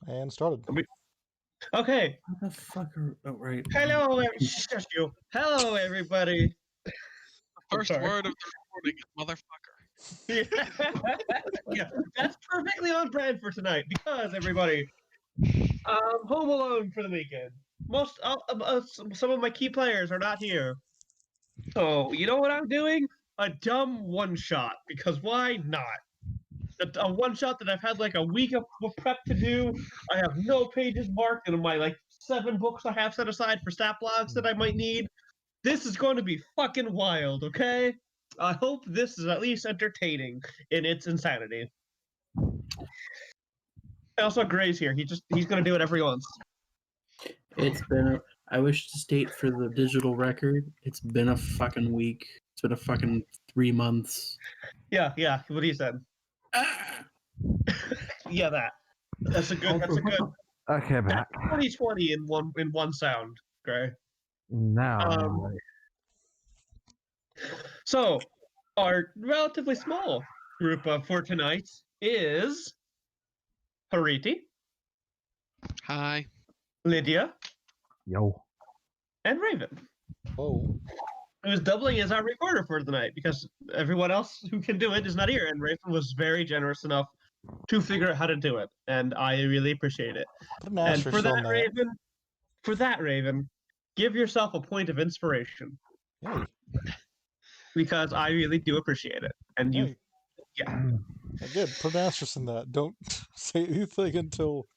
And started. Okay. What the fuck are... Oh, right. Shush you. Hello, everybody. First sorry. word of the recording is motherfucker. Yeah, that's perfectly on brand for tonight because everybody, home alone for the weekend. Some of my key players are not here. So you know what I'm doing? A dumb one shot because why not? A one shot that I've had like a week of prep to do. I have no pages marked in my like 7 books I have set aside for stat blocks that I might need. This is going to be fucking wild, okay? I hope this is at least entertaining in its insanity. Also, Gray's here. He's gonna do whatever he wants. It's been I wish to state for the digital record, it's been a fucking week. It's been a fucking 3 months. Yeah, what he said. Yeah, that's a good. Okay, back. 2020 in one sound, Gray. Now. So, our relatively small group for tonight is Hariti, Hi. Lydia, Yo. and Raven. Oh. Who's doubling as our recorder for tonight because everyone else who can do it is not here, and Raven was very generous enough to figure out how to do it, and I really appreciate it. And for that, Raven, give yourself a point of inspiration. Hey. Because I really do appreciate it. And you, yeah. Again, put an asterisk in that. Don't say anything until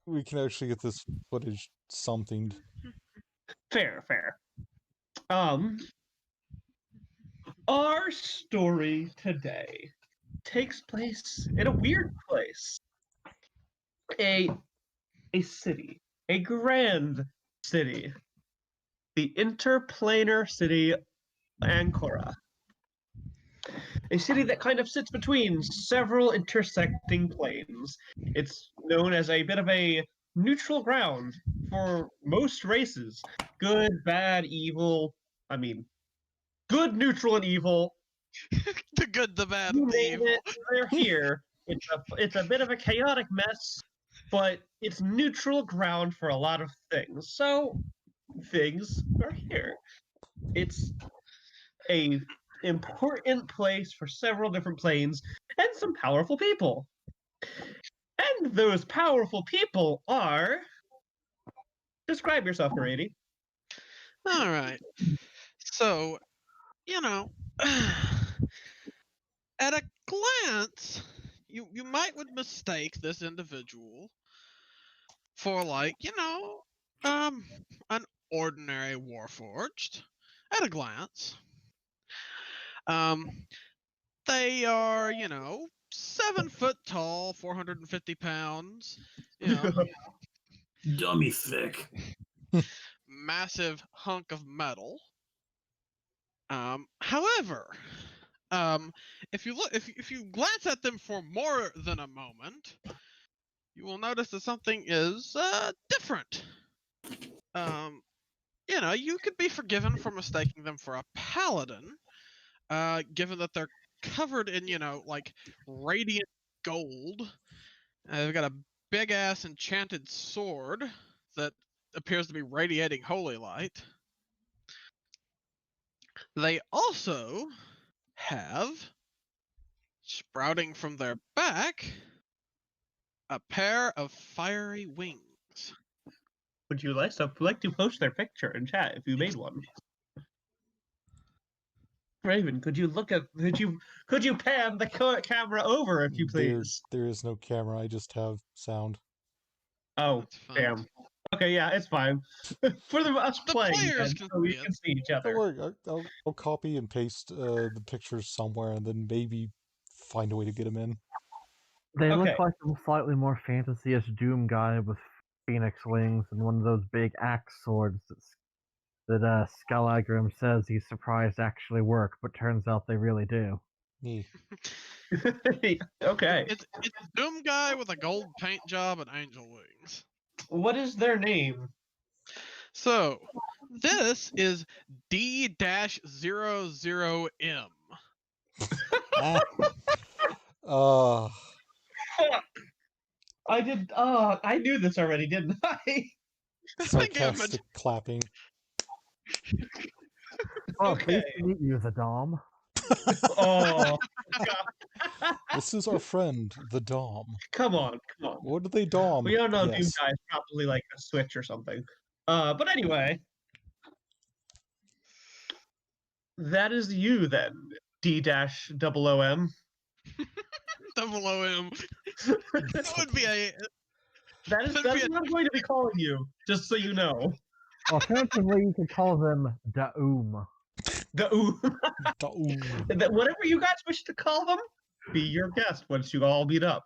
we can actually get this footage something. Fair. Our story today takes place in a weird place. A city. A grand city. The interplanar city Ancora. A city that kind of sits between several intersecting planes. It's known as a bit of a neutral ground for most races. Good, bad, evil. I mean, good, neutral, and evil. The good, the bad, You and the name evil. it, they're here. It's a bit of a chaotic mess, but it's neutral ground for a lot of things. So things are here. It's a important place for several different planes and some powerful people. And those powerful people are... Describe yourself, Grady. All right. So, at a glance, you might would mistake this individual for an ordinary warforged at a glance. They are, 7 foot tall, 450 pounds, Dummy thick. massive hunk of metal. However, if you glance at them for more than a moment, you will notice that something is different. You could be forgiven for mistaking them for a paladin, given that they're covered in, radiant gold. They've got a big ass enchanted sword that appears to be radiating holy light. They also have, sprouting from their back, a pair of fiery wings. Would you like to post their picture in chat if you made one? Raven, could you pan the camera over if you please? There is no camera. I just have sound. Oh, damn. Okay, yeah, it's fine. For us playing, so we can see each other. Don't worry, I'll copy and paste the pictures somewhere, and then maybe find a way to get them in. They look like a slightly more fantasy-ish Doom guy with phoenix wings and one of those big axe swords that Skellagrim says he's surprised actually work, but turns out they really do. Me. Okay. It's a Doom guy with a gold paint job and angel wings. What is their name? So, this is D-00M. I did. Oh, I knew this already, didn't I? Sarcastic clapping. Oh, Okay. pleased to meet you, the Dom. Oh, This is our friend, the Dom. come on. What do they Dom? We all know Doom Yes. Guy is probably like a Switch or something. But anyway, that is you then, D-OOM. Double OM. That would be a. That's That'd be what I'm going to be calling you, just so you know. Alternatively, you could call them Daum. The Oom. Daum. Whatever you guys wish to call them, be your guest once you all meet up.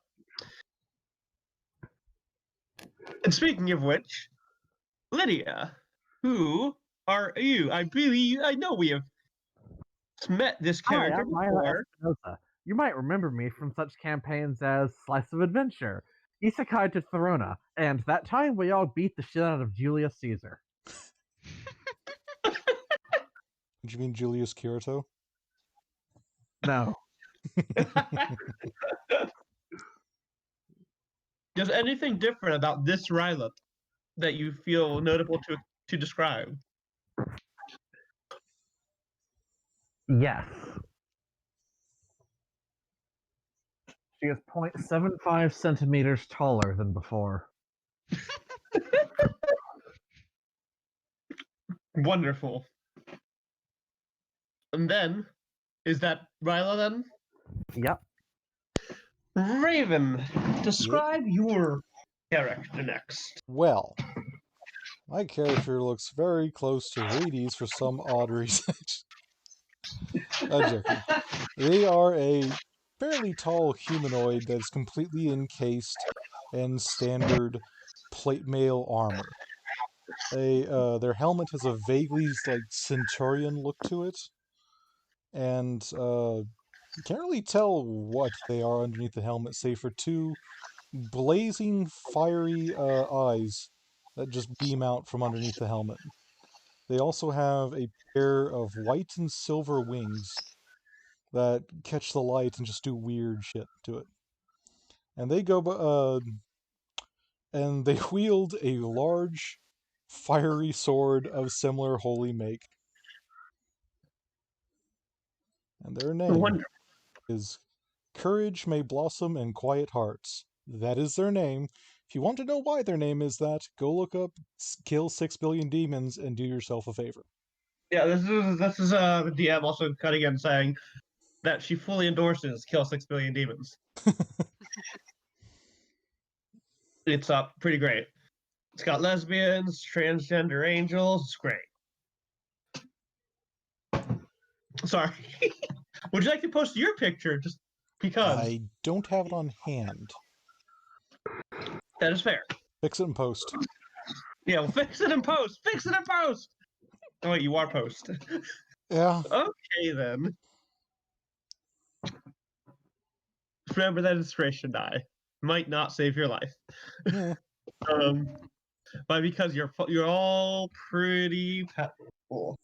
And speaking of which, Lydia, who are you? I know we have met this Hi, character I'm Myla before. Espinosa. You might remember me from such campaigns as Slice of Adventure, Isekai to Throna, and that time we all beat the shit out of Julius Caesar. Did you mean Julius Kirito? No. There's anything different about this Rylet that you feel notable to describe? Yes. She is 0.75 centimeters taller than before. Wonderful. And then, is that Ryla then? Yep. Raven, describe your character next. Well, my character looks very close to Hades for some odd reason. I'm joking. They are a fairly tall humanoid that is completely encased in standard plate mail armor. Their helmet has a vaguely like centurion look to it, and you can't really tell what they are underneath the helmet, save for two blazing, fiery eyes that just beam out from underneath the helmet. They also have a pair of white and silver wings that catch the light and just do weird shit to it. And they wield a large, fiery sword of similar holy make. And their name Wonderful. is Courage May Blossom in Quiet Hearts. That is their name. If you want to know why their name is that, go look up Kill 6 Billion Demons and do yourself a favor. Yeah, this is the DM also cutting in saying that she fully endorses Kill 6 Billion Demons. It's pretty great. It's got lesbians, transgender angels. It's great. Sorry. Would you like to post your picture just because? I don't have it on hand. That is fair. Fix it in post. Yeah, well, fix it in post. Fix it in post. Oh wait, you are post. Yeah. Okay then. Remember that inspiration die might not save your life. Yeah. But because you're all pretty powerful.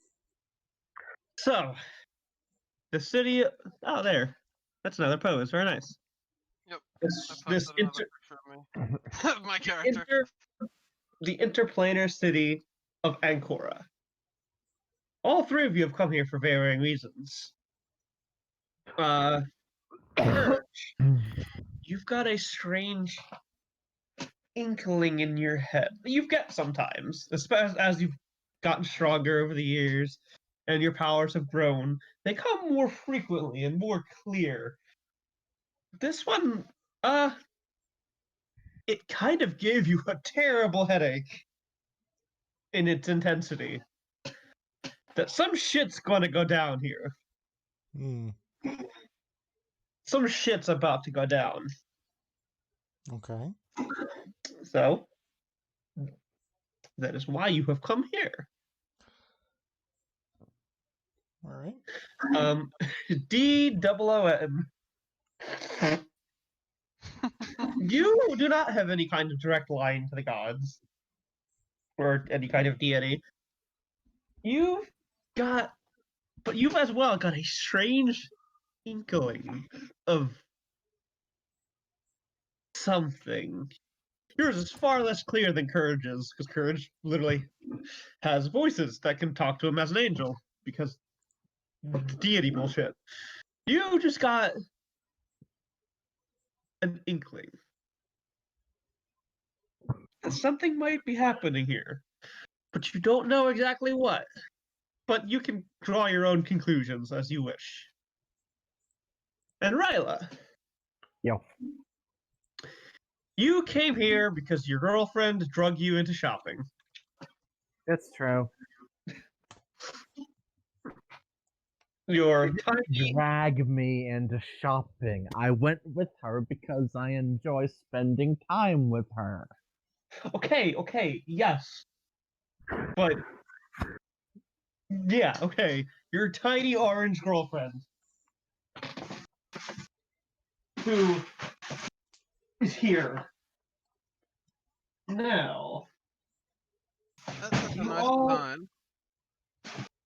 So, the city. Oh, there. That's another pose. Very nice. Yep. This Another picture of me. My character. the interplanar city of Ancora. All three of you have come here for varying reasons. Courage, you've got a strange inkling in your head. You've got sometimes, especially as you've gotten stronger over the years and your powers have grown, they come more frequently and more clear. This one, it kind of gave you a terrible headache in its intensity. That some shit's going to go down here. Hmm. Some shit's about to go down. Okay. So, that is why you have come here. All right. D-OOM. You do not have any kind of direct line to the gods. Or any kind of deity. You've as well got a strange inkling of something. yours is far less clear than Courage's, because Courage literally has voices that can talk to him as an angel, because deity bullshit. You just got an inkling. Something might be happening here, but you don't know exactly what. But you can draw your own conclusions as you wish. And Ryla. Yo. You came here because your girlfriend drug you into shopping. It's true. Your Drag me into shopping. I went with her because I enjoy spending time with her. Okay, yes. But yeah, okay. Your tiny orange girlfriend who is here now. That's a You nice all- design.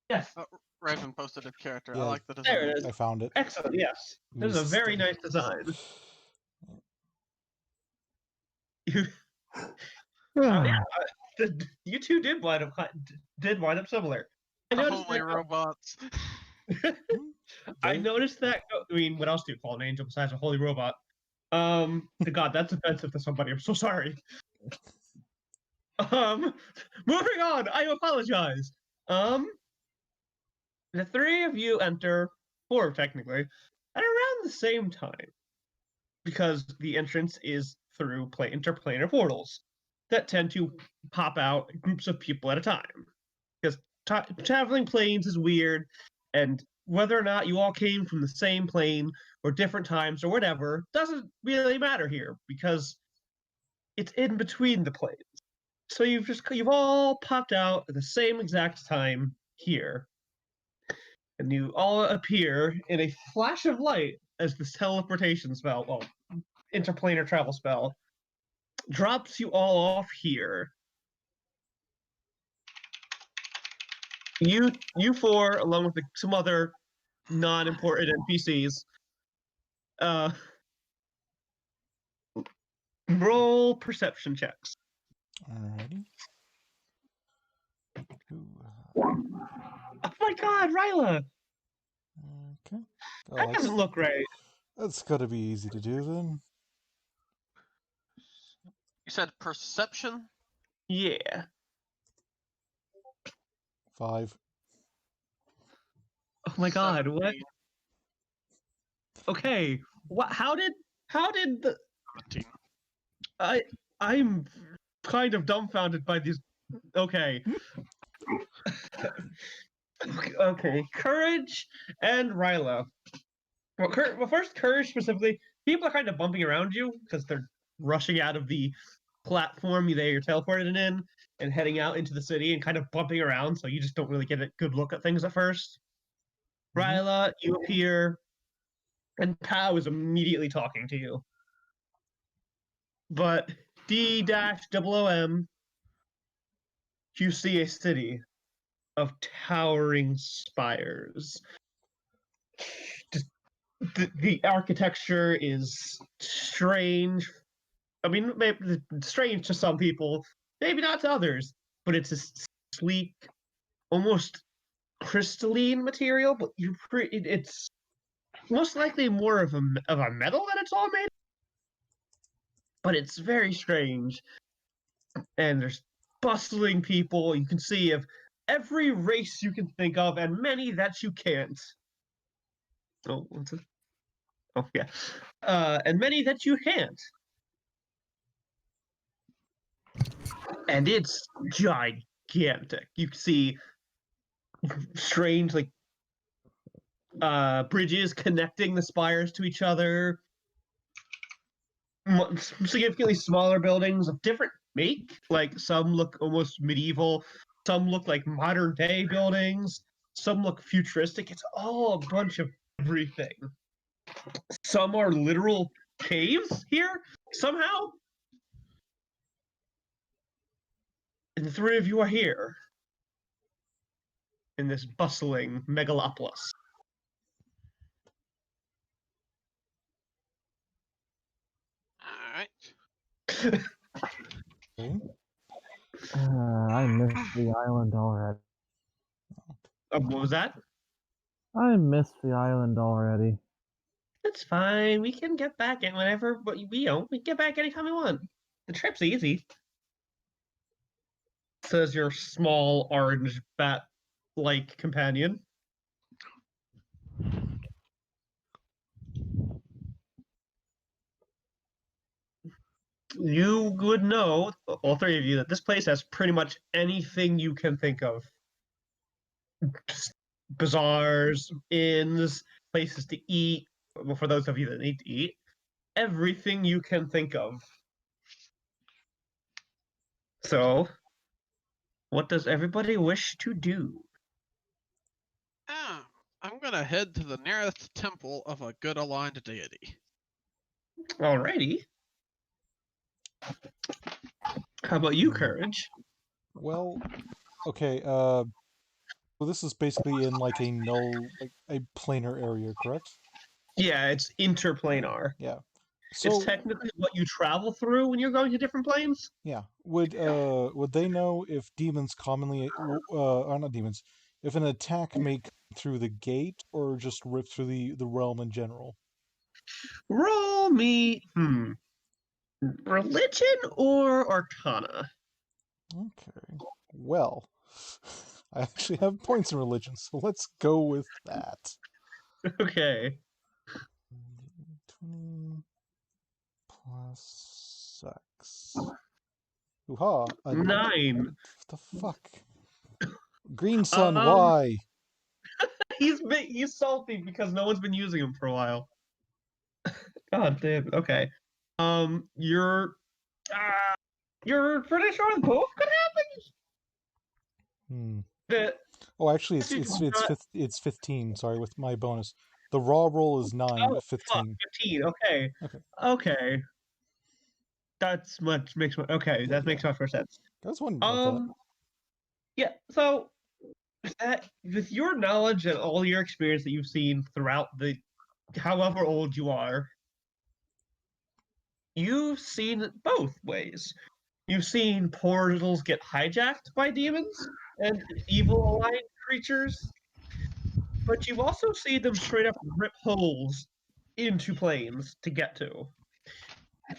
Yes, Raven posted a character. I Yeah, like the there design. it is. I found it. Excellent, yes. This is a very nice design. You, you two did wind up similar. I noticed Holy that, robots. I noticed that. I mean, what else do you call an angel besides a holy robot? God, that's offensive to somebody. I'm so sorry. Moving on. I apologize. The three of you enter, four technically, at around the same time, because the entrance is through interplanar portals that tend to pop out groups of people at a time. Because traveling planes is weird, and whether or not you all came from the same plane or different times or whatever doesn't really matter here, because it's in between the planes. So you've all popped out at the same exact time here, and you all appear in a flash of light as this teleportation spell, well, interplanar travel spell, drops you all off here. You four, along with some other non-important NPCs, roll perception checks. Alrighty. Oh my God, Ryla! Okay. That doesn't look right. That's gotta be easy to do then. You said perception? Yeah. 5. Oh my God, what? 17. Okay. What? How did the? 17. I'm kind of dumbfounded by these. Okay. Okay. Courage and Ryla. Well, first, Courage specifically. People are kind of bumping around you because they're rushing out of the platform you're teleported in and heading out into the city and kind of bumping around, so you just don't really get a good look at things at first. Ryla, you appear, and Pow is immediately talking to you. But D-OM, you see a city of towering spires. The architecture is strange. I mean, maybe strange to some people, maybe not to others, but it's a sleek, almost crystalline material, but it's most likely more of a metal that it's all made. But it's very strange, and there's bustling people. You can see of every race you can think of, and many that you can't. Oh, what's it? Oh, yeah. And many that you can't. And it's gigantic. You can see strange, like, bridges connecting the spires to each other. Significantly smaller buildings of different make. Like, some look almost medieval. Some look like modern day buildings. Some look futuristic. It's all a bunch of everything. Some are literal caves here, somehow. And the three of you are here in this bustling megalopolis. Alright. the island already. What was that? I miss the island already. It's fine. We can get back in whenever we can get back anytime we want. The trip's easy. Says your small orange bat-like companion. You would know, all three of you, that this place has pretty much anything you can think of. Bazaars, inns, places to eat. Well, for those of you that need to eat, everything you can think of. So, what does everybody wish to do? I'm gonna head to the nearest temple of a good aligned deity. Alrighty. How about you, Courage? Well, okay, well, this is basically in like a null, like a planar area, correct? Yeah, it's interplanar. Yeah. It's So technically what you travel through when you're going to different planes. yeah, would they know if demons commonly, or not demons, if an attack may come through the gate or just rip through the realm in general? Roll me, religion or arcana? Okay. Well, I actually have points in religion, so let's go with that. Okay. 20 plus 6. Hoo-ha! A 9. What the fuck? Green Sun, Um, why? He's salty because no one's been using him for a while. God damn. Okay. You're pretty sure both could happen. The Oh, actually, not- it's 15. Sorry, with my bonus. The raw roll is 9, Oh, but fuck, 15. 15. Okay. Okay. Okay. That's makes okay. That makes much more sense. I was wondering about that. Yeah. So with your knowledge and all your experience that you've seen throughout the however old you are, you've seen both ways. You've seen portals get hijacked by demons and evil aligned creatures, but you've also seen them straight up rip holes into planes to get to.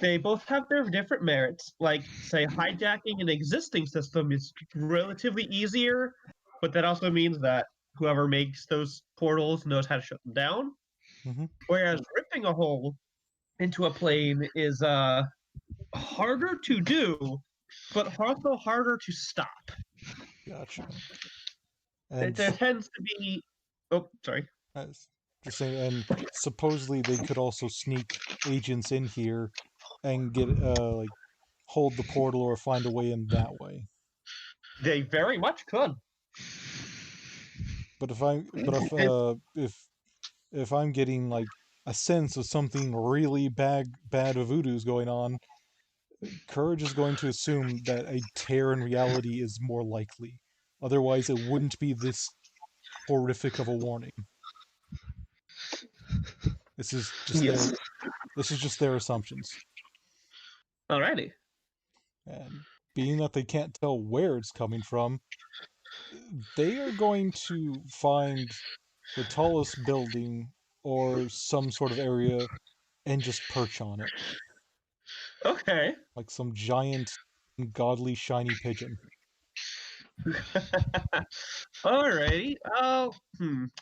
They both have their different merits. Like, say, hijacking an existing system is relatively easier, but that also means that whoever makes those portals knows how to shut them down. Mm-hmm. Whereas ripping a hole into a plane is harder to do, but also harder to stop. Gotcha. And There tends to be. Oh, sorry. just saying, and supposedly they could also sneak agents in here and get like hold the portal or find a way in that way. They very much could. But if I'm getting like a sense of something really bad of voodoo's going on, Courage is going to assume that a tear in reality is more likely. Otherwise, it wouldn't be this horrific of a warning. This is just their assumptions. Alrighty. And being that they can't tell where it's coming from, they are going to find the tallest building or some sort of area and just perch on it. Okay. Like some giant, godly, shiny pigeon. Alrighty.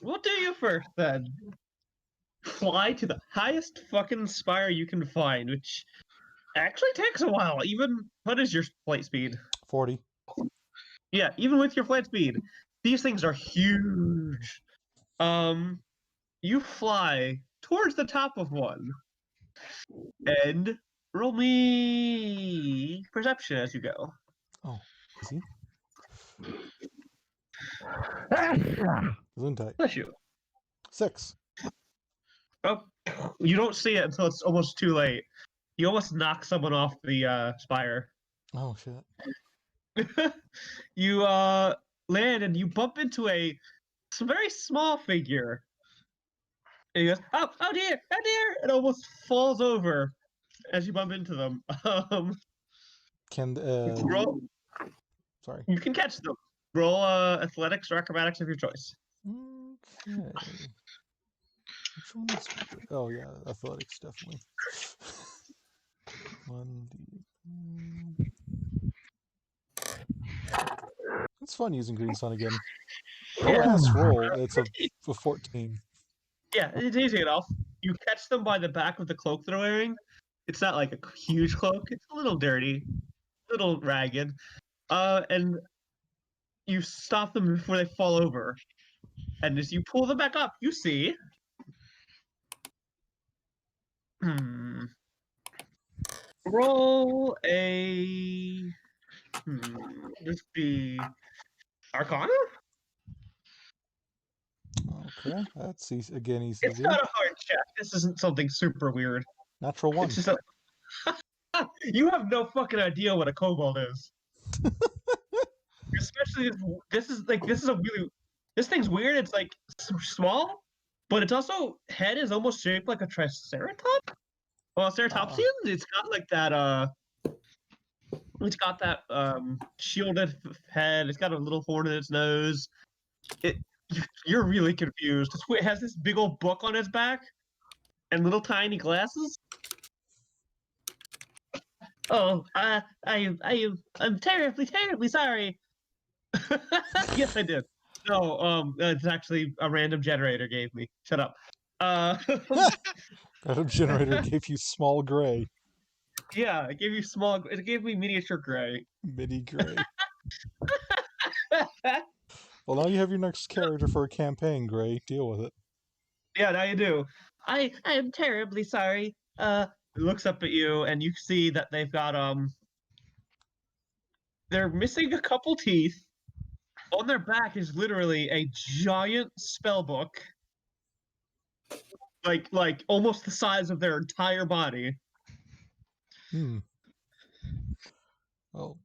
We'll do you first then. Fly to the highest fucking spire you can find, which actually takes a while. What is your flight speed? 40. Yeah, even with your flight speed, these things are huge. You fly towards the top of one, and roll me perception as you go. Oh, easy. Gesundheit. Bless you. 6. Oh, you don't see it until it's almost too late. You almost knock someone off the spire. Oh, shit. You land and you bump into a very small figure. And he goes, oh dear, and almost falls over as you bump into them. Can, roll, Sorry. You can catch them. Roll athletics or acrobatics of your choice. Okay. Which one is... Oh, yeah, athletics, definitely. 1d... It's fun using Green Sun again. For Yeah. last roll, it's a 14. Yeah, it's easy enough. You catch them by the back of the cloak they're wearing. It's not like a huge cloak. It's a little dirty, a little ragged. And you stop them before they fall over. And as you pull them back up, you see... Roll a... This be... Arcana? Okay, that's easy, again easy It's to do. not a hard check. This isn't something super weird. Natural 1. It's just a... You have no fucking idea what a kobold is. Especially this is a really... This thing's weird. It's like small, but it's also head is almost shaped like a triceratops. Well, ceratopsian. It's got like that it's got that shielded head. It's got a little horn in its nose. You're really confused. It has this big old book on its back and little tiny glasses. Oh, I'm terribly sorry. Yes, I did. No, it's actually a random generator gave me. Shut up. Random generator gave you small gray. Yeah, it gave you small. It gave me miniature gray. Mini gray. Well, now you have your next character for a campaign, Gray. Deal with it. Yeah, now you do. I am terribly sorry. It looks up at you, and you see that they've got they're missing a couple teeth. On their back is literally a giant spell book, like almost the size of their entire body. Well,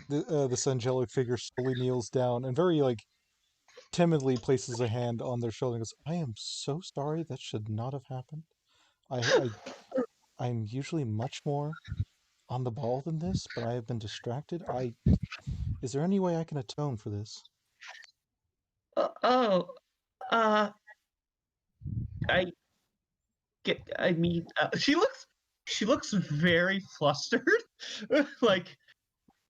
this angelic figure slowly kneels down and very timidly places a hand on their shoulder and goes, "I am so sorry. That should not have happened. I'm usually much more on the ball than this, but I have been distracted. Is there any way I can atone for this?" She looks very flustered. Like,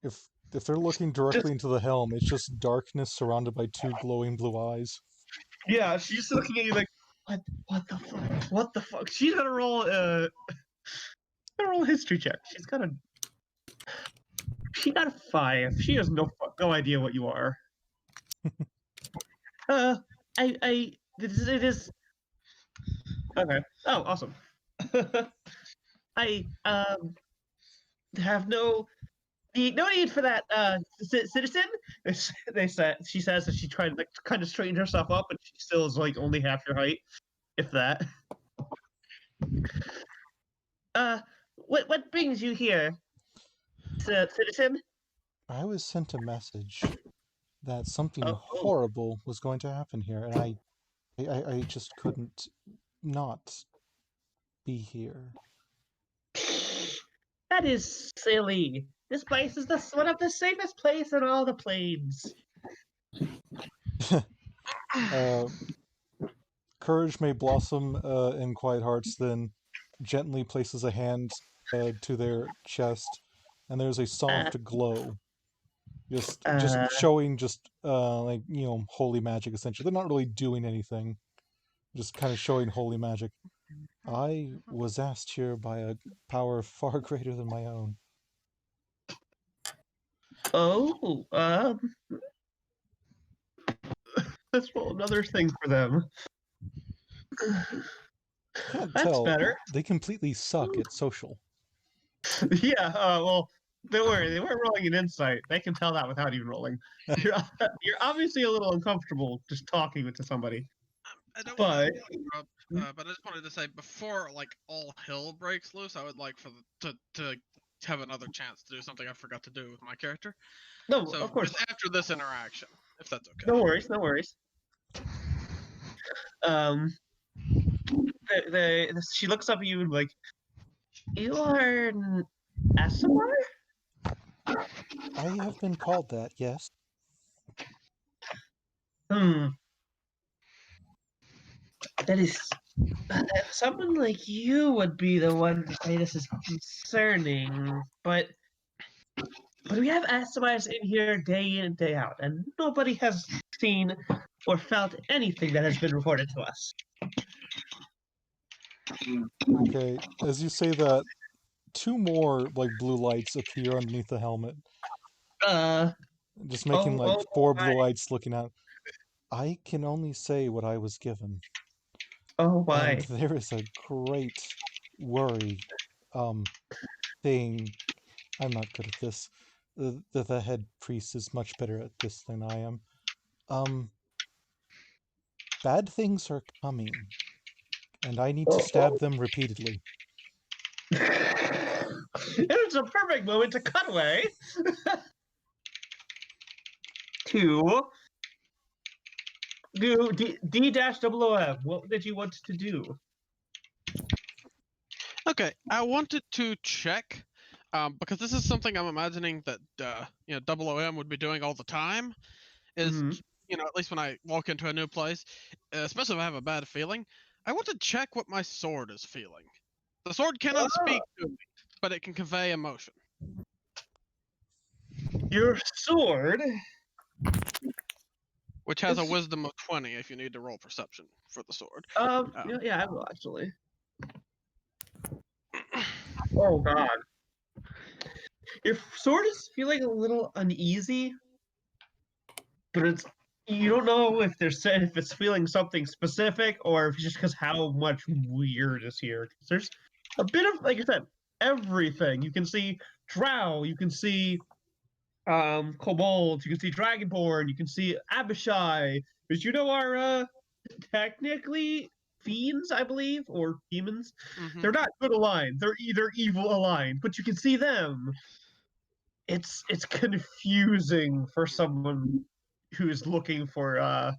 If they're looking directly into the helm, it's just darkness surrounded by two glowing blue eyes. yeah, she's looking at you like, what the fuck? What the fuck? She's gonna roll a history check. She got a 5. She has no idea what you are. It is okay. Oh, awesome. I have no need for that, citizen. She says that she tried to kind of straighten herself up, and she still is like only half your height, if that. What brings you here, citizen? I was sent a message that something horrible was going to happen here, and I just couldn't not be here. That is silly. This place is one of the safest places in all the plains. Courage may blossom in quiet hearts, then gently places a hand to their chest, and there's a soft glow. Just showing holy magic, essentially. They're not really doing anything. Just kind of showing holy magic. I was asked here by a power far greater than my own. Oh, let's roll another thing for them. Can't That's tell. better. They completely suck at social. Yeah, well, don't worry. They weren't rolling an insight. They can tell that without even rolling. You're obviously a little uncomfortable just talking to somebody. I don't But- want to interrupt, but I just wanted to say, before all hell breaks loose, I would like to have another chance to do something I forgot to do with my character. No, So of course. just after this interaction, if that's okay. No worries. She looks up at you and like, you are an Asimar? I have been called that, yes. That is... someone like you would be the one to say this is concerning, but we have estimates in here day in and day out, and nobody has seen or felt anything that has been reported to us. Okay, as you say that, 2 more, blue lights appear underneath the helmet. Just making, Oh, 4 my. blue lights looking out. I can only say what I was given. Oh, And why? there is a great worry, thing. I'm not good at this. The head priest is much better at this than I am. Bad things are coming, and I need to stab them repeatedly. It's a perfect moment to cut away to do D-00M. What did you want to do? Okay, I wanted to check, because this is something I'm imagining that Double OM would be doing all the time. Is Mhm. at least when I walk into a new place, especially if I have a bad feeling, I want to check what my sword is feeling. The sword cannot speak to me, but it can convey emotion. Your sword, Which has a It's- wisdom of 20 if you need to roll perception for the sword. yeah, I will actually. Oh God, your sword is feeling a little uneasy, but you don't know if it's feeling something specific or if it's just because how much weird is here. 'Cause there's a bit of, like I said, everything. You can see drow, you can see kobolds, you can see dragonborn, you can see abishai, which are technically fiends, I believe, or demons. Mhm. They're not good aligned. They're either evil aligned, but you can see them. It's confusing for someone who is looking for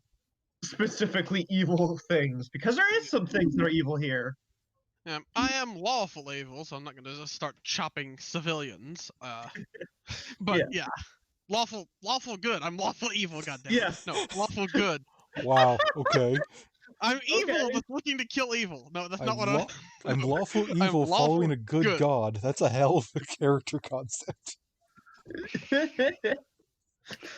specifically evil things, because there is some things that are evil here. I am lawful evil, so I'm not going to just start chopping civilians. But yeah, lawful good. I'm lawful evil. Goddamn. Yes. No, lawful good. Wow, okay. I'm evil Okay. that's looking to kill evil. No, that's not I'm, what law- I'm lawful I'm evil lawful following a good god. That's a hell of a character concept.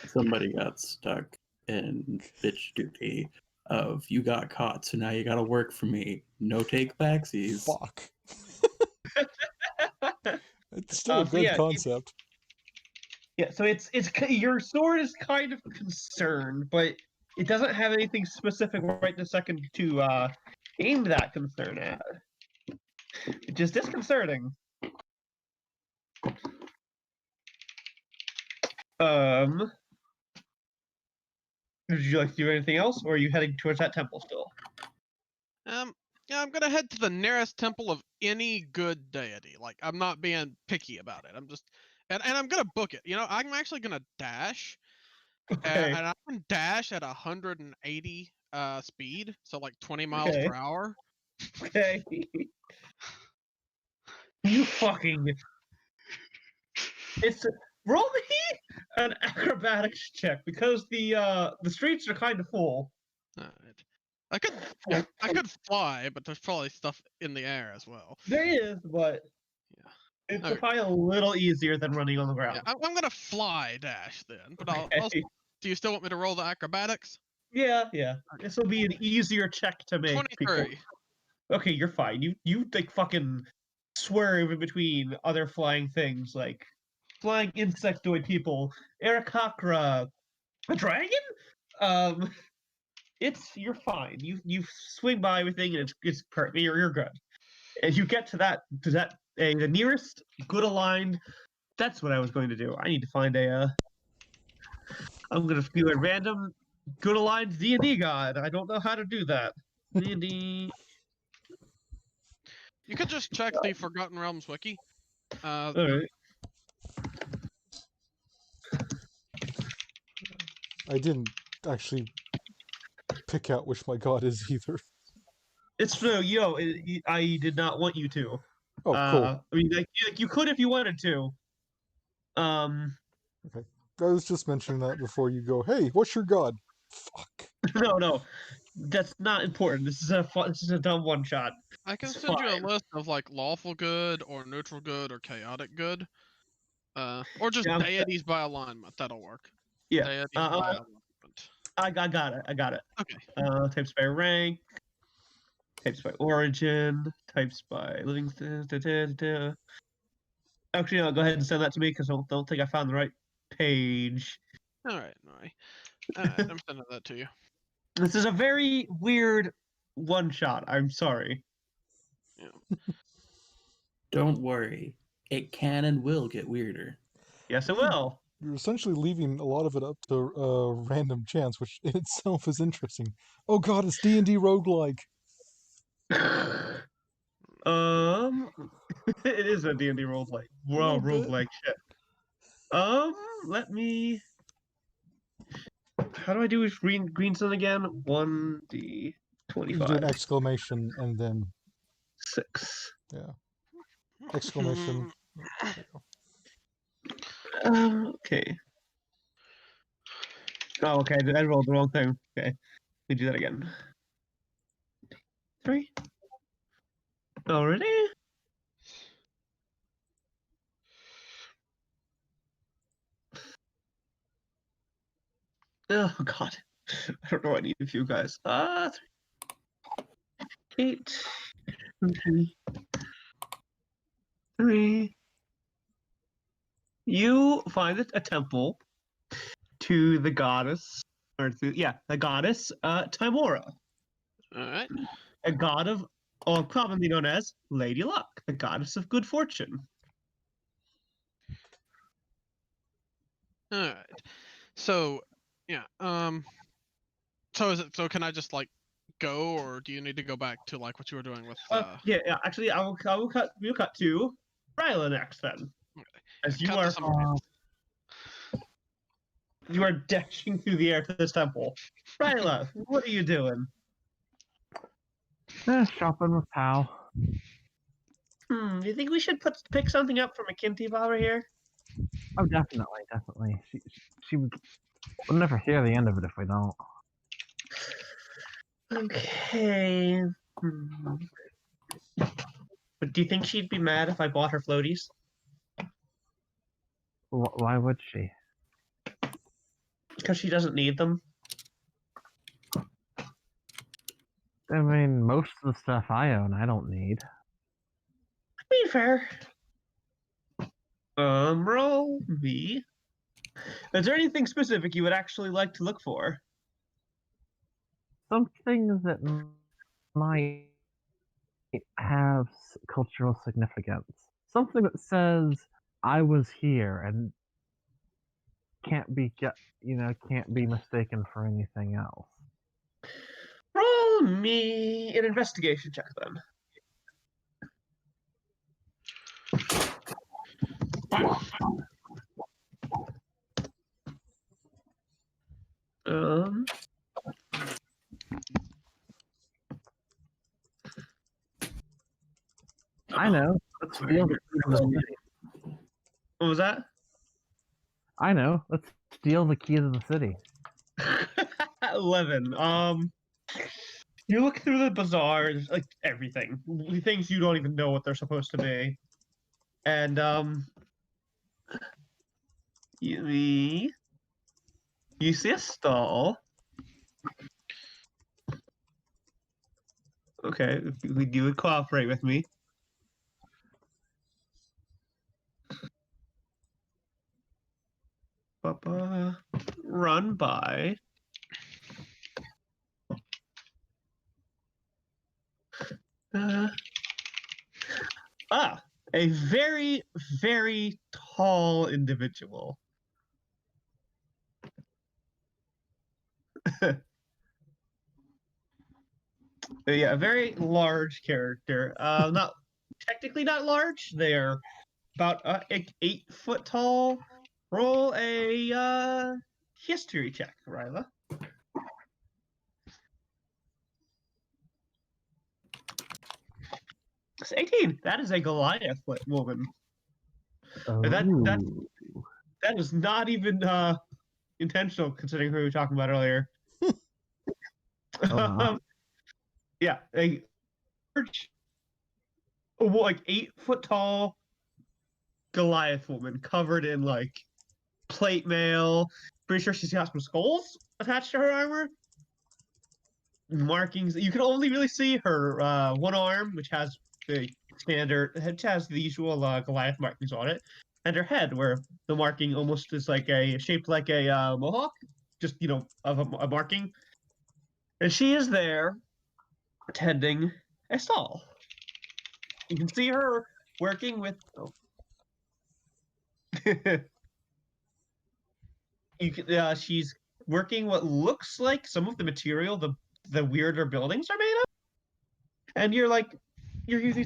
Somebody got stuck in bitch duty of you got caught, so now you gotta work for me. No take backsies. Fuck. It's still a So good yeah, concept. Yeah, so it's your sword is kind of concerned, but it doesn't have anything specific right this second to aim that concern at. Which is disconcerting. Would you like to do anything else, or are you heading towards that temple still? Yeah, I'm gonna head to the nearest temple of any good deity. Like, I'm not being picky about it. I'm just, and I'm gonna book it. I'm actually gonna dash, Okay. and I can dash at 180 speed, so like 20 miles Okay. per hour. Okay. You fucking. It's roll me an acrobatics check, because the streets are kind of full. Alright. I could fly, but there's probably stuff in the air as well. There is, but Yeah. it's Okay. probably a little easier than running on the ground. Yeah, I'm gonna fly dash then, but I'll. Okay. Do you still want me to roll the acrobatics? Yeah. This will be an easier check to make. 23. Okay, you're fine. You like fucking swerve in between other flying things, like flying insectoid people, Aarakocra, a dragon. Um, you're fine. You swing by everything, and it's perfect. You're good. And you get to the nearest good aligned. That's what I was going to do. I need to find I'm gonna do a random good aligned D&D god. I don't know how to do that. D&D. You could just check the Forgotten Realms wiki. All right. I didn't actually pick out which my god is either. It's no, I did not want you to. Oh, cool. I mean, like you could if you wanted to. Okay. I was just mentioning that before you go, hey, what's your god? Fuck. No, that's not important. This is a dumb one shot. I can It's send you a fine. list of like lawful good or neutral good or chaotic good. Or just Yeah, deities by alignment. That'll work. yeah. Deities by alignment. I got it. I got it. Okay. Types by rank, types by origin, types by living. Actually, no, go ahead and send that to me because I don't think I found the right page. Alright, alright. I'm sending that to you. This is a very weird one shot. I'm sorry. Don't worry. It can and will get weirder. Yes, it will. You're essentially leaving a lot of it up to random chance, which in itself is interesting. Oh god, it's D&D roguelike. It is a D&D roguelike. Wow, roguelike shit. Let me. How do I do green sun again? 1d25. You do an exclamation and then 6. exclamation. Okay. Oh, okay. I rolled the wrong thing. Okay. We do that again. 3. Already? Oh god. I don't know. I need a few guys. 8. 3. You find a temple to the goddess, the goddess Timora, Alright. a god of, or commonly known as Lady Luck, the goddess of good fortune. Alright. So, yeah. So can I just like go, or do you need to go back to like what you were doing with? Yeah. Actually, we'll cut to Ryla next then, as cut to somebody else. you are dashing through the air to this temple. Ryla, what are you doing? Shopping with Pal. Do you think we should pick something up from McKinty while we're here? Oh, definitely. She would. We'll never hear the end of it if we don't. Okay. But do you think she'd be mad if I bought her floaties? Why would she? Because she doesn't need them. I mean, most of the stuff I own, I don't need. Be fair. Roll me. Is there anything specific you would actually like to look for? Something that might have cultural significance. Something that says I was here and can't be mistaken for anything else. Roll me an investigation check then. I know. Let's steal the key to the city. What was that? I know. Let's steal the key to the city. 11. You look through the bazaars, like everything, things you don't even know what they're supposed to be, and you see a stall. Okay, you would cooperate with me. Run by. A very, very tall individual. Yeah, a very large character. Not technically not large. They're about 8 foot tall. Roll a history check, Ryla. It's 18. That is a Goliath woman. Oh. That was not even intentional, considering who we were talking about earlier. wow. Yeah, a large, like 8 foot tall Goliath woman covered in like plate mail. Pretty sure she's got some skulls attached to her armor. Markings. You can only really see her one arm, which has the standard, which has the usual Goliath markings on it, and her head, where the marking almost is like shaped like a mohawk, just of a marking. And she is there tending a stall. You can see her working with. Oh. She's working what looks like some of the material the weirder buildings are made of, and you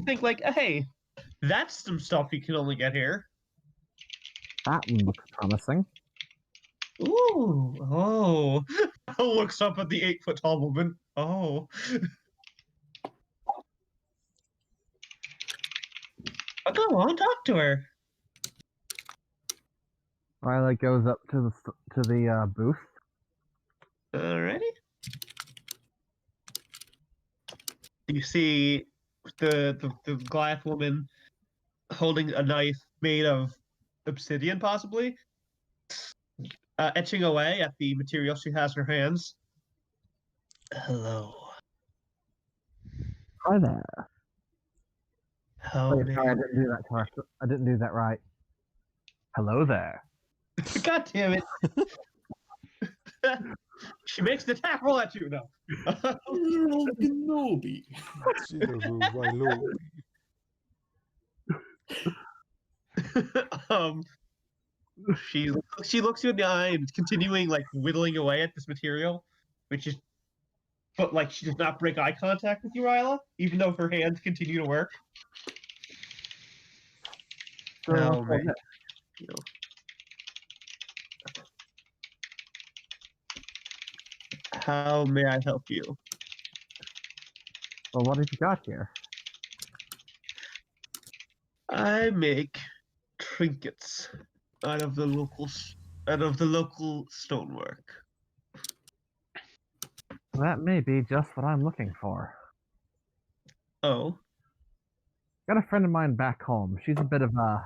think like, hey, that's some stuff you can only get here. That one looks promising. Ooh, oh. Looks up at the 8 foot tall woman. Oh. I'll go on, talk to her. Ryla goes up to the booth. Alrighty. You see the Goliath woman holding a knife made of obsidian, possibly, etching away at the material she has in her hands. Hello. Hi there. How Wait, may sorry, I didn't do that correct. I didn't do that right. Hello there. God damn it. She makes the attack roll at you now. Little Kenobi. She looks you in the eye and continuing like whittling away at this material, but like she does not break eye contact with you, Ryla, even though her hands continue to work. So, How may How may I help you? well, what have you got here? I make trinkets out of the local stonework. That may be just what I'm looking for. Oh, Got a friend of mine back home. She's a bit of a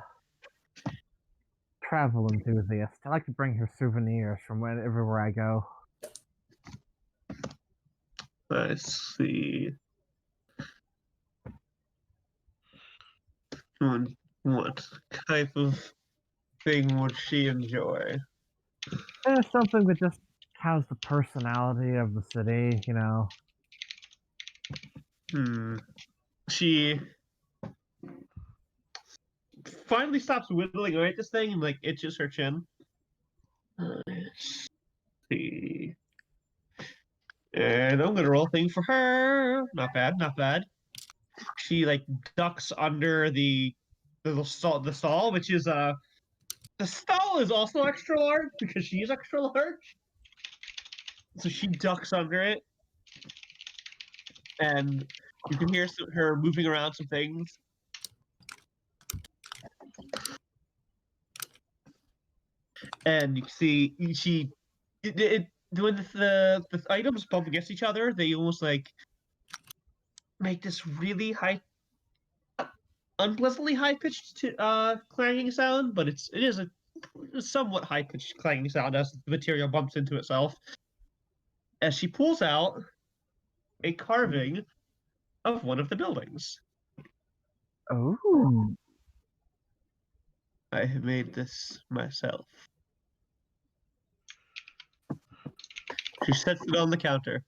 travel enthusiast. I like to bring her souvenirs from everywhere I go. I see. What type of thing would she enjoy? Something that just has the personality of the city, you know. She finally stops whittling away at this thing and like itches her chin. Let's see. And I'm gonna roll a thing for her. Not bad, not bad. She like ducks under the stall, which is the stall is also extra large because she's extra large. So she ducks under it, and you can hear her moving around some things. And you can see when the items bump against each other, they almost like make this really high, unpleasantly high pitched clanging sound, but it is a somewhat high pitched clanging sound as the material bumps into itself. As she pulls out a carving of one of the buildings. Oh. I have made this myself. She sets it on the counter.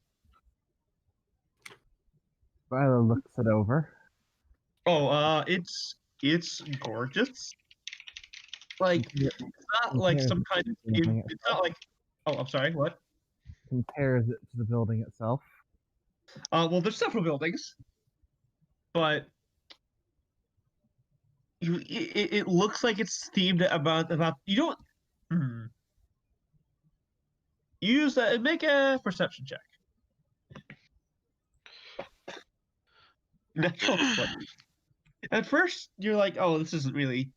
Ryla looks it over. Oh, it's gorgeous. Like it's not like some kind of. It's not like. Oh, I'm sorry. What? Compares it to the building itself. Well, there's several buildings, but it looks like it's themed about you don't. Use that. Make a perception check. Natural 20. At first, you're like, oh, this isn't really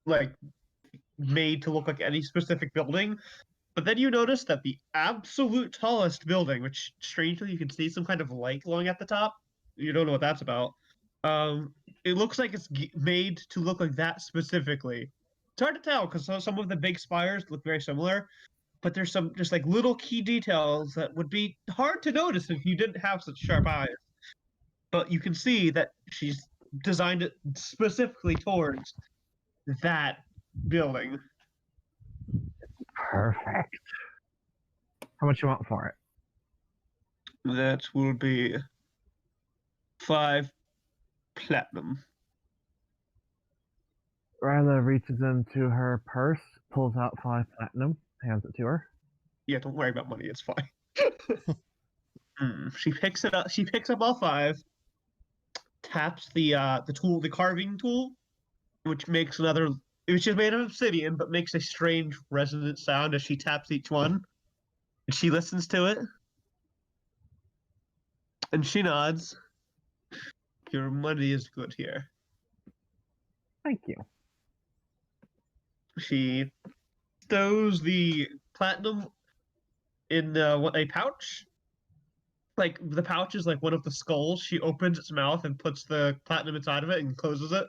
like made to look like any specific building. But then you notice that the absolute tallest building, which strangely you can see some kind of light glowing at the top, you don't know what that's about. It looks like it's made to look like that specifically. It's hard to tell because some of the big spires look very similar, but there's some just like little key details that would be hard to notice if you didn't have such sharp eyes. But you can see that she's designed it specifically towards that building. Perfect. How much you want for it? That will be 5 platinum. Ryla reaches into her purse, pulls out 5 platinum, hands it to her. Yeah, don't worry about money. It's fine. She picks it up. She picks up all 5. Taps the tool, the carving tool, which makes another. Which is made of obsidian, but makes a strange resonant sound as she taps each one. And she listens to it, and she nods. Your money is good here. Thank you. She stows the platinum in a pouch. Like the pouch is like one of the skulls. She opens its mouth and puts the platinum inside of it and closes it.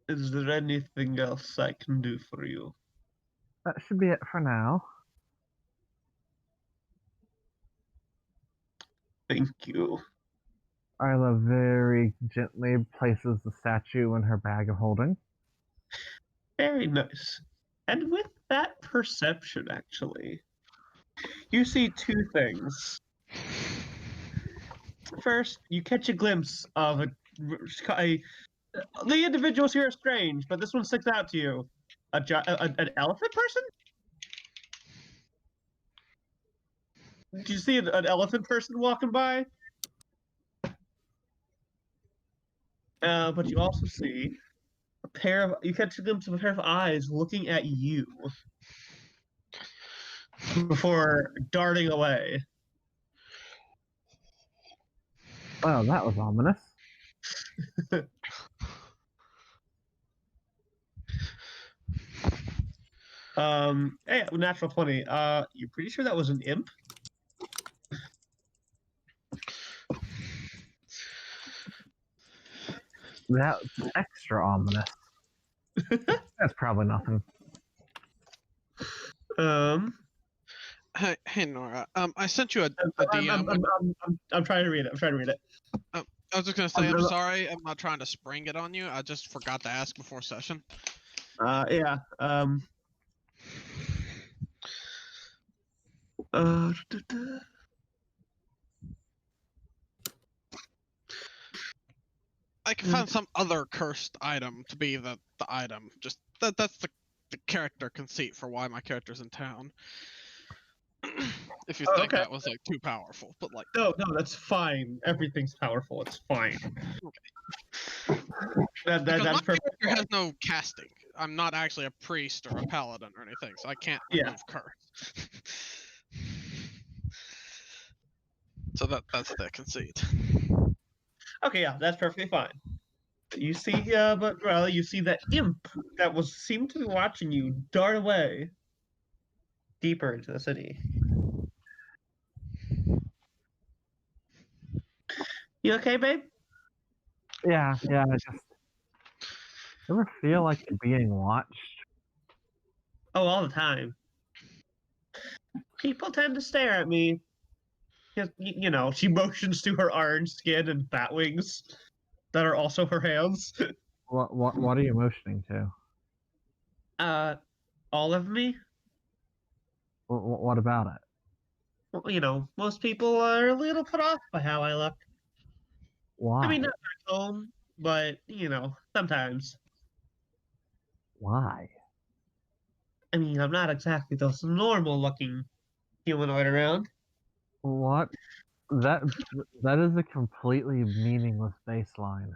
Is there anything else I can do for you? That should be it for now. Thank you. Ryla very gently places the statue in her bag of holding. Very nice. And with that perception, actually, you see 2 things. First, you catch a glimpse of the individuals here are strange, but this one sticks out to you. An elephant person? Did you see an elephant person walking by? But you also see you catch a glimpse of a pair of eyes looking at you before darting away. Well, that was ominous. Hey, natural 20. You're pretty sure that was an imp? That's extra ominous. That's probably nothing. Hey Nora. I sent you a DM. I'm trying to read it. I was just gonna say I'm sorry. I'm not trying to spring it on you. I just forgot to ask before session. Yeah. I can find some other cursed item to be the item. Just that's the character conceit for why my character's in town. If you think that was like too powerful, but like no, that's fine. Everything's powerful. It's fine. Okay. That's my perfect. character has no casting. I'm not actually a priest or a paladin or anything, so I can't remove curse. So that's the conceit. Okay, yeah, that's perfectly fine. You see, but rather you see that imp that seemed to be watching you dart away deeper into the city. You okay, babe? Yeah, I just ever feel like you're being watched? Oh, all the time. People tend to stare at me. You know, she motions to her orange skin and bat wings that are also her hands. What are you motioning to? All of me. What about it? Well, you know, most people are a little put off by how I look. Why? I mean, not at home, but you know, sometimes. Why? I mean, I'm not exactly the normal-looking humanoid around. What? That is a completely meaningless baseline.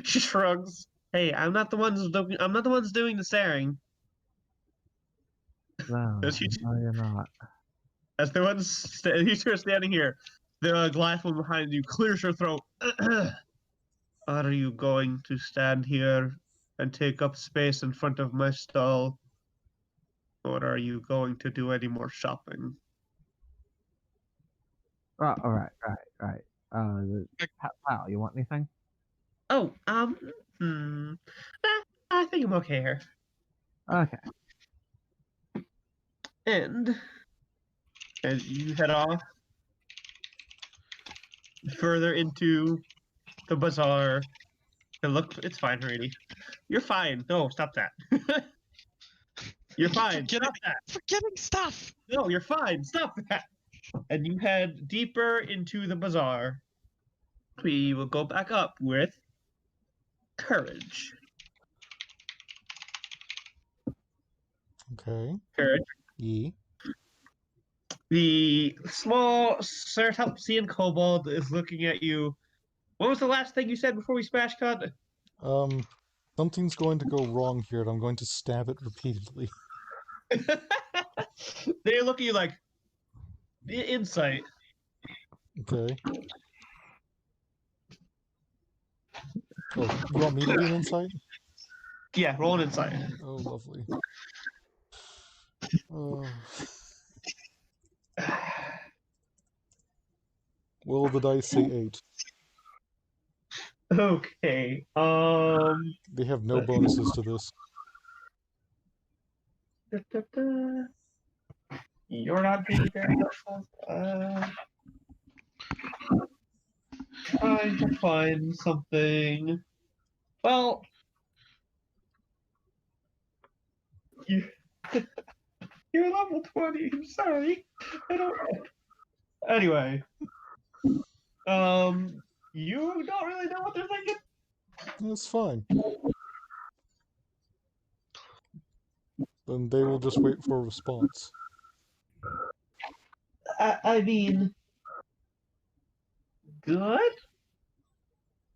She shrugs. Hey, I'm not the ones doing the staring. No, you're not. As the ones you two are standing here, the Goliath Woman behind you clears her throat. Are you going to stand here and take up space in front of my stall? Or are you going to do any more shopping? All right. Pal, you want anything? Oh, hmm. I think I'm okay here. Okay. And as you head off further into the bazaar, and look, it's fine, Harady. You're fine. No, stop that. You're fine. Stop that. Forgetting stuff. No, you're fine. Stop that. And you head deeper into the bazaar. We will go back up with courage. Okay. Courage. Ye. The small Ceratopsian kobold is looking at you. What was the last thing you said before we smash cut? Something's going to go wrong here, and I'm going to stab it repeatedly. They look at you like, insight. Okay. Oh, you want me to do an insight? Yeah, roll an insight. Oh, lovely. Oh. Will the dice say 8? Okay. They have no bonuses to this. You're not being very helpful. Trying to find something. Well, you, you're level 20. I'm sorry. I don't. Anyway, you don't really know what they're thinking. That's fine. Then they will just wait for a response. I mean, good.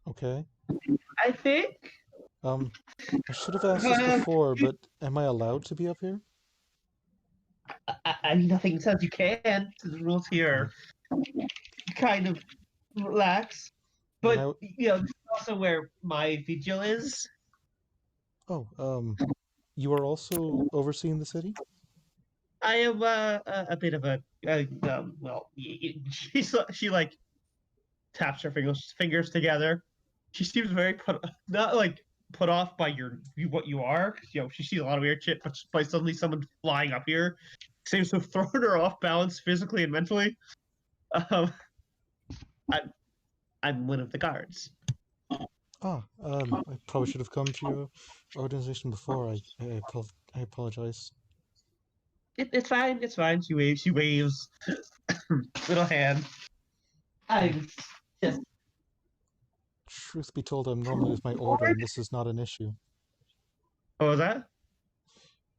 Okay. I think. I should have asked this before, but am I allowed to be up here? I mean, nothing says you can. The rules here kind of relax. But, you know, this is also where my vigil is. Oh, you are also overseeing the city? I am a bit of a, well, she like taps her fingers together. She seems very not like put off by what you are. You know, she sees a lot of weird shit, but by suddenly someone flying up here seems to have thrown her off balance physically and mentally. I'm one of the guards. I probably should have come to your organization before. I apologize. It's fine. It's fine. She waves. Little hand. I'm just. Truth be told, I'm normally with my order, and this is not an issue. What was that?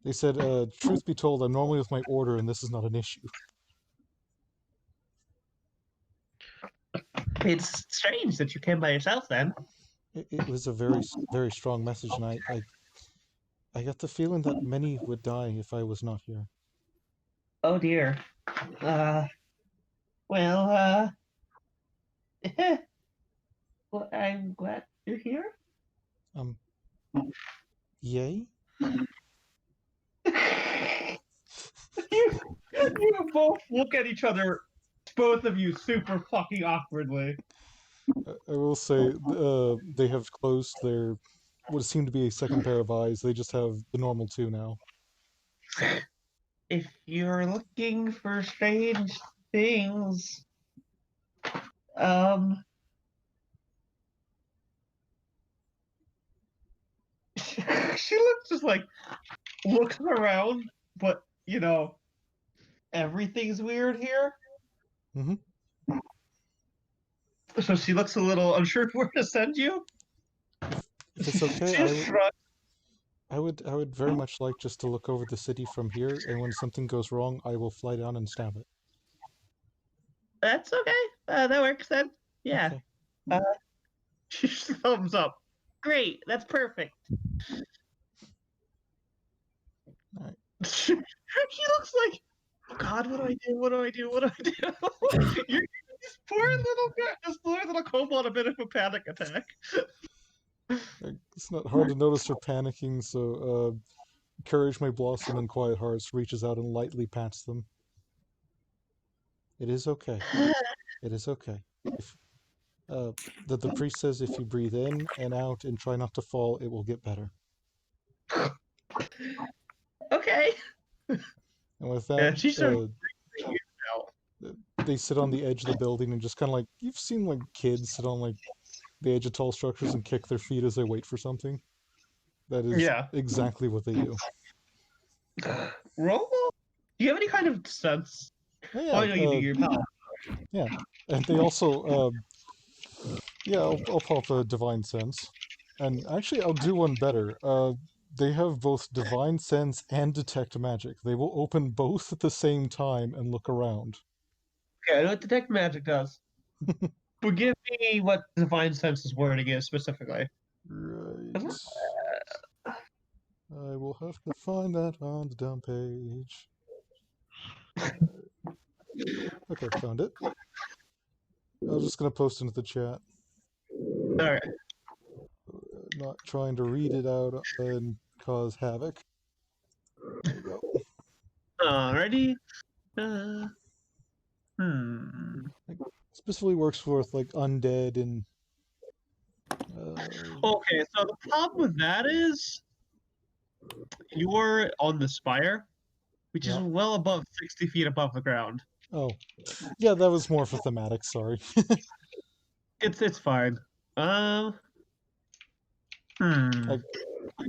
They said, truth be told, I'm normally with my order, and this is not an issue. It's strange that you came by yourself then. It was a very, very strong message, and I got the feeling that many would die if I was not here. Oh dear. Well, well, I'm glad you're here. Yay? You both look at each other, both of you, super fucking awkwardly. I will say, they have closed their, what seemed to be a second pair of eyes. They just have the normal 2 now. If you're looking for strange things, she looks around, but you know, everything's weird here. Mm-hmm. So she looks a little unsure where to send you. If it's okay, I would very much like just to look over the city from here, and when something goes wrong, I will fly down and stab it. That's okay. That works then. Yeah. Okay. She thumbs up. Great. That's perfect. All right. She looks like, oh God, what do I do? What do I do? What do I do? This poor little guy, this poor little kobold, a bit of a panic attack. It's not hard to notice her panicking, so Courage May Blossom and Quiet Hearts reaches out and lightly pats them. It is okay. It is okay. If the priest says if you breathe in and out and try not to fall, it will get better. Okay. And with that, Yeah, she's so they sit on the edge of the building and just kind of like, you've seen like kids sit on like the edge of tall structures and kick their feet as they wait for something. That is exactly what they do. Roll? Do you have any kind of sense? Oh, yeah, I know you do your pal. Yeah, and they also, I'll pop a Divine Sense. And actually, I'll do one better. They have both Divine Sense and Detect Magic. They will open both at the same time and look around. Okay, I know what Detect Magic does. Forgive me what Divine Sense's wording is specifically. Right. I will have to find that on the dump page. Okay, found it. I was just going to post into the chat. Alright. Not trying to read it out and cause havoc. There we go. Alrighty. Specifically works with like undead and. Okay, so the problem with that is you're on the spire, which is well above 60 feet above the ground. Oh, yeah, that was more for thematic. Sorry. It's fine. Like,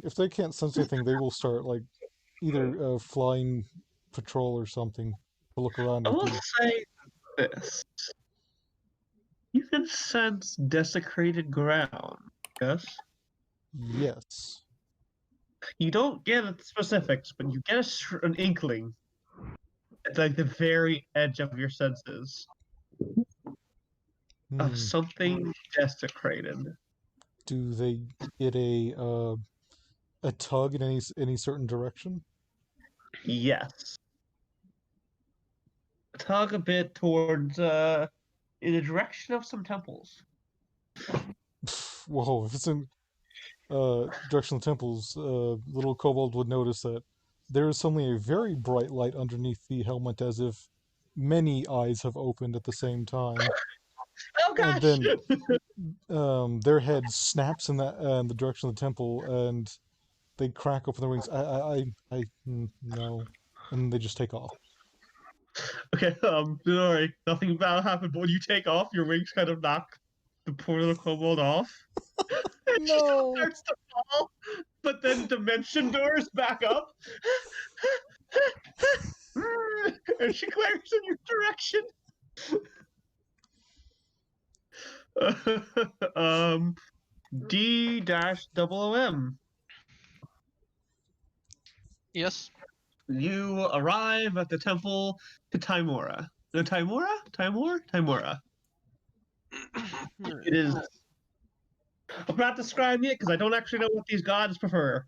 if they can't sense anything, they will start like either flying patrol or something to look around. I will say this: you can sense desecrated ground. Yes. Yes. You don't get specifics, but you get an inkling. It's like the very edge of your senses of something desecrated. Do they get a tug in any certain direction? Yes. Tug a bit towards in the direction of some temples. Whoa! If it's in direction of temples, little kobold would notice that there is suddenly a very bright light underneath the helmet, as if many eyes have opened at the same time. Oh gosh! And then their head snaps in the direction of the temple, and they crack open their wings. No, and they just take off. Okay, don't worry, nothing bad happened. But when you take off, your wings kind of knock the poor little kobold off. And she starts to fall, but then dimension doors back up, and she glares in your direction. D-OM. Yes. You arrive at the temple to Timora. No, Timora? It is. I'm not describing it because I don't actually know what these gods prefer.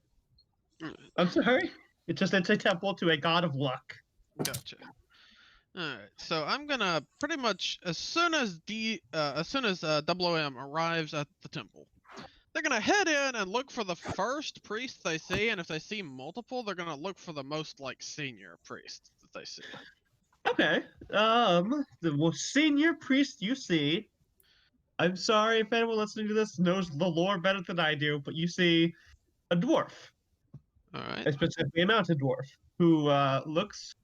I'm sorry. It's a temple to a god of luck. Gotcha. Alright, so I'm gonna pretty much as soon as WOM arrives at the temple, they're gonna head in and look for the first priest they see, and if they see multiple, they're gonna look for the most like senior priest that they see. Okay. The most senior priest you see. I'm sorry if anyone listening to this knows the lore better than I do, but you see a dwarf. Alright. Specifically a mountain dwarf who looks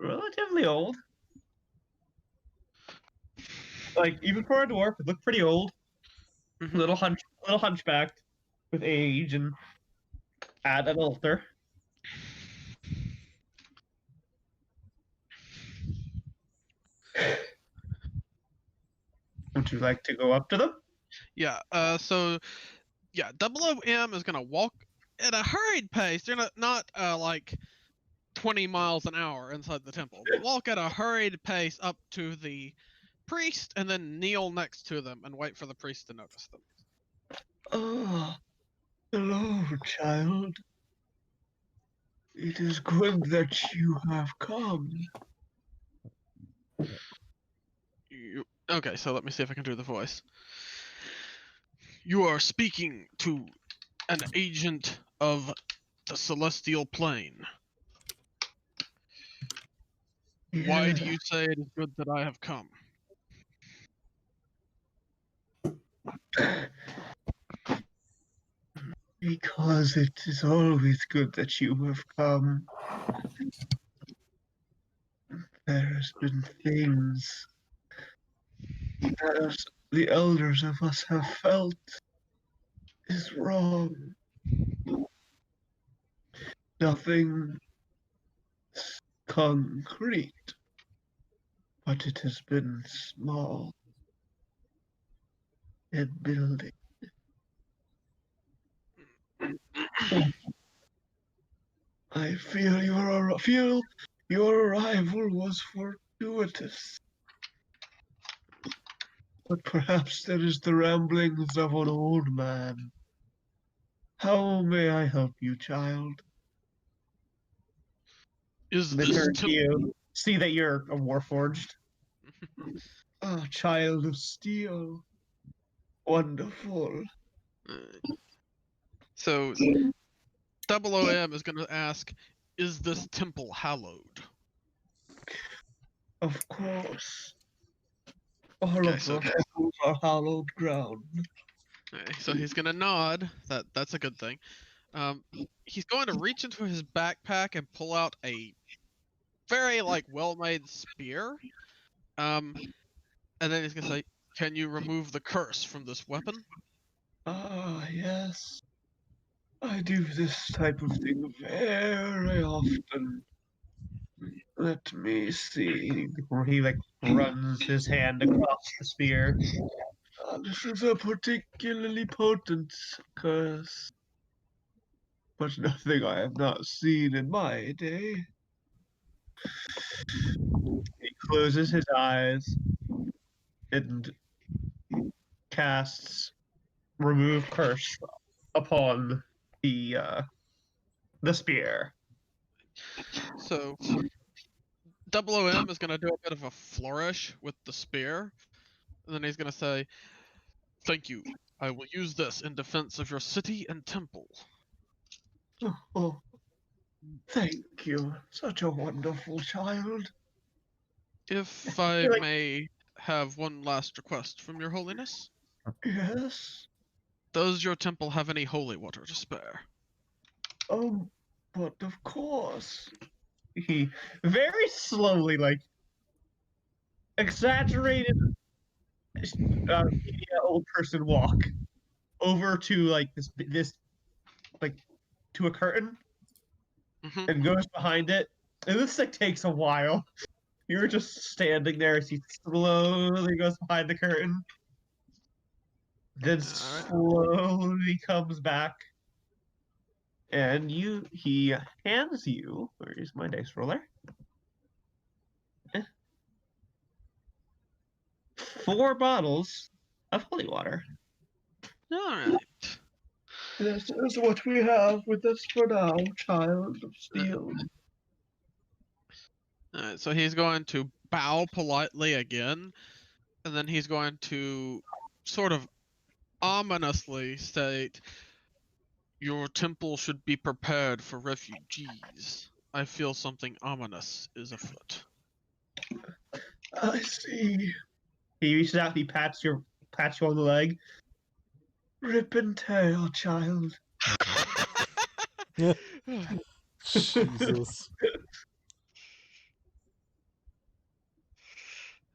relatively old. Like even for a dwarf, it looked pretty old. Mm-hmm. Little hunchbacked with age and at an altar. Would you like to go up to them? Yeah. WOM is gonna walk at a hurried pace. They're not like 20 miles an hour inside the temple. But walk at a hurried pace up to the priest and then kneel next to them and wait for the priest to notice them. Oh, hello, child. It is good that you have come. Okay, so let me see if I can do the voice. You are speaking to an agent of the celestial plane. Why do you say it is good that I have come? Because it is always good that you have come. There's been things that the elders of us have felt is wrong. Nothing concrete, but it has been small and building. I feel your arrival was fortuitous. But perhaps that is the ramblings of an old man. How may I help you, child? Is They this turn to you. See that you're a warforged. Ah, child of steel. Wonderful. So, Double OM is going to ask, is this temple hallowed? Of course. All Okay, of so the temples are hallowed ground. okay, so he's going to nod. That's a good thing. He's going to reach into his backpack and pull out a very well-made spear. And then he's going to say, "Can you remove the curse from this weapon?" Ah, yes. I do this type of thing very often. Let me see. Where he runs his hand across the spear. This is a particularly potent curse, but nothing I have not seen in my day. He closes his eyes and casts remove curse upon the spear. So, Double OM is going to do a bit of a flourish with the spear. And then he's going to say, "Thank you. I will use this in defense of your city and temple." Oh, thank you. Such a wonderful child. If I You're may have one last request from your holiness. Yes. Does your temple have any holy water to spare? But of course. He very slowly, exaggerated, old person walk over to this to a curtain Mm-hmm. and goes behind it. And this takes a while. You're just standing there as he slowly goes behind the curtain, then slowly comes back, and he hands you. Where's my dice roller? 4 bottles of holy water. All right. This is what we have with us for now, child of steel. Alright, so he's going to bow politely again, and then he's going to sort of ominously state, "Your temple should be prepared for refugees. I feel something ominous is afoot." I see. He reaches out, he pats you on the leg. Rip and tear, child. Jesus.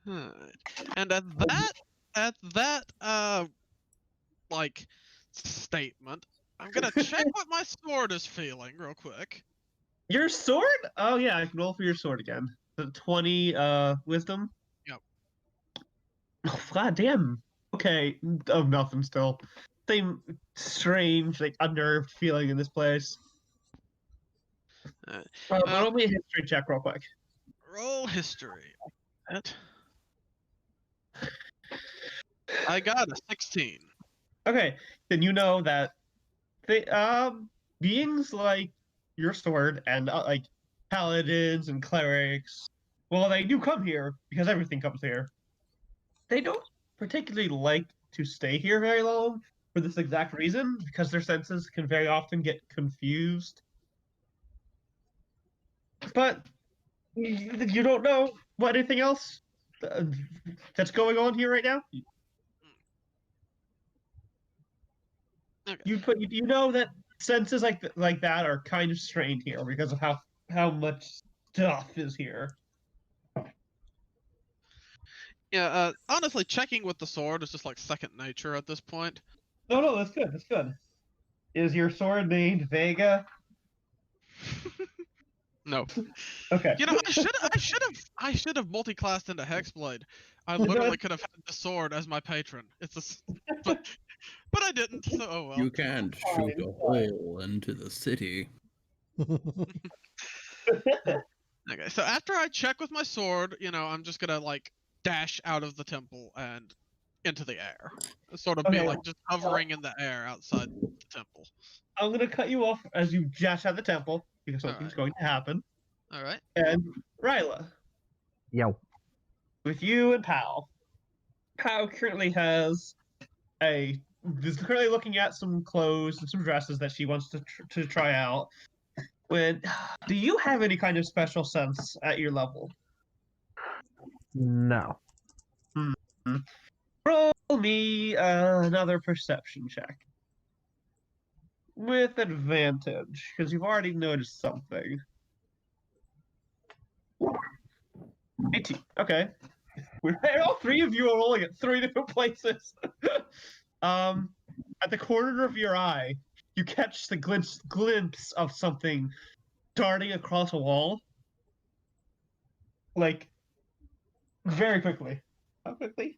And at that statement, I'm gonna check what my sword is feeling real quick. Your sword? Oh yeah, I can roll for your sword again. The 20 wisdom. Yep. Oh, god damn. Okay. Oh, nothing still. Same strange, unnerved feeling in this place. Roll me a history check real quick. Roll history. I got a 16. Okay, then you know that beings like your sword and paladins and clerics, well, they do come here because everything comes here. they don't particularly like to stay here very long for this exact reason, because their senses can very often get confused. But you don't know what anything else that's going on here right now. Okay. You know that senses like that are kind of strained here because of how much stuff is here. Yeah, honestly, checking with the sword is just like second nature at this point. No, that's good. That's good. Is your sword named Vega? No. Okay. You know, I should have multi-classed into Hexblade. I literally could have had the sword as my patron. But I didn't. So oh well. You can't shoot a hole into the city. Okay, so after I check with my sword, you know, I'm just gonna like dash out of the temple and into the air. Sort of be Okay. like just hovering in the air outside the temple. I'm gonna cut you off as you dash out the temple because All something's right. going to happen. All right. And Ryla, Yo. with you and Pal. Pal currently has is currently looking at some clothes and some dresses that she wants to try out. Do you have any kind of special sense at your level? No. Roll me another perception check with advantage because you've already noticed something. 18. Okay. All three of you are rolling at three different places. At the corner of your eye, you catch the glimpse of something darting across a wall. Like, very quickly. How quickly?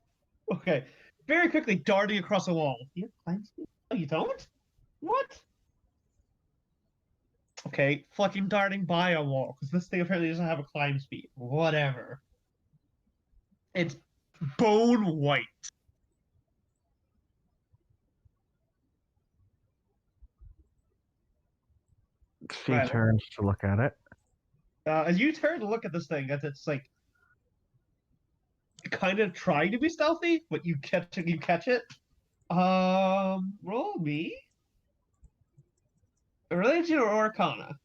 Okay. Very quickly darting across a wall. You have climb speed? Oh, you don't? What? Okay, fucking darting by a wall, because this thing apparently doesn't have a climb speed. Whatever. It's bone white. She Right. turns to look at it. As you turn to look at this thing, as it's like kind of trying to be stealthy, but you catch it. Roll me. Religion or Arcana?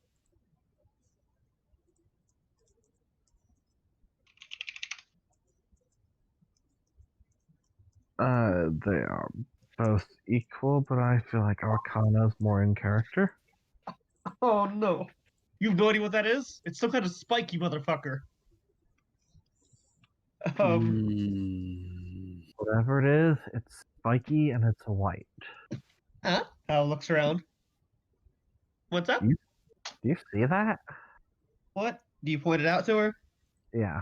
They are both equal, but I feel like Arcana's more in character. Oh no. You have no idea what that is? It's some kind of spiky motherfucker. Whatever it is, it's spiky and it's white. Huh? Al looks around. What's up? Do you see that? What? Do you point it out to her? Yeah.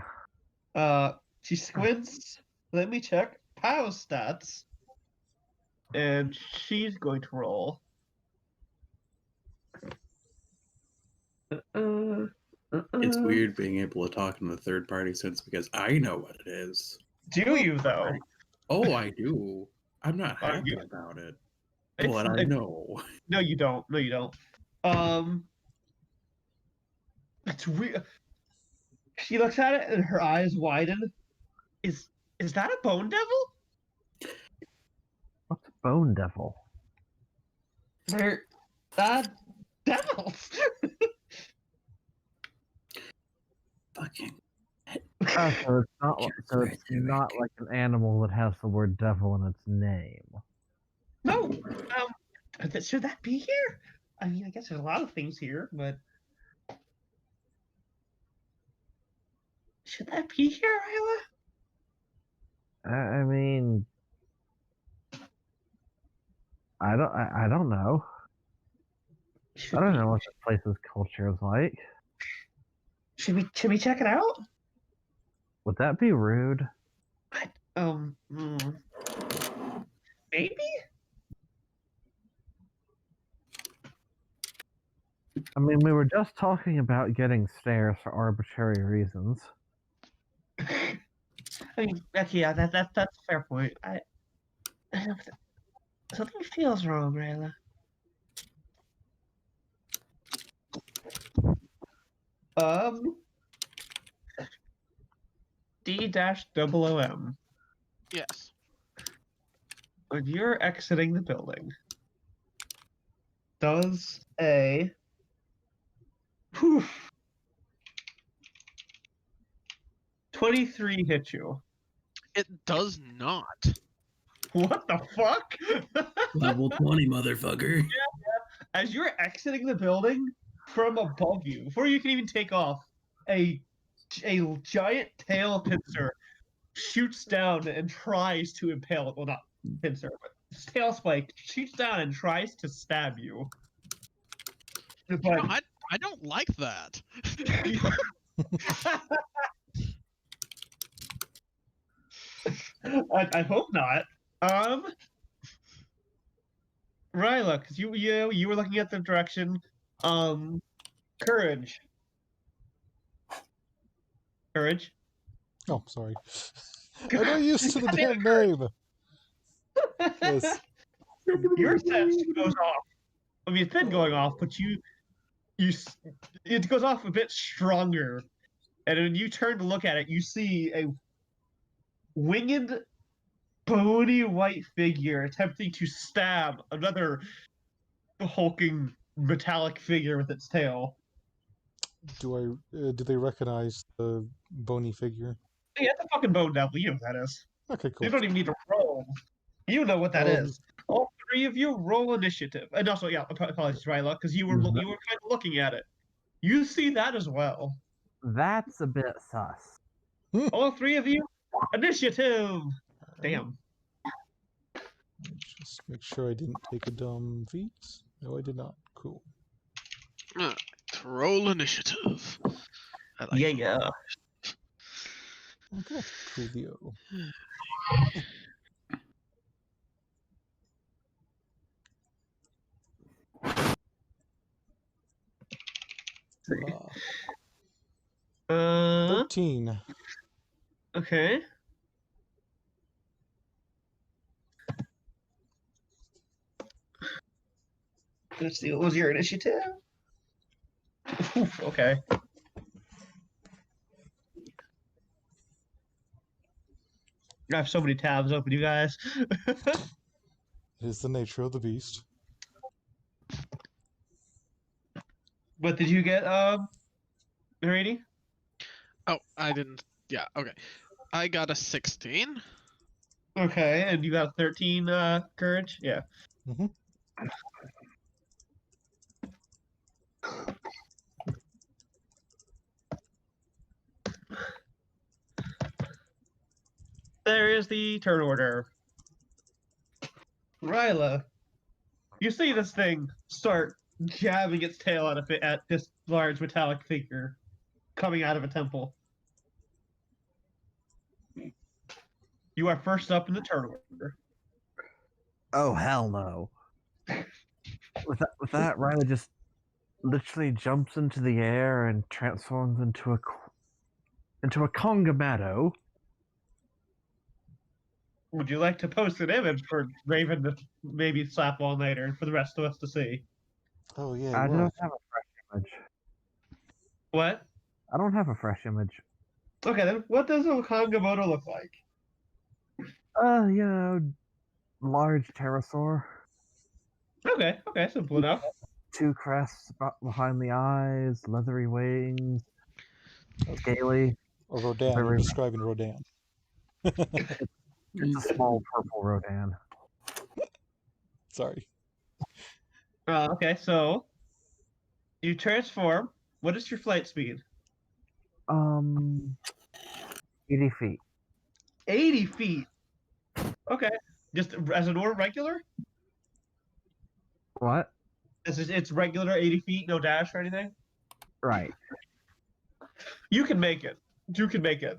She squints. Let me check Pow's stats. And she's going to roll. It's weird being able to talk in the third party sense because I know what it is. Do you, though? Oh, I do. I'm not happy you- about it. It's- But I know. No, you don't. No, you don't. It's weird. She looks at it and her eyes widen. Is that a bone devil? What's a bone devil? They're devils. Fucking. Oh, so it's not like an animal that has the word devil in its name. No. Should that be here? I mean, I guess there's a lot of things here, but should that be here, Isla? I mean, I don't know. I don't know what this place's culture is like. Should we check it out? Would that be rude? Maybe. I mean, we were just talking about getting stairs for arbitrary reasons. I mean, actually, yeah, that's a fair point. Something feels wrong, Rayla. D-OOM. Yes. When you're exiting the building, does a 23 hit you? It does not. What the fuck? Level 20, motherfucker. As you're exiting the building, from above you, before you can even take off, a giant tail pincer shoots down and tries to impale. Well, not pincer, but tail spike shoots down and tries to stab you. You But know, I don't like that. I hope not. Ryla, because you were looking at the direction. Courage. Courage. Oh, sorry. I'm not used to the damn name. Yes. Your sense goes off. I mean, it's been going off, but it goes off a bit stronger. And when you turn to look at it, you see a winged, bony white figure attempting to stab another hulking metallic figure with its tail. Do they recognize the bony figure? Yeah, it's a fucking bone devil. You know what that is. Okay, cool. You don't even need to roll. You know what that is. All three of you roll initiative. And also, yeah, apologies, Ryla, because you were kind of looking at it. You see that as well. That's a bit sus. All three of you, initiative. Damn. Just make sure I didn't take a dumb feat. No, I did not. Cool. Roll initiative. I like Yeah. Okay, coolio. Uh, 13. okay. Let's see, what was your initiative? Okay. I have so many tabs open, you guys. It is the nature of the beast. What did you get, Brady? Oh, I didn't. Yeah, okay. I got a 16. Okay, and you got 13 courage? Yeah. Mm-hmm. There is the turn order. Ryla, you see this thing start jabbing its tail at this large metallic figure coming out of a temple. You are first up in the turn order. Oh hell no! With that, Riley just literally jumps into the air and transforms into a Kongamato. Would you like to post an image for Raven to maybe slap on later and for the rest of us to see? Oh, yeah. I well, don't have a fresh image. What? I don't have a fresh image. Okay, then what does a Kongamoto look like? Large pterosaur. Okay, simple enough. 2 crests behind the eyes, leathery wings, scaly. Or Rodan. You're describing Rodan. It's a small purple Rodan. Sorry. Okay, so you transform. What is your flight speed? 80 feet. 80 feet. Okay. Just as an order regular? What? It's regular 80 feet, no dash or anything? Right. You can make it. You can make it.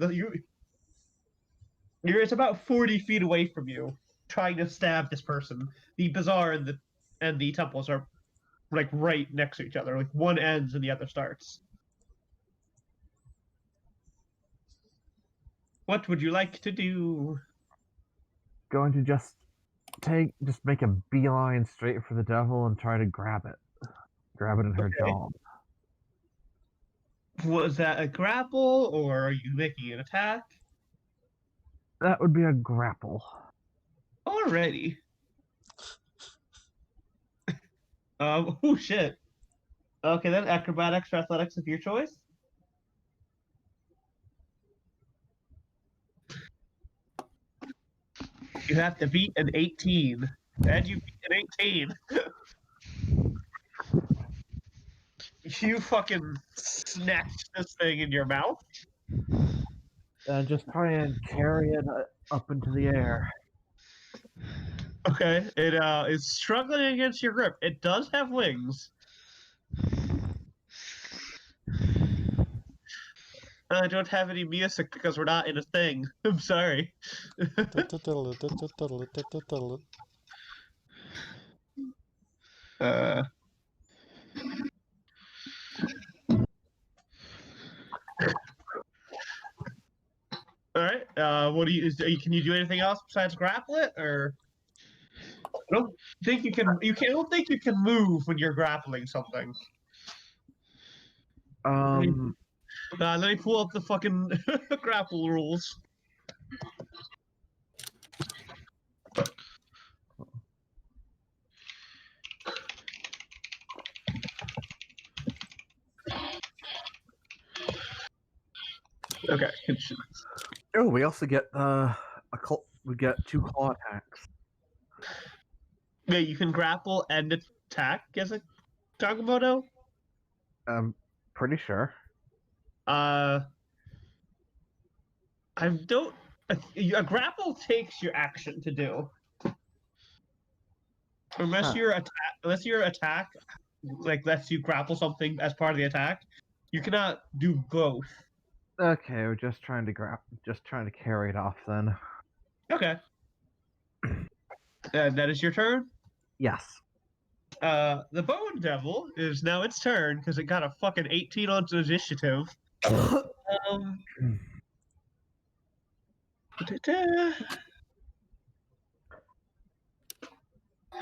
It's about 40 feet away from you, trying to stab this person. The bazaar and the temples are like right next to each other. Like one ends and the other starts. What would you like to do? Going to just make a beeline straight for the devil and try to grab it. Grab it in her jaw. Was that a grapple or are you making an attack? That would be a grapple. Alrighty. Oh shit. Okay, then acrobatics or athletics of your choice. You have to beat an 18. And you beat an 18. You fucking snatched this thing in your mouth. Just try and carry it up into the air. Okay, it is struggling against your grip. It does have wings. I don't have any music because we're not in a thing. I'm sorry. uh, all right. What do you? Can you do anything else besides grapple it, or? I don't think you can. I don't think you can move when you're grappling something. Let me pull up the fucking grapple rules. Okay. Oh, we also get we get 2 claw attacks. Yeah, you can grapple and attack as a Takumoto. I'm pretty sure. I don't. A grapple takes your action to do, unless your attack like lets you grapple something as part of the attack. You cannot do both. Okay, we're just trying to carry it off then. Okay. That is your turn. Yes. The Bone Devil is now its turn because it got a fucking 18 on initiative.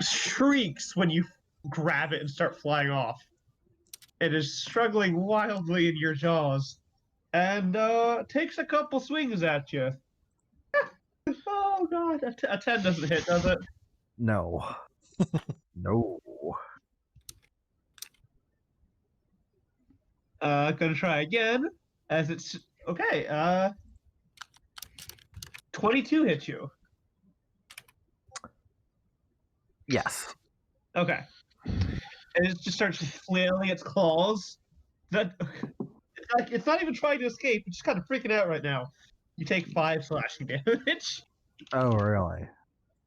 Shrieks when you grab it and start flying off. It is struggling wildly in your jaws and takes a couple swings at you. Oh god, a 10 doesn't hit, does it? No. No. Gonna try again as it's okay. 22 hits you. Yes. Okay. And it just starts flailing its claws. It's not even trying to escape. It's just kind of freaking out right now. You take 5 slashing damage. Oh, really?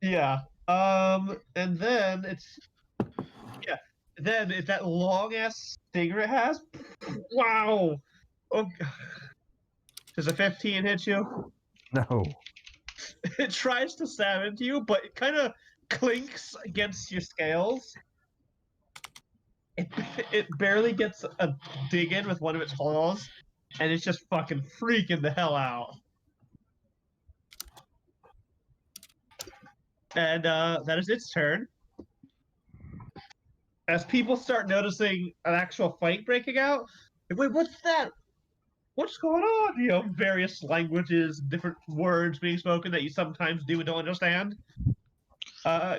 Yeah. And then then it's that long ass stinger it has. Wow. Oh. Does a 15 hit you? No. It tries to stab into you, but it kind of clinks against your scales. It barely gets a dig in with one of its claws, and it's just fucking freaking the hell out. And that is its turn. As people start noticing an actual fight breaking out, wait, what's that? What's going on? You know, various languages, different words being spoken that you sometimes do and don't understand.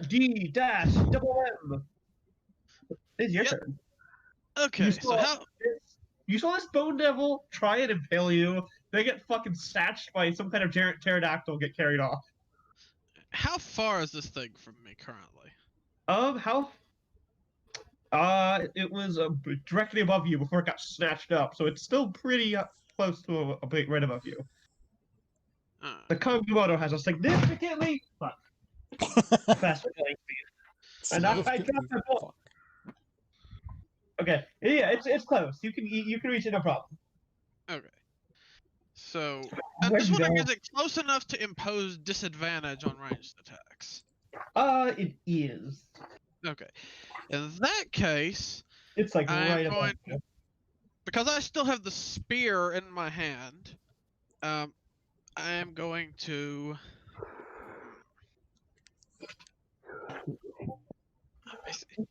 D-double-M. It's your turn. Okay, You saw this Bone Devil try and impale you. They get fucking snatched by some kind of pterodactyl, get carried off. How far is this thing from me currently? How? It was directly above you before it got snatched up, so it's still pretty close to a bit right above you. The Kangimoto has a significantly faster flying speed. And I dropped my ball. Okay, yeah, it's close. You can reach it, no problem. Okay. So I'm just wondering, is it close enough to impose disadvantage on ranged attacks? It is. Okay. In that case, it's like right above you. Because I still have the spear in my hand, I am going to. I see.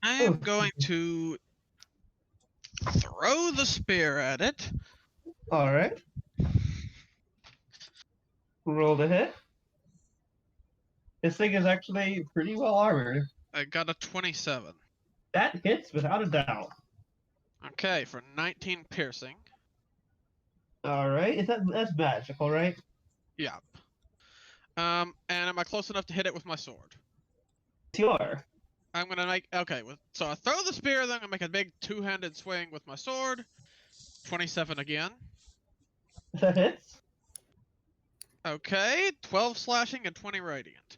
I am going to throw the spear at it. All right. Roll to hit. This thing is actually pretty well armored. I got a 27. That hits without a doubt. Okay, for 19 piercing. All right. That's magical, right? Yeah. And am I close enough to hit it with my sword? You are. I'm gonna make so I throw the spear, then I'm gonna make a big two-handed swing with my sword. 27 again. That hits. Okay, 12 slashing and 20 radiant.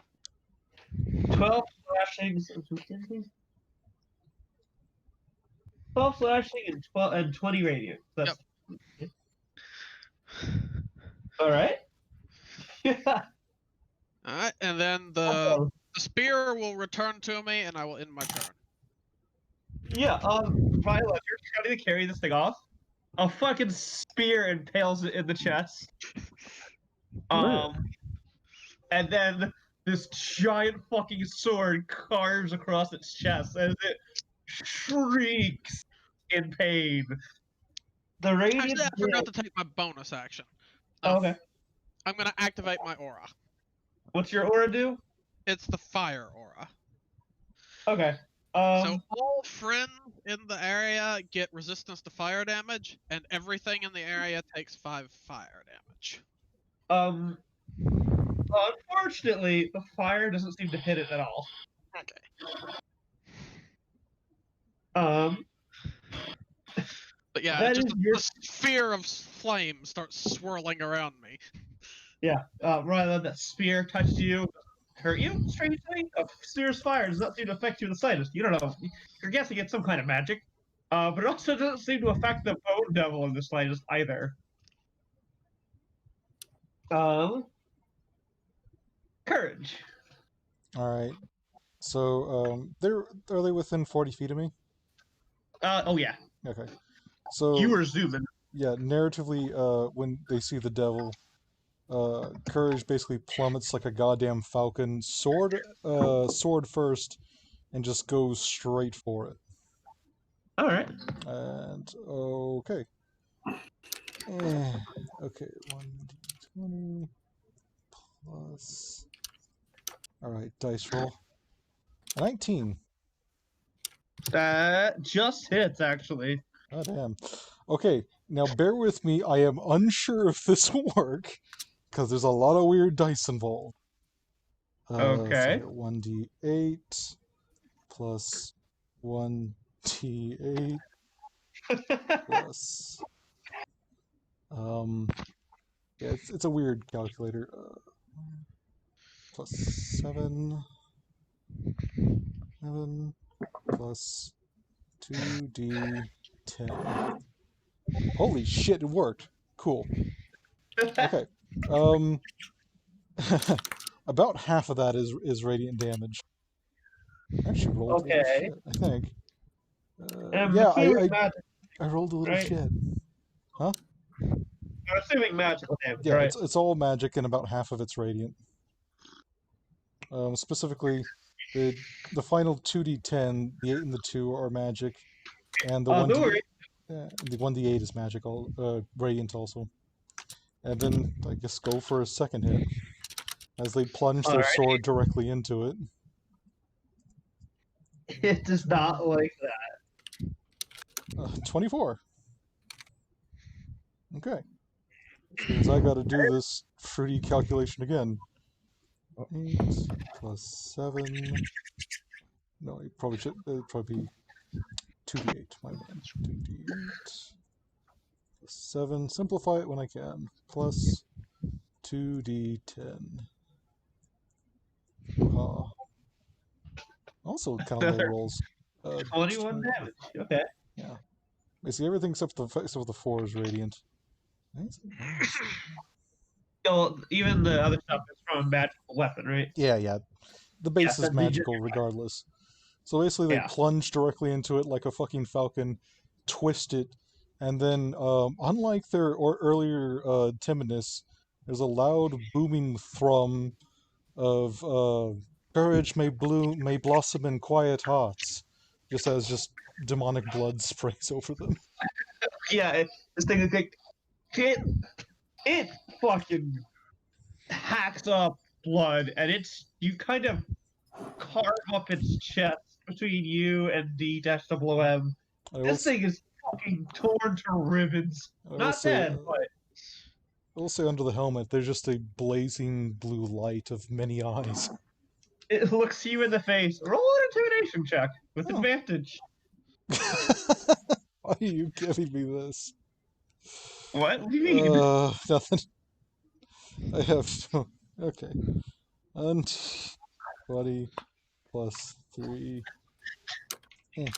12 slashing. 12 slashing and 20 radiant. That's... Yep. All right. Alright, and then the spear will return to me, and I will end my turn. Yeah, Viola, if you're trying to carry this thing off, a fucking spear impales it in the chest. And then this giant fucking sword carves across its chest as it shrieks in pain. The radiant... Actually, I forgot to take my bonus action. Okay. I'm gonna activate my aura. What's your aura do? It's the fire aura. Okay. So all friends in the area get resistance to fire damage, and everything in the area takes 5 fire damage. Unfortunately, the fire doesn't seem to hit it at all. Okay. But yeah, just the sphere of flame starts swirling around me. Yeah, rather than that spear touched you, hurt you, strangely. A spear's fire does not seem to affect you in the slightest. You don't know. You're guessing it's some kind of magic. But it also doesn't seem to affect the bone devil in the slightest either. Courage. Alright. So, are they within 40 feet of me? Oh yeah. Okay. So you were zooming. Yeah, narratively, when they see the devil, courage basically plummets like a goddamn falcon, sword first, and just goes straight for it. All right. And okay. Okay, 1d20 plus. All right, dice roll. 19. That just hits, actually. Oh damn. Okay, now bear with me. I am unsure if this will work because there's a lot of weird dice involved. Okay. So 1d8 plus 1d8 plus. Yeah, it's a weird calculator. Plus 7 plus 2d10. Holy shit, it worked. Cool. Okay. About half of that is radiant damage. I actually rolled a little shit, I think. Yeah, I rolled a little shit. Huh? I'm assuming magical damage, yeah, right? it's all magic and about half of it's radiant. Specifically, the final 2d10, the 8 and the 2 are magic, and the 1d8 is magical, radiant also. And then I guess go for a second hit as they plunge their sword directly into it. It does not like that. 24. Okay. Which means I gotta do this fruity calculation again. 8 plus 7. No, it probably should. It'd probably be 2d8. My bad. 2d8 plus 7. Simplify it when I can. Plus 2d10. Also, kind of low rolls. 21 damage. Okay. Yeah. Basically, everything except for the 4 is radiant. Even the other stuff is from a magical weapon, right? Yeah. The base is magical regardless. So basically, they plunge directly into it like a fucking falcon, twist it, and then, unlike their earlier timidness, there's a loud booming thrum of courage may blossom in quiet hearts, just as demonic blood sprays over them. Yeah, this thing is like it fucking hacks up blood, and you kind of carve up its chest between you and the -WM. I will, This thing is fucking torn to ribbons. I will Not say, dead, but I will say under the helmet, there's just a blazing blue light of many eyes. it looks you in the face. Roll an intimidation check with Oh. advantage. Why are you giving me this? What do you mean? Nothing. I have okay. And 20 plus 3. With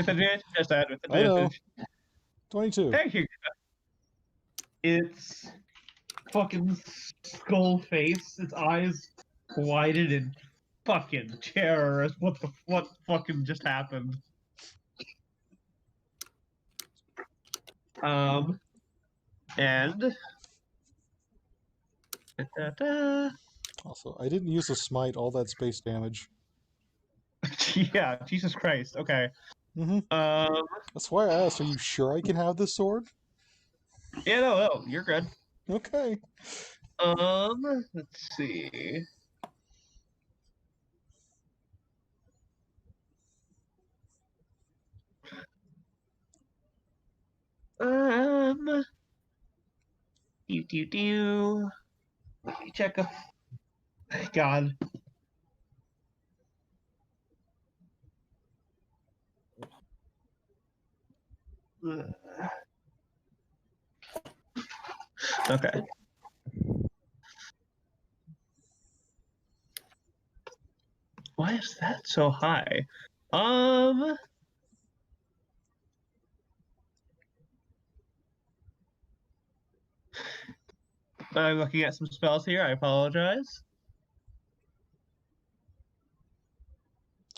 advantage, just add with I know. advantage. 22. Thank you. It's fucking skull face. Its eyes widened in fucking terror as what fucking just happened. And Also, I didn't use a smite, all that space damage. yeah, Jesus Christ. Okay. Mm-hmm. That's why I asked, are you sure I can have this sword? Yeah, no, you're good. Okay. Let's see. Do. Let me check a. God. Okay. Why is that so high? I'm looking at some spells here. I apologize.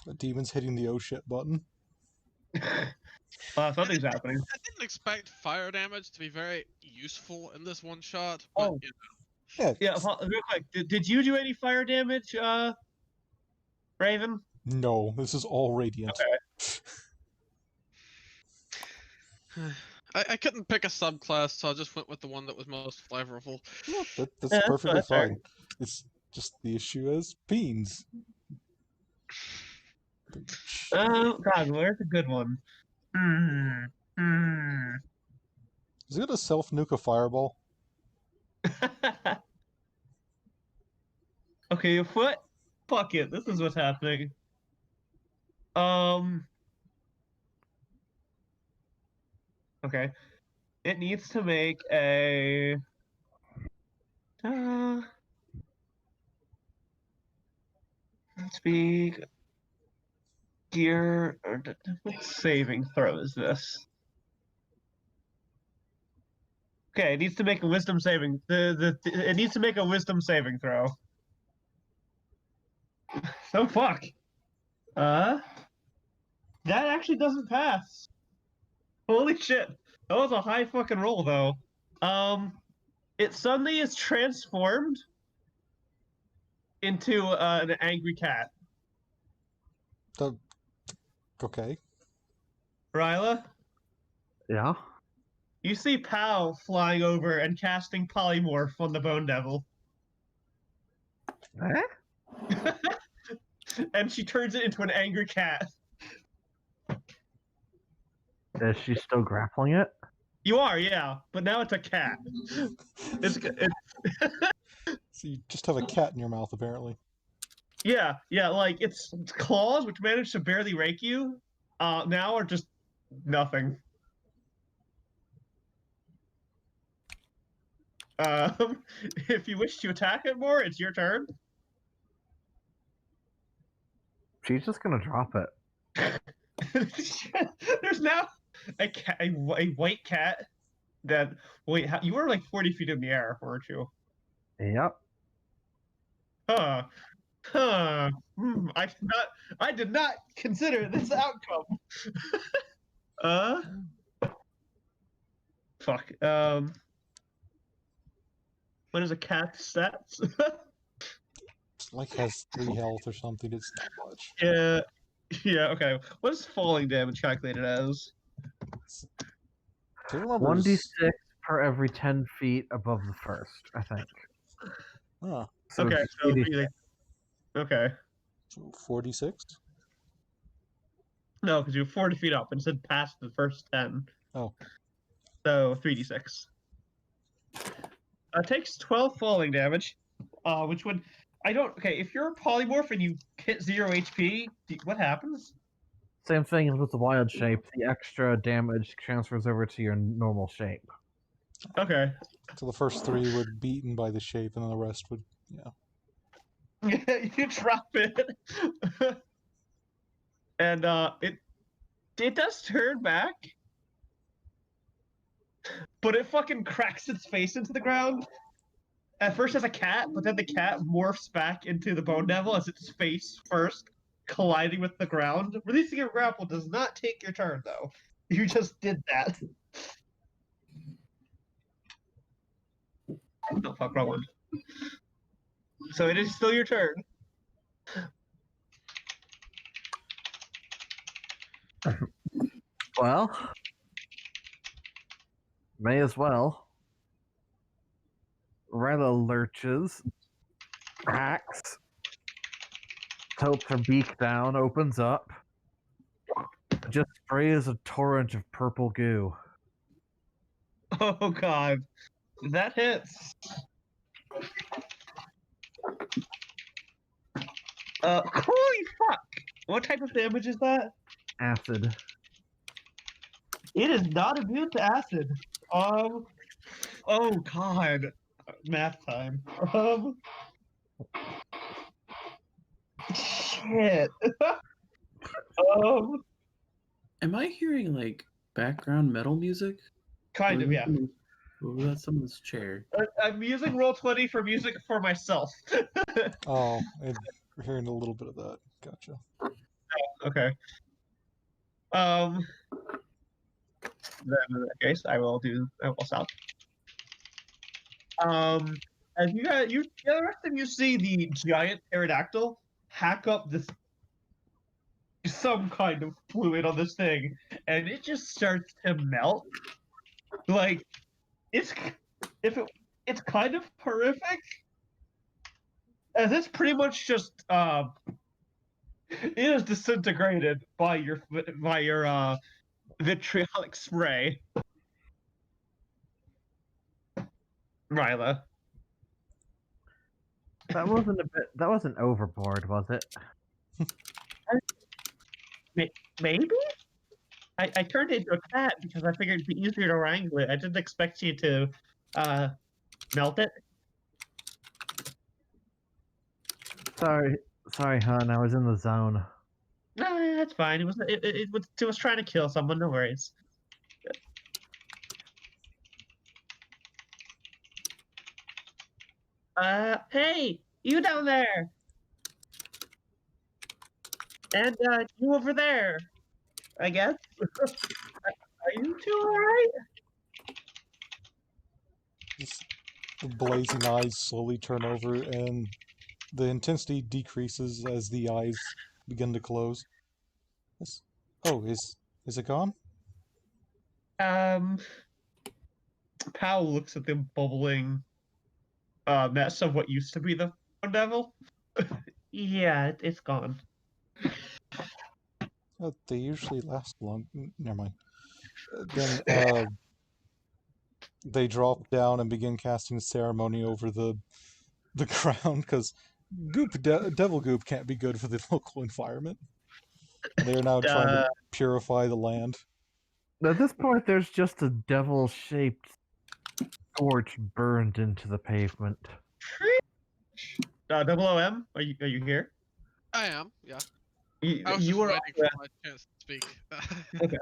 The demon's hitting the oh shit button. Something's happening. I didn't expect fire damage to be very useful in this one shot, but Oh. you know. Yeah. Yeah, real quick. Did you do any fire damage, Raven? No, this is all radiant. Okay. I couldn't pick a subclass, so I just went with the one that was most flavorful. No, that's Yeah, perfectly that's fair. fine. It's just the issue as beans. Oh, God, where's a good one? Is it a self-nuke a fireball? Okay, what? Fuck it. This is what's happening. Okay. It needs to make a. Speak. Gear. What saving throw is this? Okay, it needs to make a wisdom saving. It needs to make a wisdom saving throw. Oh fuck. That actually doesn't pass. Holy shit. That was a high fucking roll though. It suddenly is transformed into an angry cat. Okay. Ryla, Yeah. you see Pow flying over and casting polymorph on the Bone Devil. Eh? And she turns it into an angry cat. Is she still grappling it? You are, yeah, but now it's a cat. It's So you just have a cat in your mouth, apparently. yeah, like its claws, which managed to barely rake you, now are just nothing. If you wish to attack it more, it's your turn. She's just gonna drop it. There's now a white cat that you were like 40 feet in the air, weren't you? Yep. I did not consider this outcome. Fuck. What is a cat's stats? Like has 3 health or something. It's not much. Yeah, okay. What is falling damage calculated as? Can't remember. 1d6 per every 10 feet above the first, I think. Huh. So Okay, it's so 86. okay. 46? No, because you're 40 feet up and said past the first 10. Oh. So 3d6. Takes 12 falling damage, which would okay, if you're a polymorph and you hit 0 HP, what happens? Same thing as with the wild shape. The extra damage transfers over to your normal shape. Okay. So the first 3 would be eaten by the shape, and then the rest would, You drop it. And it does turn back. But it fucking cracks its face into the ground. At first as a cat, but then the cat morphs back into the bone devil as its face first colliding with the ground. Releasing your grapple does not take your turn, though. You just did that. Oh, fuck, wrong one. So it is still your turn. Well, may as well. Rella lurches, cracks, tilts her beak down, opens up, just sprays a torrent of purple goo. Oh god. That hits. Holy fuck! What type of damage is that? Acid. It is not immune to acid. Oh god. Math time. Shit. Am I hearing like background metal music? Kind of, yeah. Or was that someone's chair? I'm using Roll20 for music for myself. Oh, I'm hearing a little bit of that. Gotcha. Okay. Then in that case, I will stop. As the rest of you see the giant pterodactyl hack up some kind of fluid on this thing, and it just starts to melt. Like, it's kind of horrific, as it's pretty much just it is disintegrated by your vitriolic spray. Ryla. That wasn't overboard, was it? Maybe? I turned it into a cat because I figured it'd be easier to wrangle it. I didn't expect you to melt it. Sorry, hon. I was in the zone. No, that's fine. It was trying to kill someone. No worries. Hey, you down there, and you over there. I guess. Are you two alright? The blazing eyes slowly turn over, and the intensity decreases as the eyes begin to close. Oh, is it gone? Powell looks at the bubbling mess of what used to be the devil. Yeah, it's gone. They usually last long. Never mind. Then they drop down and begin casting ceremony over the ground, because devil goop can't be good for the local environment. They are now trying to purify the land. At this point, there's just a devil-shaped scorch burned into the pavement. 0OM, are you here? I am, yeah. I was just were waiting for my chance to speak. Okay.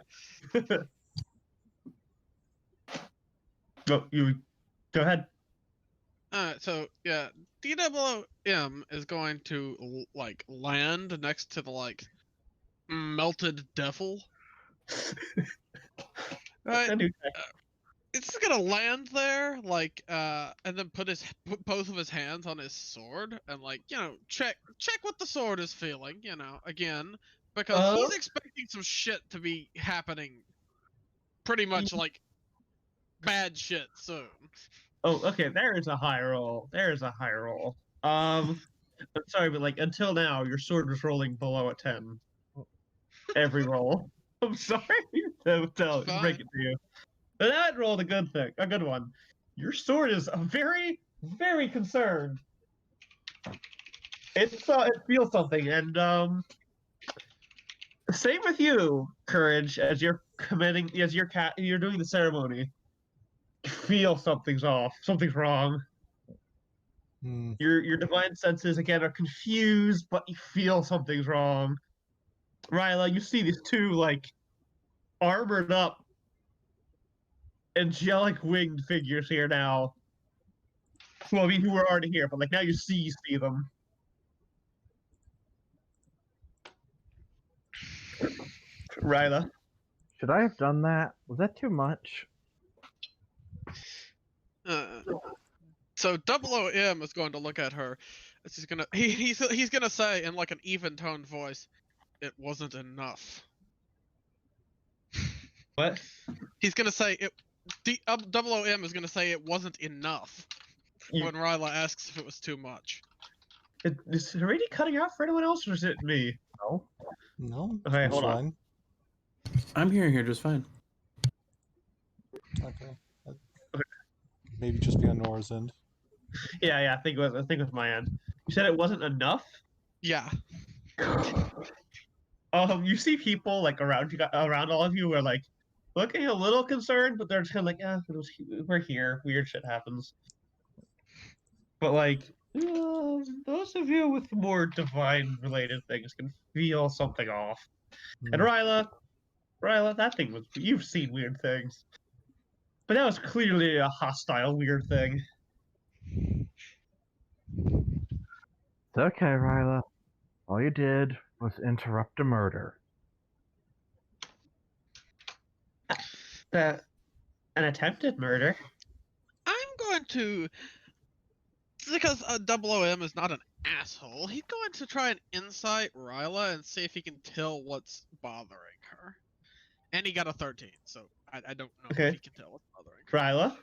Go ahead. So yeah, DWM is going to like land next to the melted devil. Right. It's gonna land there, and then put both of his hands on his sword and check what the sword is feeling, again, because he's expecting some shit to be happening pretty much like bad shit soon. Oh, okay. There is a high roll. There is a high roll. I'm sorry, but like until now, your sword was rolling below a 10. Every roll. I'm sorry to break it to you, but that rolled a good one. Your sword is very, very concerned. It feels something, and same with you, Courage. As you're you're doing the ceremony. You feel something's off. Something's wrong. Hmm. Your divine senses again are confused, but you feel something's wrong. Ryla, you see these two like armored up, angelic winged figures here now. Well, I mean, who were already here, but like now you see them. Ryla. Should I have done that? Was that too much? So OOM is going to look at her. He's gonna say in like an even toned voice, "It wasn't enough." What? He's gonna say it. OOM is gonna say it wasn't enough when Ryla asks if it was too much. Is it already cutting out for anyone else, or is it me? No. No. Okay, it's hold on. fine. I'm hearing her just fine. Okay. Maybe just be on Nora's end. Yeah, I think it was my end. You said it wasn't enough. Yeah. You see people like around all of you are like looking a little concerned, but they're just kind of like, yeah, we're here. Weird shit happens. But like, those of you with more divine related things can feel something off. And Ryla, that thing you've seen weird things, but that was clearly a hostile weird thing. It's okay, Ryla. All you did was interrupt a murder. An attempted murder. I'm going to, because OOM is not an asshole, he's going to try and insight Ryla and see if he can tell what's bothering her. And he got a 13, so I don't know Okay. if he can tell what's bothering her. Ryla?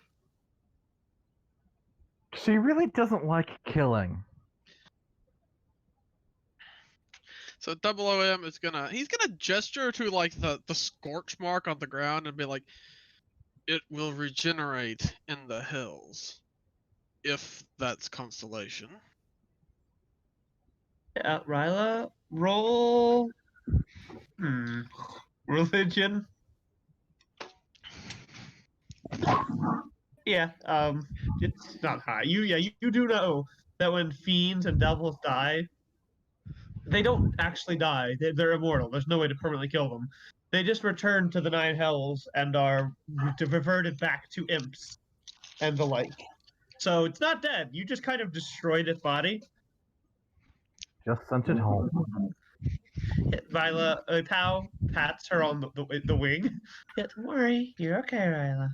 She really doesn't like killing. So OOM is he's gonna gesture to like the scorch mark on the ground and be like, "It will regenerate in the hills, if that's constellation." Ryla, roll. Religion. Yeah, it's not high. You do know that when fiends and devils die, they don't actually die. They're immortal. There's no way to permanently kill them. They just return to the nine hells and are reverted back to imps and the like. So it's not dead. You just kind of destroyed its body. Just sent it home. Ryla, Pow pats her on the wing. Yeah, don't worry. You're okay, Ryla.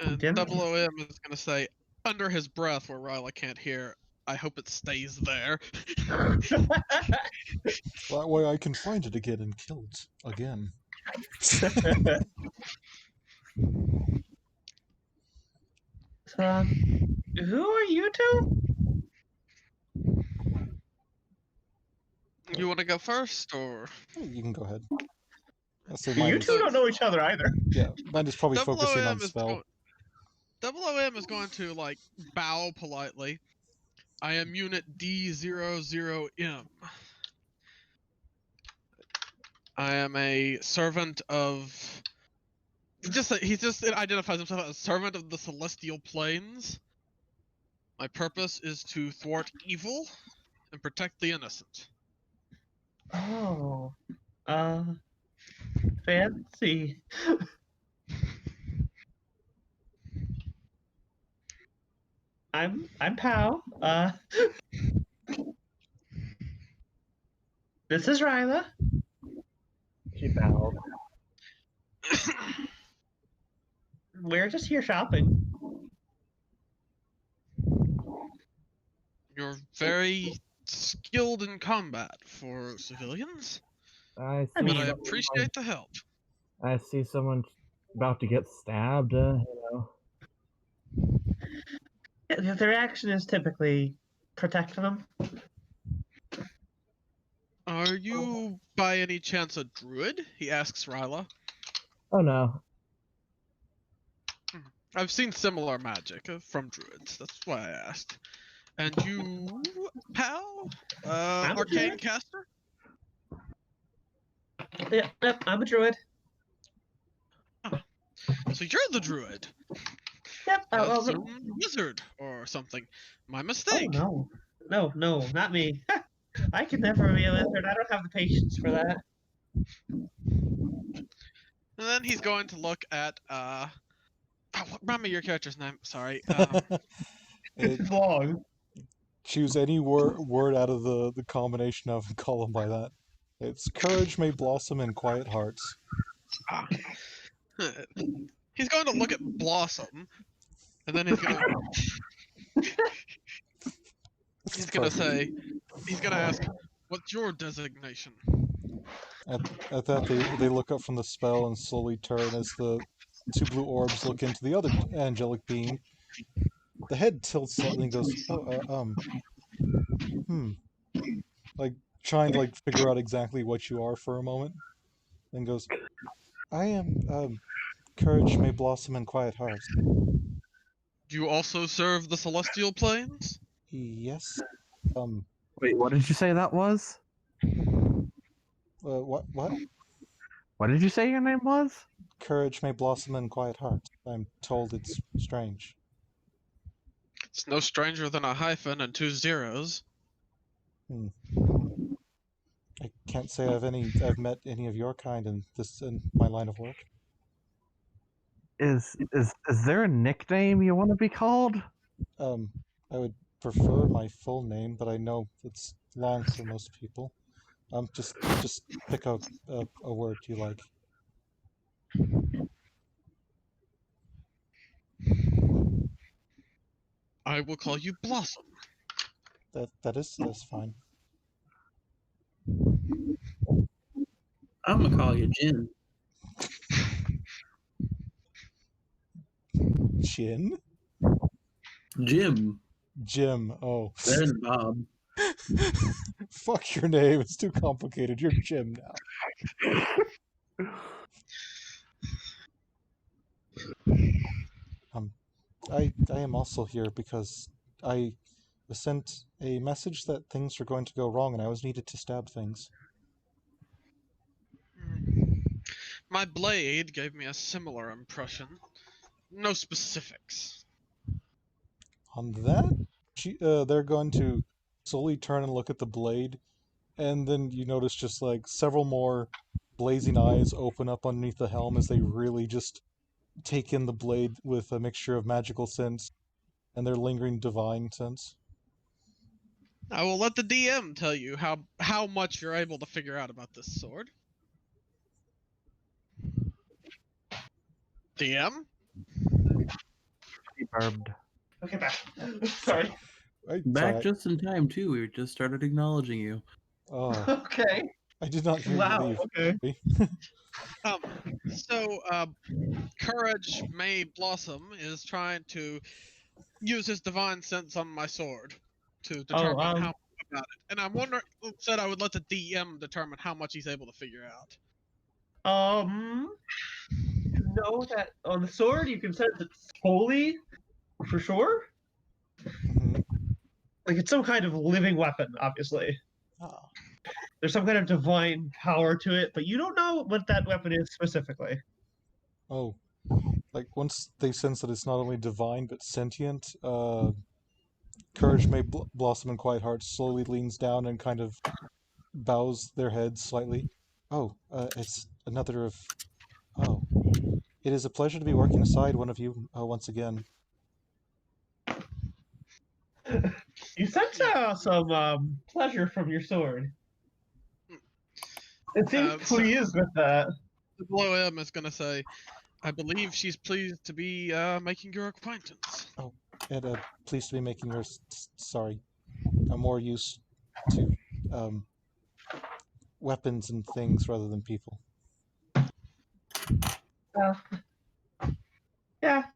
And OOM is gonna say, under his breath, where Ryla can't hear, "I hope it stays there." That way I can find it again and kill it again. Who are you two? You want to go first, or You can go ahead. You two don't know each other either. Yeah, mine is probably focusing on OOM is spell. OOM is going to like bow politely. "I am Unit D00M. I am a servant of." He just identifies himself as a servant of the celestial planes. My purpose is to thwart evil and protect the innocent. Oh, fancy. I'm Pow. This is Ryla. She bowed. We're just here shopping. You're very skilled in combat for civilians, I but see. I appreciate the help. I see someone about to get stabbed, The reaction is typically protect them. Are you by any chance a druid? He asks Ryla. Oh no. I've seen similar magic from druids. That's why I asked. And you, pal? I'm a Arcane druid. caster? Yep, I'm a druid. So you're the druid. Yep. I Oh, assumed wizard or something. My oh mistake. no. No, not me. I could never be a wizard. I don't have the patience for that. And then he's going to look at remind me your character's name. Sorry. It's long. Choose any word out of the combination of and call them by that. It's courage may blossom in quiet hearts. He's going to look at Blossom, and then he's gonna ask, "What's your designation?" At that, they look up from the spell and slowly turn as the two blue orbs look into the other angelic being. The head tilts slightly and goes, like trying to like figure out exactly what you are for a moment, then goes, I am courage may blossom in quiet hearts. Do you also serve the celestial planes? Yes. Wait, what did you say that was? What? What did you say your name was? Courage may blossom in quiet hearts. I'm told it's strange. It's no stranger than a hyphen and 2 zeros. I can't say I've met any of your kind in my line of work. Is there a nickname you want to be called? I would prefer my full name, but I know it's long for most people. Just pick a word you like. I will call you Blossom. That's fine. I'm gonna call you Jin. Jin? Jim. Oh. Then Bob. Fuck your name. It's too complicated. You're Jim now. I am also here because I was sent a message that things were going to go wrong and I was needed to stab things. My blade gave me a similar impression. No specifics. On that, they're going to slowly turn and look at the blade, and then you notice just like several more blazing eyes open up underneath the helm as they really just take in the blade with a mixture of magical sense and their lingering divine sense. I will let the DM tell you how much you're able to figure out about this sword. DM? He burped. Okay, back. Sorry. Back just in time too. We just started acknowledging you. Oh, Okay. I did not hear Wow. you leave. Okay. Courage May Blossom is trying to use his divine sense on my sword to determine how much about it. And I'm wondering, said I would let the DM determine how much he's able to figure out. Know that on the sword you can sense it's holy, for sure. Mm-hmm. Like it's some kind of living weapon, obviously. Oh. There's some kind of divine power to it, but you don't know what that weapon is specifically. Oh, like once they sense that it's not only divine but sentient, Courage May Blossom in Quiet Heart slowly leans down and kind of bows their head slightly. Oh, it's another of... Oh. It is a pleasure to be working aside one of you once again. You sense some pleasure from your sword. It seems pleased with that. Below him is going to say, I believe she's pleased to be making your acquaintance. Oh, and pleased to be making yours... Sorry. I'm more used to weapons and things rather than people.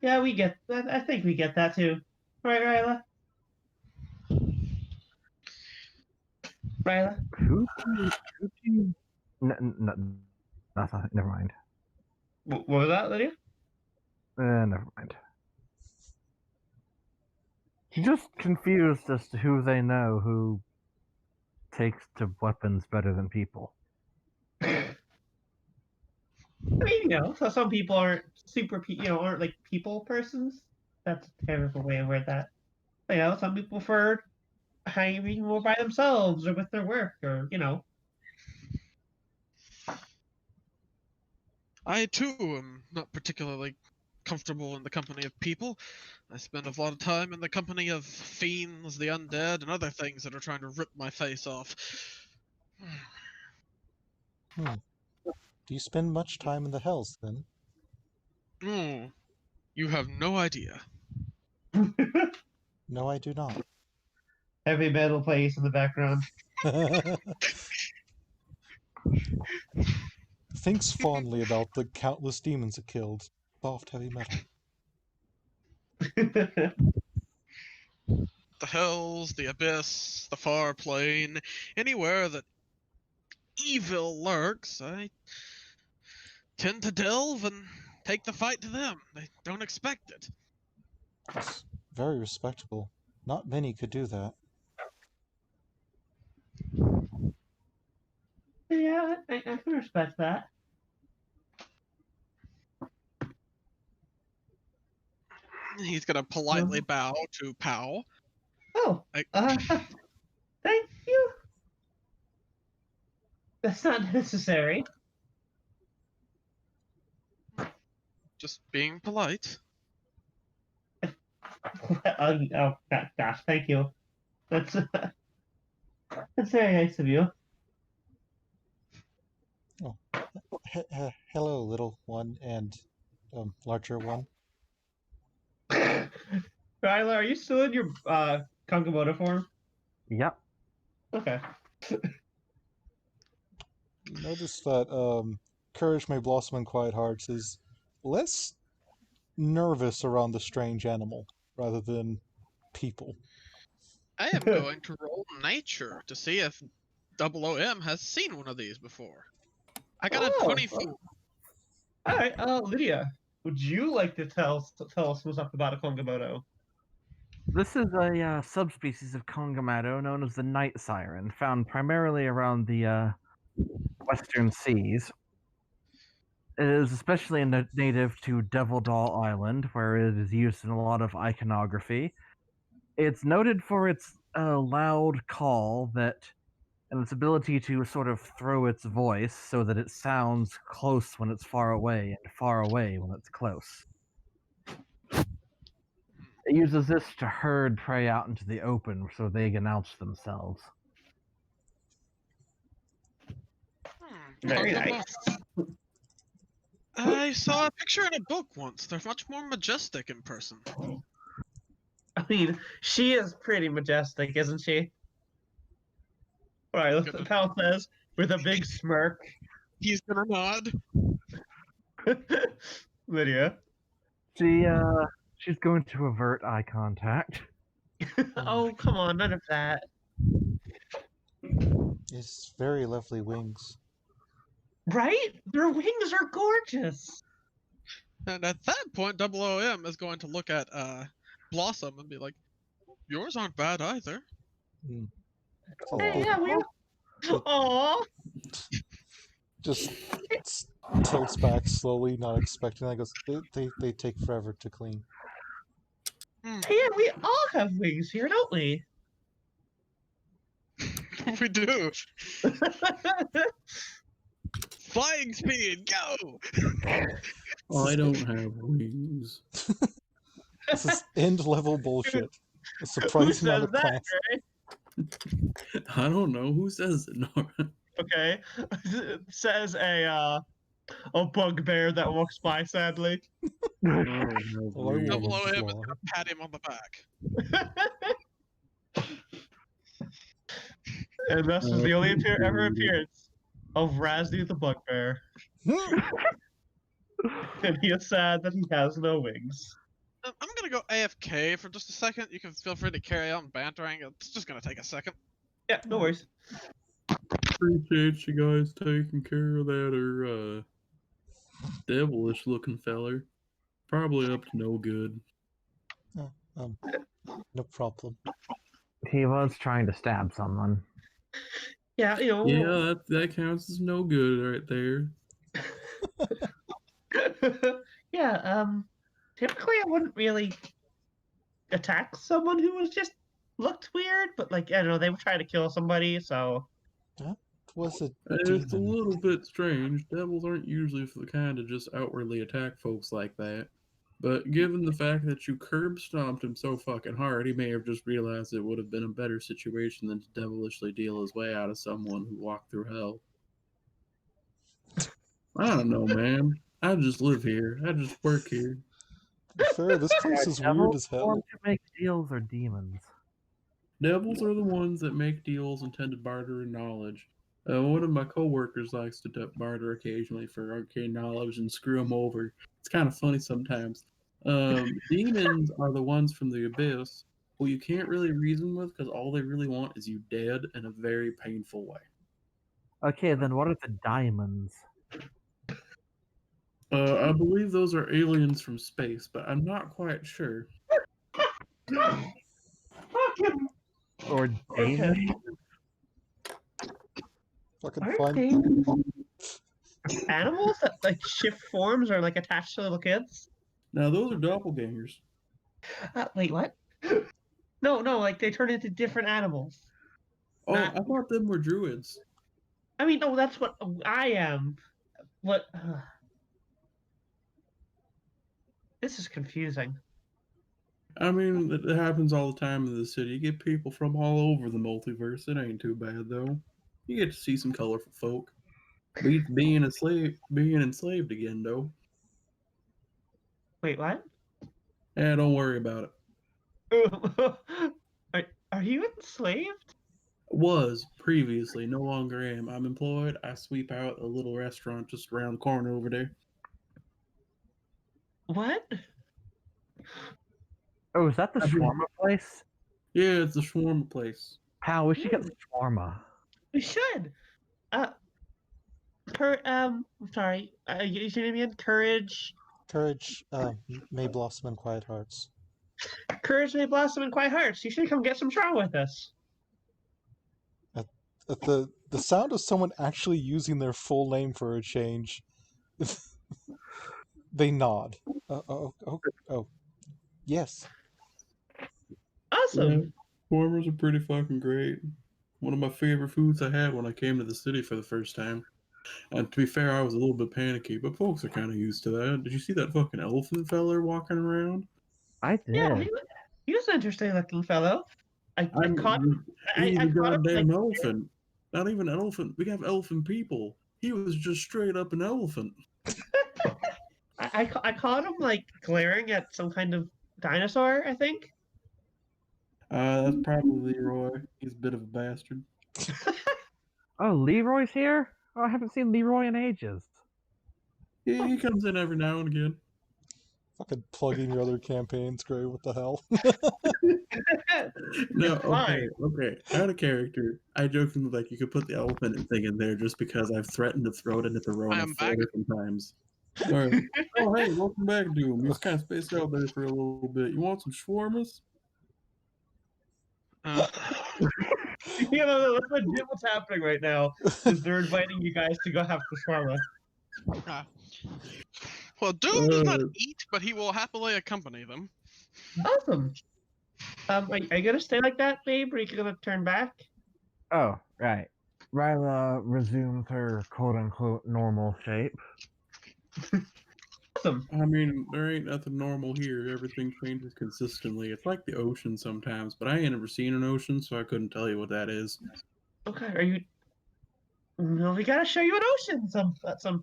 Yeah, we get that. I think we get that too. Right, Ryla? Ryla? Who do you... That's not, never mind. What was that, Lydia? Never mind. She's just confused as to who they know who takes to weapons better than people. I mean, so some people aren't aren't like people persons. That's a terrible way to word that. Some people prefer hanging more by themselves or with their work, or I too am not particularly comfortable in the company of people. I spend a lot of time in the company of fiends, the undead, and other things that are trying to rip my face off. Do you spend much time in the hells, then? Oh, you have no idea. No, I do not. heavy metal plays in the background. Thinks fondly about the countless demons it killed. Soft heavy metal. The hells, the abyss, the far plane, anywhere that evil lurks, I tend to delve and take the fight to them. They don't expect it. It's very respectable. Not many could do that. Yeah, I can respect that. He's gonna politely bow to Pow. Oh, thank you. That's not necessary. Just being polite. Oh, gosh, thank you. That's that's very nice of you. Oh, hello, little one and larger one. Ryla, are you still in your Kangamoto form? Yep. Okay. Notice that Courage May Blossom in Quiet Hearts is less nervous around the strange animal rather than people. I am going to roll nature to see if OOM has seen one of these before. I got a 24. All right, Lydia, would you like to tell us what's up about a Kangamoto? This is a subspecies of Kongamato known as the night siren, found primarily around the western seas. It is especially native to Devil Doll Island, where it is used in a lot of iconography. It's noted for its loud call and its ability to sort of throw its voice so that it sounds close when it's far away and far away when it's close. It uses this to herd prey out into the open so they announce themselves. Very nice. I saw a picture in a book once. They're much more majestic in person. I mean, she is pretty majestic, isn't she? All right, the pal says with a big smirk. He's gonna nod. Lydia. She's going to avert eye contact. Oh, come on, none of that. It's very lovely wings. Right? Their wings are gorgeous. And at that point, OOM is going to look at Blossom and be like, yours aren't bad either. Yeah, we. Aww. Just tilts back slowly, not expecting that. Goes, they take forever to clean. Yeah, we all have wings here, don't we? We do. Flying speed, go! I don't have wings. This is end-level bullshit. A surprising amount of class. Right? I don't know who says it. No. Okay, it says a bugbear that walks by. Sadly, OOM is gonna pat him on the back. And this is the only ever appearance of Razzie the bugbear. And he is sad that he has no wings. go AFK for just a second, you can feel free to carry on bantering. It's just gonna take a second. Yeah, no worries. Appreciate you guys taking care of that devilish looking feller. Probably up to no good. No problem. He was trying to stab someone. Yeah, Yeah, that counts as no good right there. yeah, typically I wouldn't really attack someone who was just looked weird, but like, I don't know, they were trying to kill somebody, so. That was a It's a demon. little bit strange. Devils aren't usually the kind to just outwardly attack folks like that. But given the fact that you curb stomped him so fucking hard, he may have just realized it would have been a better situation than to devilishly deal his way out of someone who walked through hell. I don't know, man. I just live here. I just work here. To be fair, this place is weird as Devils want hell. to make deals or demons? Devils are the ones that make deals and tend to barter in knowledge. One of my coworkers likes to barter occasionally for arcane knowledge and screw him over. It's kind of funny sometimes. Demons are the ones from the abyss who you can't really reason with because all they really want is you dead in a very painful way. Okay, then what are the diamonds? I believe those are aliens from space, but I'm not quite sure. Or demons? Fucking Aren't fine. they animals that like shift forms or like attached to little kids? Now, those are doppelgangers. Wait, what? No, like they turn into different animals. Oh, Not- I thought them were druids. I mean, no, that's what I am. What? This is confusing. I mean, it happens all the time in the city. You get people from all over the multiverse. It ain't too bad, though. You get to see some colorful folk. Beats being enslaved again, though. Wait, what? Don't worry about it. Are you enslaved? Was previously, no longer am. I'm employed. I sweep out a little restaurant just around the corner over there. What? Oh, is that the shawarma place? Yeah, it's the shawarma place. Pal, we should get the shawarma. We should. I'm sorry. Is your name again? Courage. Courage may blossom in quiet hearts. Courage may blossom in quiet hearts. You should come get some straw with us. At the sound of someone actually using their full name for a change, they nod. Oh, yes. Awesome. Yeah, shawarmas are pretty fucking great. One of my favorite foods I had when I came to the city for the first time. And to be fair, I was a little bit panicky, but folks are kind of used to that. Did you see that fucking elephant feller walking around? I did. Yeah, he was an interesting looking fellow. I caught him. He's I a caught him. goddamn Like, elephant. Not even an elephant. We have elephant people. He was just straight up an elephant. I caught him like glaring at some kind of dinosaur. I think. That's probably Leroy. He's a bit of a bastard. Oh, Leroy's here? Oh, I haven't seen Leroy in ages. He comes in every now and again. Fucking plugging your other campaigns, Gray. What the hell? No, Fine. okay. Out of character, I jokingly like you could put the elephant thing in there just because I've threatened to throw it into I Verona am 4 back. different times. All right. Oh, hey, welcome back, Doom. You was kind of spaced out there for a little bit. You want some shawarmas? You know, that's legit what's happening right now. Is they're inviting you guys to go have shawarma. Well, Doom does not eat, but he will happily accompany them. Awesome. Are you gonna stay like that, babe, or are you gonna turn back? Oh, right. Ryla resumes her quote-unquote normal shape. Awesome. I mean, there ain't nothing normal here. Everything changes consistently. It's like the ocean sometimes, but I ain't ever seen an ocean, so I couldn't tell you what that is. Okay, are you? Well, we gotta show you an ocean at some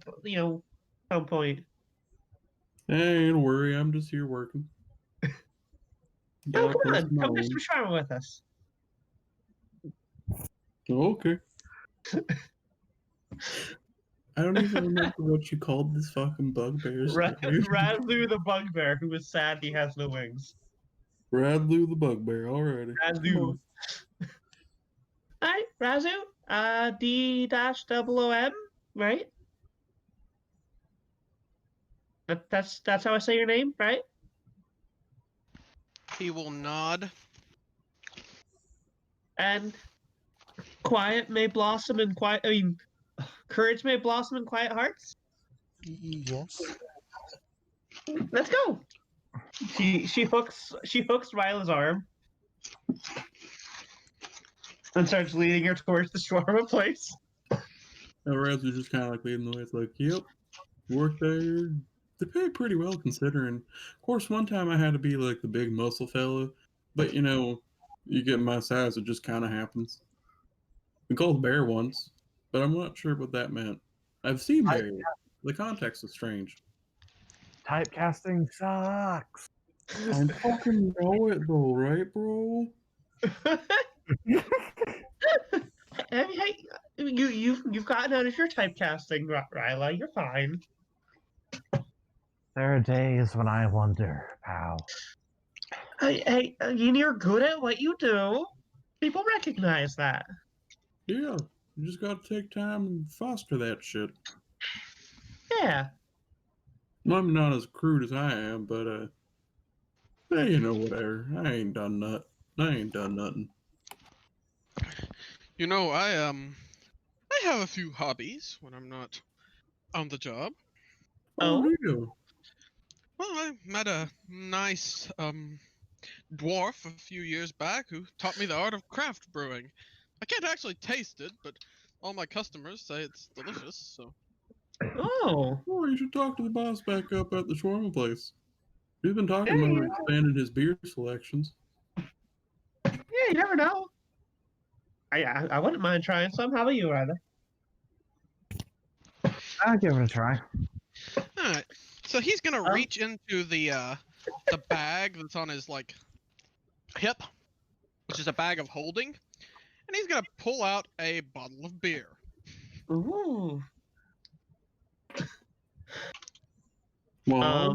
point. Hey, don't worry. I'm just here working. Oh, Got a come place on, of my come get own. some shawarma with us. Okay. I don't even remember what you called this fucking bugbear's name. Razu the bugbear, who is sad he has no wings. Radlu the bugbear already. Razu. Alright, Razu. D-0-O-M, right? That's how I say your name, right? He will nod. And quiet may blossom in quiet. I mean, courage may blossom in quiet hearts. Yes. Let's go. She hooks Ryla's arm and starts leading her towards the shawarma place. And Radlu just kind of like leading the way. It's like, yep, work there. They pay pretty well considering. Of course, one time I had to be like the big muscle fella, but you get my size, it just kind of happens. We called bear once, but I'm not sure what that meant. I've seen bear. The context is strange. Typecasting sucks. I fucking know it though, right, bro? Hey, you've gotten out of your typecasting, Ryla. You're fine. There are days when I wonder, pal. Hey, you're good at what you do. People recognize that. Yeah, you just gotta take time and foster that shit. Yeah. I'm not as crude as I am, but hey, whatever. I ain't done nothing. I have a few hobbies when I'm not on the job. Oh? Yeah. Well, I met a nice dwarf a few years back who taught me the art of craft brewing. I can't actually taste it, but all my customers say it's delicious, so. Oh. Oh, you should talk to the boss back up at the shawarma place. He's been talking Yeah, about expanding his beer selections. Yeah, you never know. I wouldn't mind trying some. How about you, Ryla? I'll give it a try. Alright. So he's gonna reach into the bag that's on his hip, which is a bag of holding, and he's gonna pull out a bottle of beer. Ooh. Well,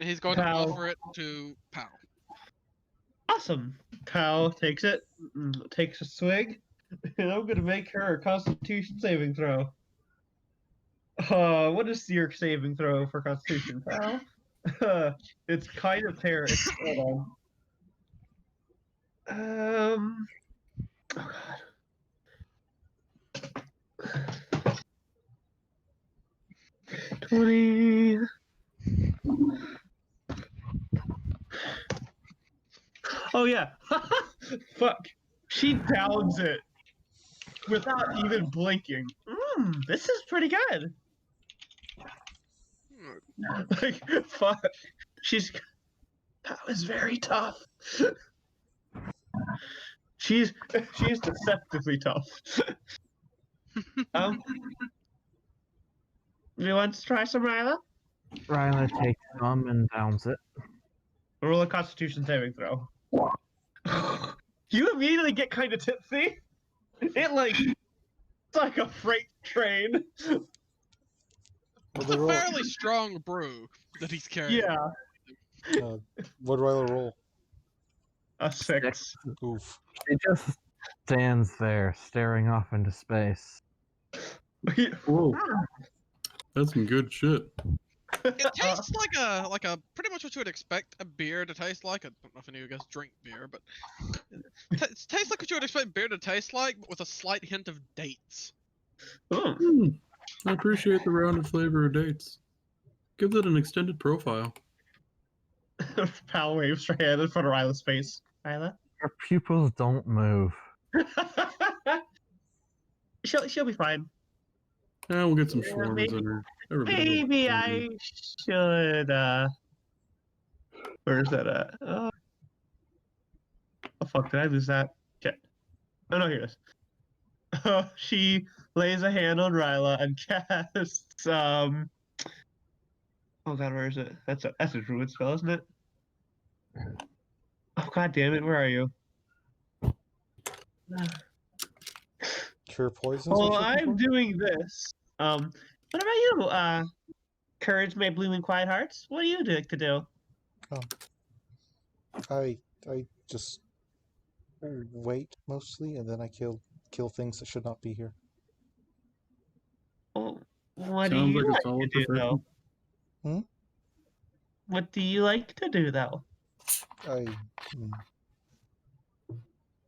And he's going to offer it to Pow. Awesome. Pow takes it, takes a swig, and I'm gonna make her a Constitution saving throw. What is your saving throw for Constitution, Pow? It's kind of terrible. Hold on. Oh god. 20. Oh yeah. Fuck. She downs it without even blinking. This is pretty good. Like, fuck. That was very tough. She's deceptively tough. Do you want to try some, Ryla? Ryla takes some and downs it. Roll a Constitution saving throw. You immediately get kind of tipsy. It's like a freight train. It's a fairly strong brew that he's carrying. Yeah. What do I roll? A 6. Oof. It just stands there, staring off into space. Whoa. That's some good shit. It tastes like a pretty much what you would expect a beer to taste like. I don't know if any of you guys drink beer, but it tastes like what you would expect beer to taste like, but with a slight hint of dates. I appreciate the rounded flavor of dates. Gives it an extended profile. Pal waves her hand in front of Ryla's face. Ryla? Her pupils don't move. She'll be fine. We'll get some shawarmas in her. Maybe I should, where's that at? Oh, fuck, did I lose that? Shit. Oh, no, here it is. She lays a hand on Ryla and casts, oh god, where is it? That's a druid spell, isn't it? Oh god damn it, where are you? Cure poisons? Well, I'm doing this. What about you? Courage may bloom in quiet hearts. What do you like to do? Oh. I just wait mostly, and then I kill things that should not be here. Well, what do Sounds you like a like solid to do, though? profession. What do you like to do, though?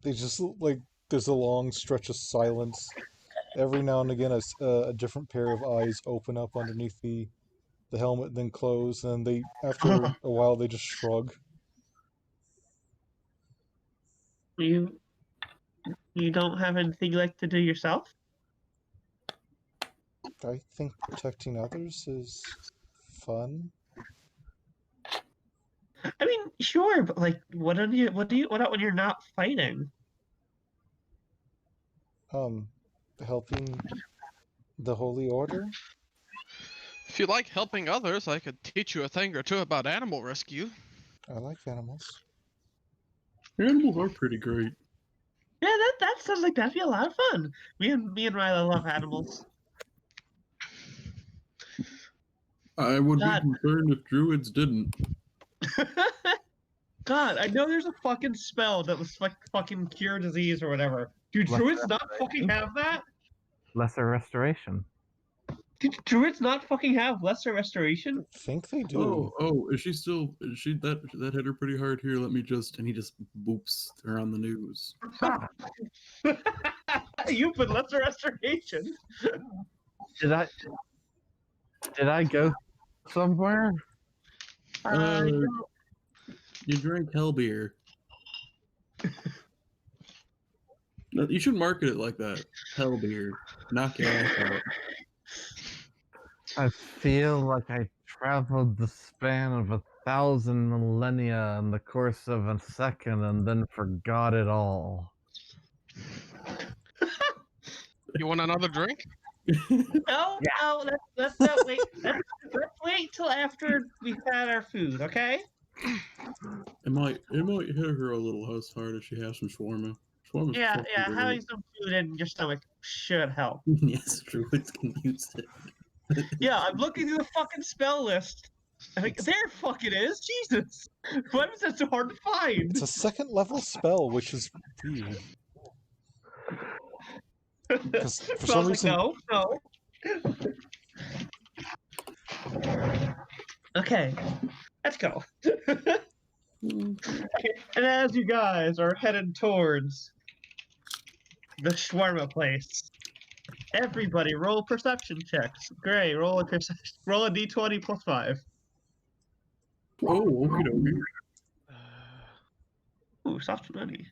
They just like there's a long stretch of silence. Every now and again, a different pair of eyes open up underneath the helmet, then close, and they after a while they just shrug. You don't have anything you like to do yourself? I think protecting others is fun. I mean, sure, but like, what about when you're not fighting? Helping the Holy Order. If you like helping others, I could teach you a thing or two about animal rescue. I like animals. Animals are pretty great. Yeah, that sounds like that'd be a lot of fun. Me and Riley love animals. I would God. be concerned if druids didn't. God, I know there's a fucking spell that was like fucking cure disease or whatever. Do druids not fucking have that? Lesser restoration. Do druids not fucking have lesser restoration? I think they do. Is she that hit her pretty hard here? Let me just, and he just boops her on the news. You put lesser restoration. Did I go somewhere? You drank hell beer. You should market it like that. Hell beer. Knock your ass out. I feel like I traveled the span of 1,000 millennia in the course of a second and then forgot it all. You want another drink? No, let's wait. Let's wait till after we've had our food, okay? It might hit her a little less hard if she has some shawarma. Shawarma's Yeah, fucking great. having some food in your stomach should help. Yes, druids can use it. Yeah, I'm looking through the fucking spell list. I think there it fucking is. Jesus, why was that so hard to find? It's a second level spell, which is weird. Because for some reason, no. Okay, let's go. Okay, and as you guys are headed towards the shawarma place, everybody roll perception checks. Gray, roll a d20 plus 5. Oh, okay. Ooh, soft money.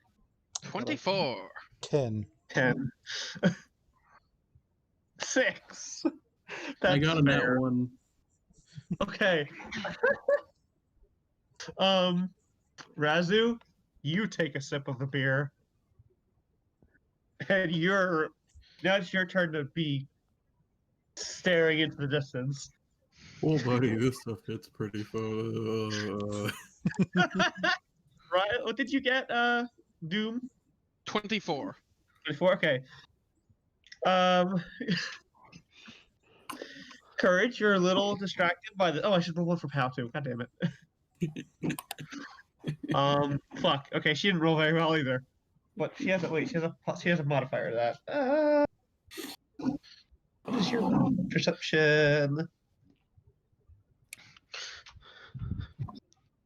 24. 10. 10. 6. I got a nat fair. 1. Okay. Razu, you take a sip of the beer. And now it's your turn to be staring into the distance. Oh, buddy, this stuff hits pretty fun. Right? What did you get, Doom? 24. 24? Okay. Courage, you're a little distracted by the. Oh, I should roll one for POW too. God damn it. Fuck. Okay, she didn't roll very well either. But she has a modifier to that. What is your perception?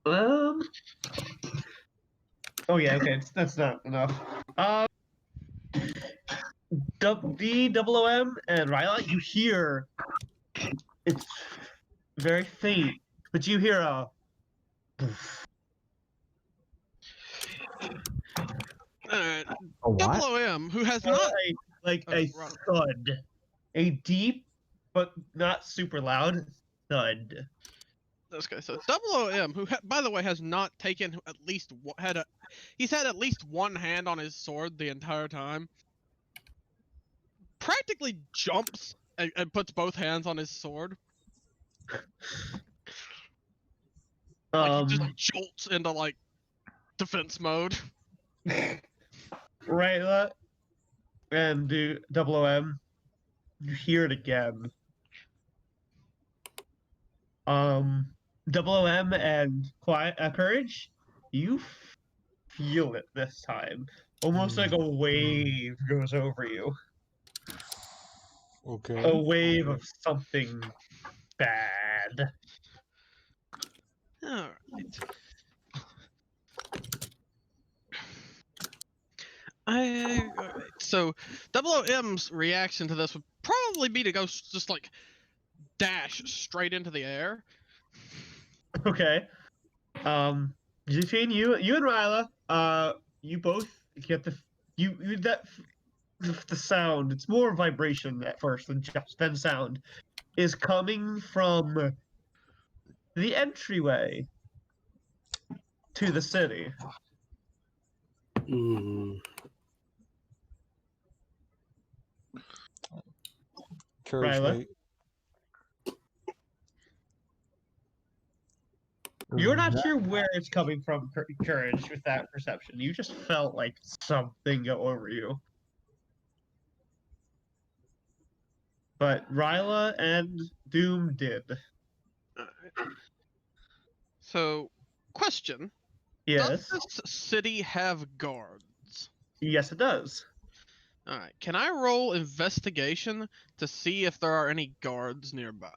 Oh yeah, okay, that's not enough. DOOM and Ryla, you hear it's very faint, but you hear a what? OM, who has not a thud, a deep but not super loud thud. Okay, so OM, who by the way has not taken at least he's had at least one hand on his sword the entire time. Practically jumps and puts both hands on his sword. Like he just jolts into like defense mode. Right, and do OM. You hear it again. OM and Courage, you feel it this time. Almost like a wave goes over you. Okay. A wave of something bad. All right. So WM's reaction to this would probably be to go just like dash straight into the air. Okay. Between you and Ryla, you both get the sound. It's more vibration at first than sound. Is coming from the entryway to the city. Ooh. Courage, Ryla? mate. You're not sure where it's coming from, Courage, with that perception. You just felt like something go over you. But Ryla and Doom did. So, question: Yes. Does this city have guards? Yes, it does. All right. Can I roll investigation to see if there are any guards nearby,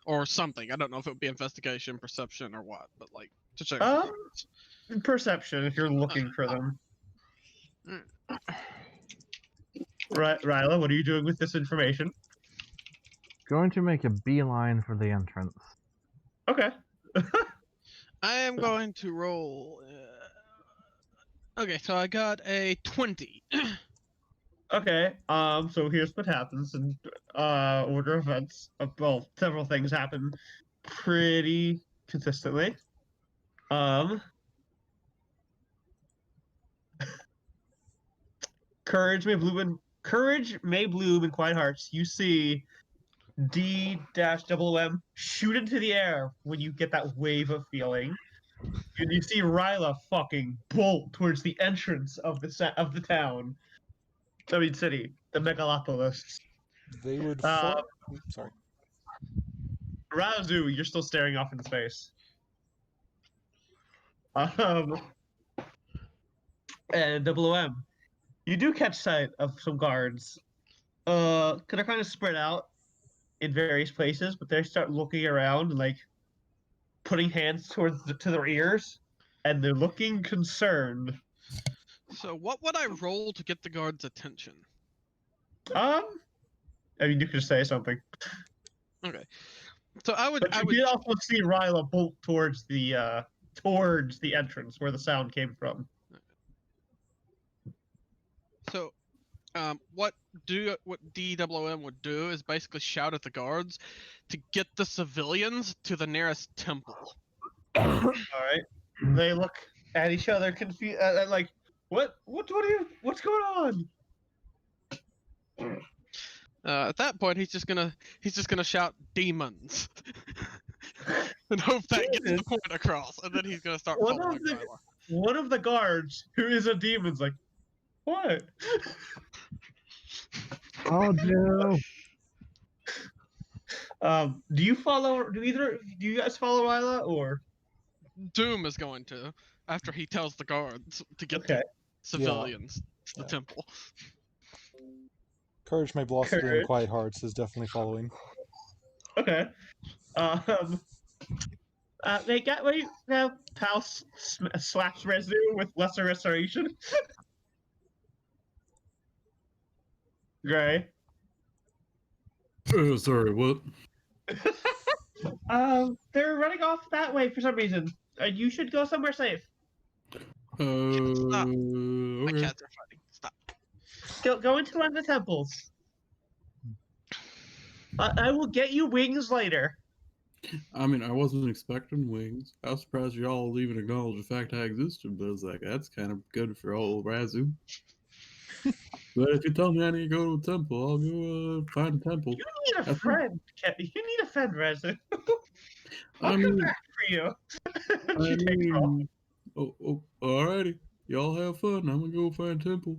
or something? I don't know if it would be investigation, perception, or what, but like to check. For guards. Perception, if you're looking for them. Right, Ryla, what are you doing with this information? Going to make a beeline for the entrance. Okay. I am going to roll. Okay, so I got a 20. Okay. So here's what happens in order of events. Well, several things happen pretty consistently. Courage may bloom in quiet hearts. You see D-M shoot into the air when you get that wave of feeling. And you see Ryla fucking bolt towards the entrance of the town. I mean city, the megalopolis. They would. Sorry. Razu, you're still staring off into space. And WM, you do catch sight of some guards. Cause they're kind of spread out in various places, but they start looking around and like putting hands to their ears, and they're looking concerned. So, what would I roll to get the guards' attention? I mean, you could say something. Okay. So I would. But you did also see Ryla bolt towards the entrance where the sound came from. So, what DWM would do is basically shout at the guards to get the civilians to the nearest temple. All right. They look at each other confused, like, what's going on? At that point, he's just gonna shout demons and hope that gets the point across, and then he's gonna start following Ryla. One of the guards, who is a demon's like, what? Oh no! Do you guys follow Ryla, or Doom is going to, after he tells the guards to get the civilians to the temple. Courage may blossom in quiet hearts is definitely following. Okay. They got what you have. Pal slaps residue with lesser restoration. Gray. Sorry, what? They're running off that way for some reason. You should go somewhere safe. Stop. My Okay. cats are fighting. Stop. Go into one of the temples. I will get you wings later. I mean, I wasn't expecting wings. I was surprised y'all even acknowledged the fact I existed, but I was like, that's kind of good for old Razu. But if you tell me I need to go to a temple, I'll go find a temple. You need a friend. You need a friend, Razu. I'll come back for you. Alrighty. Y'all have fun. I'm gonna go find a temple.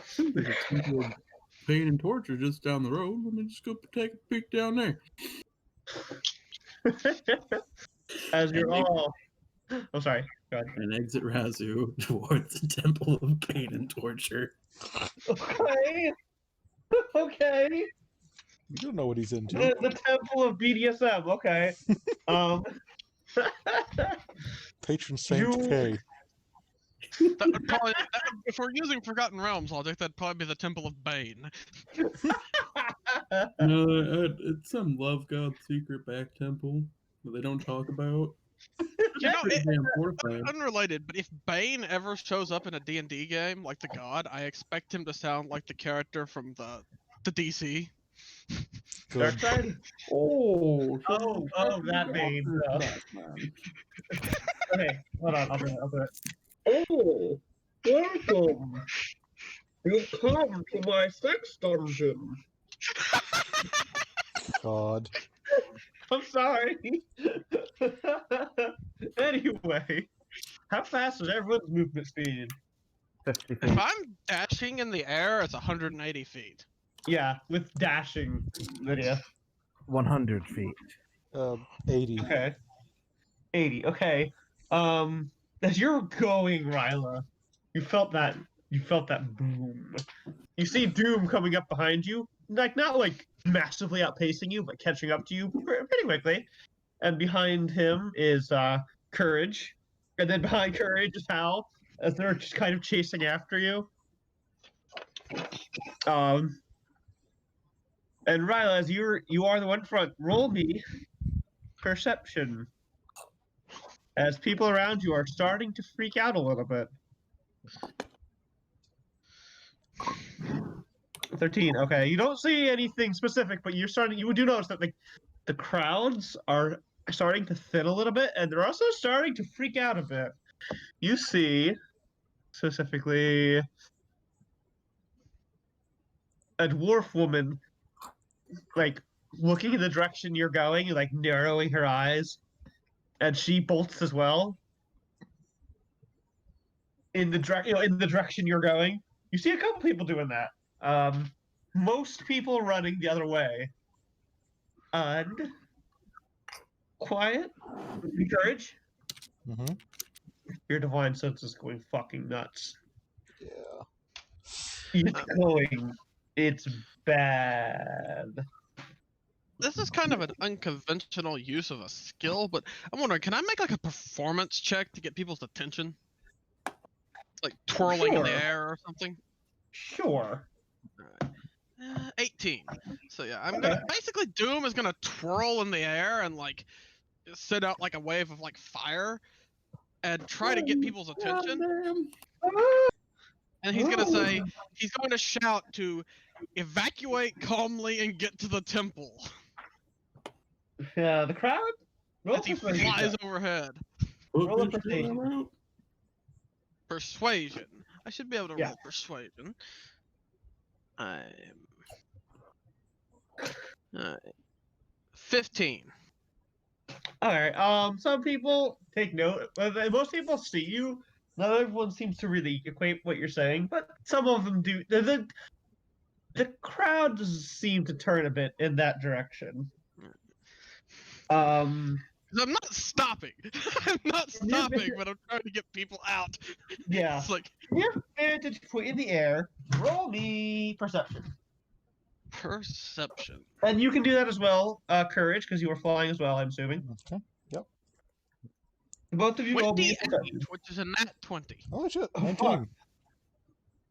Seems like a temple of pain and torture just down the road. Let me just go take a peek down there. As you're all... Oh, sorry. and exit Razu towards the Temple of Pain and Torture. Okay. Okay. You don't know what he's into. The Temple of BDSM. Okay. Patron Saint You- K. That would probably, if we're using Forgotten Realms logic, that'd probably be the Temple of Bane. No, it's some love god secret back temple that they don't talk about. You know, Pretty damn fortified. unrelated, but if Bane ever shows up in a D&D game, like the god, I expect him to sound like the character from the DC. Dark Good. side? Oh, That Bane. Okay, hold on. I'll do it. Oh, welcome. You've come to my sex dungeon. God. I'm sorry. Anyway, how fast is everyone's movement speed? 50 feet. If I'm dashing in the air, it's 180 feet. Yeah, with dashing, Lydia. 100 feet. 80. Okay. 80. Okay. As you're going, Ryla, you felt that boom. You see Doom coming up behind you, like not like massively outpacing you, but catching up to you pretty quickly. And behind him is Courage, and then behind Courage is Hal, as they're just kind of chasing after you. And Ryla, as you are the one front, roll me perception. As people around you are starting to freak out a little bit. 13. Okay, you don't see anything specific, but you do notice that the crowds are starting to thin a little bit, and they're also starting to freak out a bit. You see, specifically, a dwarf woman, like looking in the direction you're going, like narrowing her eyes, and she bolts as well. In the direction you're going. You see a couple people doing that. Most people running the other way. And quiet. Courage. Mm-hmm. Your divine sense is going fucking nuts. Yeah. It's going. It's bad. This is kind of an unconventional use of a skill, but I'm wondering, can I make like a performance check to get people's attention? Like twirling in the Sure. air or something? Sure. 18. So yeah, I'm Okay. gonna basically Doom is gonna twirl in the air and like send out like a wave of like fire and try to get people's attention. And he's going to shout to evacuate calmly and get to the temple The crowd? Roll as he persuasion flies check. overhead. Roll a persuasion. Persuasion. I should be able to Yeah. roll persuasion. I'm 15. Alright, some people take note. Most people see you. Not everyone seems to really equate what you're saying, but some of them do. The crowd does seem to turn a bit in that direction. 'Cause I'm not stopping. I'm not stopping, but I'm trying to get people out. Yeah. It's like Your vantage point in the air. Roll me perception. perception. And you can do that as well, Courage, because you were flying as well, I'm assuming. Okay. Yep. Both of you roll me 28, perception. which is a nat 20. Oh shit. Oh, 19. fuck.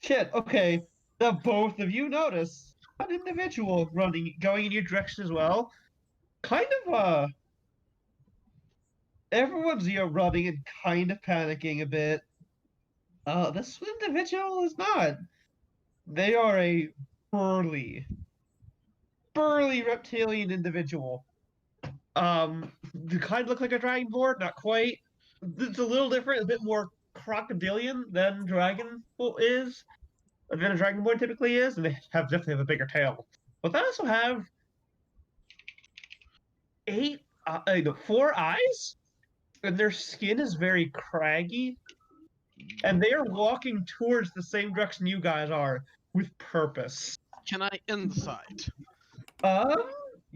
Shit, okay. Now both of you notice an individual going in your direction as well. Kind of, everyone's, running and kind of panicking a bit. This individual is not. They are a burly reptilian individual. They kind of look like a dragonborn, not quite. It's a little different, a bit more crocodilian than dragon is, than a dragonborn typically is, and they definitely have a bigger tail. But they also have 4 eyes, and their skin is very craggy, and they are walking towards the same direction you guys are with purpose. Can I insight?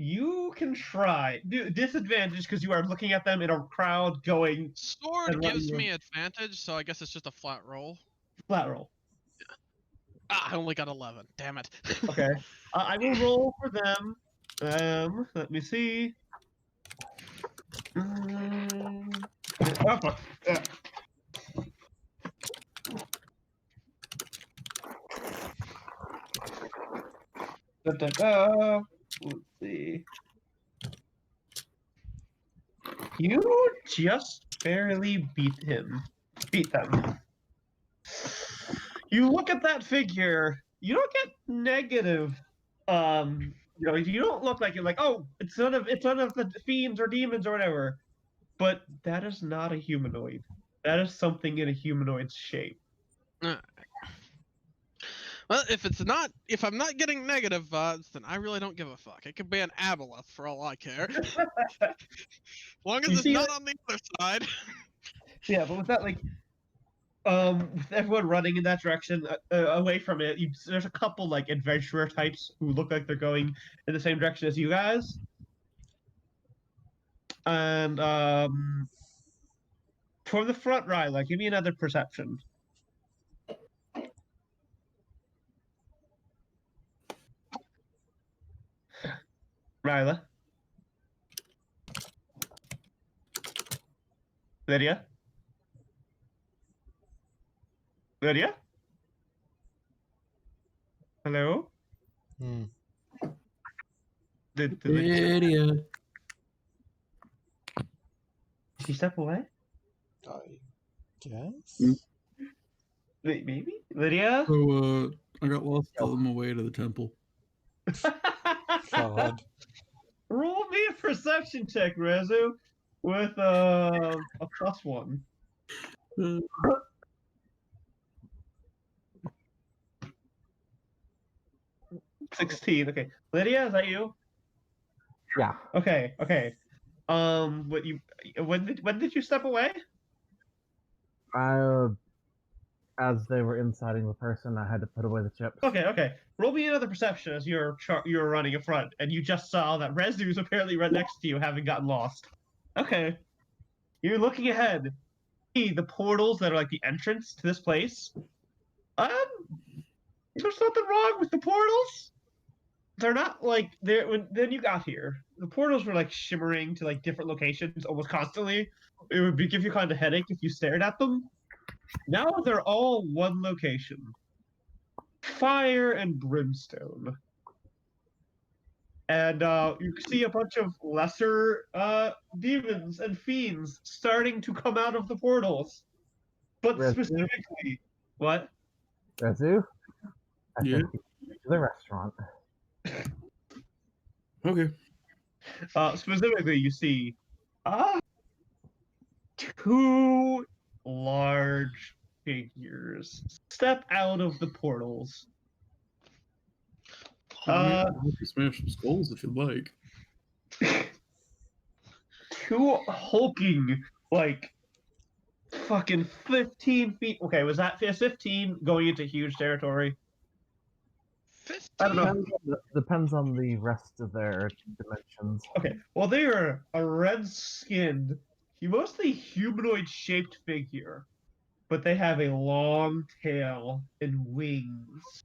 You can try. Disadvantage because you are looking at them in a crowd going Sword and gives running me advantage, so I guess it's just a flat roll. flat roll. Ah, I only got 11. Damn it. Okay. I will roll for them. Let me see. Oh, fuck. Let's see. You just barely beat them. You look at that figure. You don't get negative. You don't look like you're like, oh, it's none of the fiends or demons or whatever. But that is not a humanoid. That is something in a humanoid's shape. Well, if I'm not getting negative vibes, then I really don't give a fuck. It could be an aboleth for all I care. As long as You it's see not on the other side. Yeah, but with that, like, with everyone running in that direction, away from it, there's a couple like adventurer types who look like they're going in the same direction as you guys, and from the front, Ryla, give me another perception. Ryla, Lydia, hello. Hmm. Did Idiot. she step away? I guess. Maybe Lydia. So, I got lost on my way to the temple. God. Roll me a perception check, Rezu, with a +1. Uh, 16. Okay, Lydia, is that you? Yeah. Okay. When did you step away? As they were inciting the person, I had to put away the chips. Okay. Roll me another perception as you're running in front, and you just saw that Rezu's apparently right next to you, having gotten lost. Okay, you're looking ahead. See the portals that are like the entrance to this place. There's nothing wrong with the portals. They're not like then you got here. The portals were like shimmering to like different locations almost constantly. It would give you kind of a headache if you stared at them. Now they're all one location. Fire and brimstone. And you see a bunch of lesser demons and fiends starting to come out of the portals. But Rezu? specifically, what? Rezu? I Yeah. think you should go to the restaurant. Okay. Specifically, you see two large figures step out of the portals. I can smash some skulls if you'd like. Two hulking, like, fucking 15 feet. Okay, was that 15 going into huge territory? 15? I don't know. Depends on the rest of their dimensions. Okay, well, they are a red-skinned, mostly humanoid-shaped figure, but they have a long tail and wings.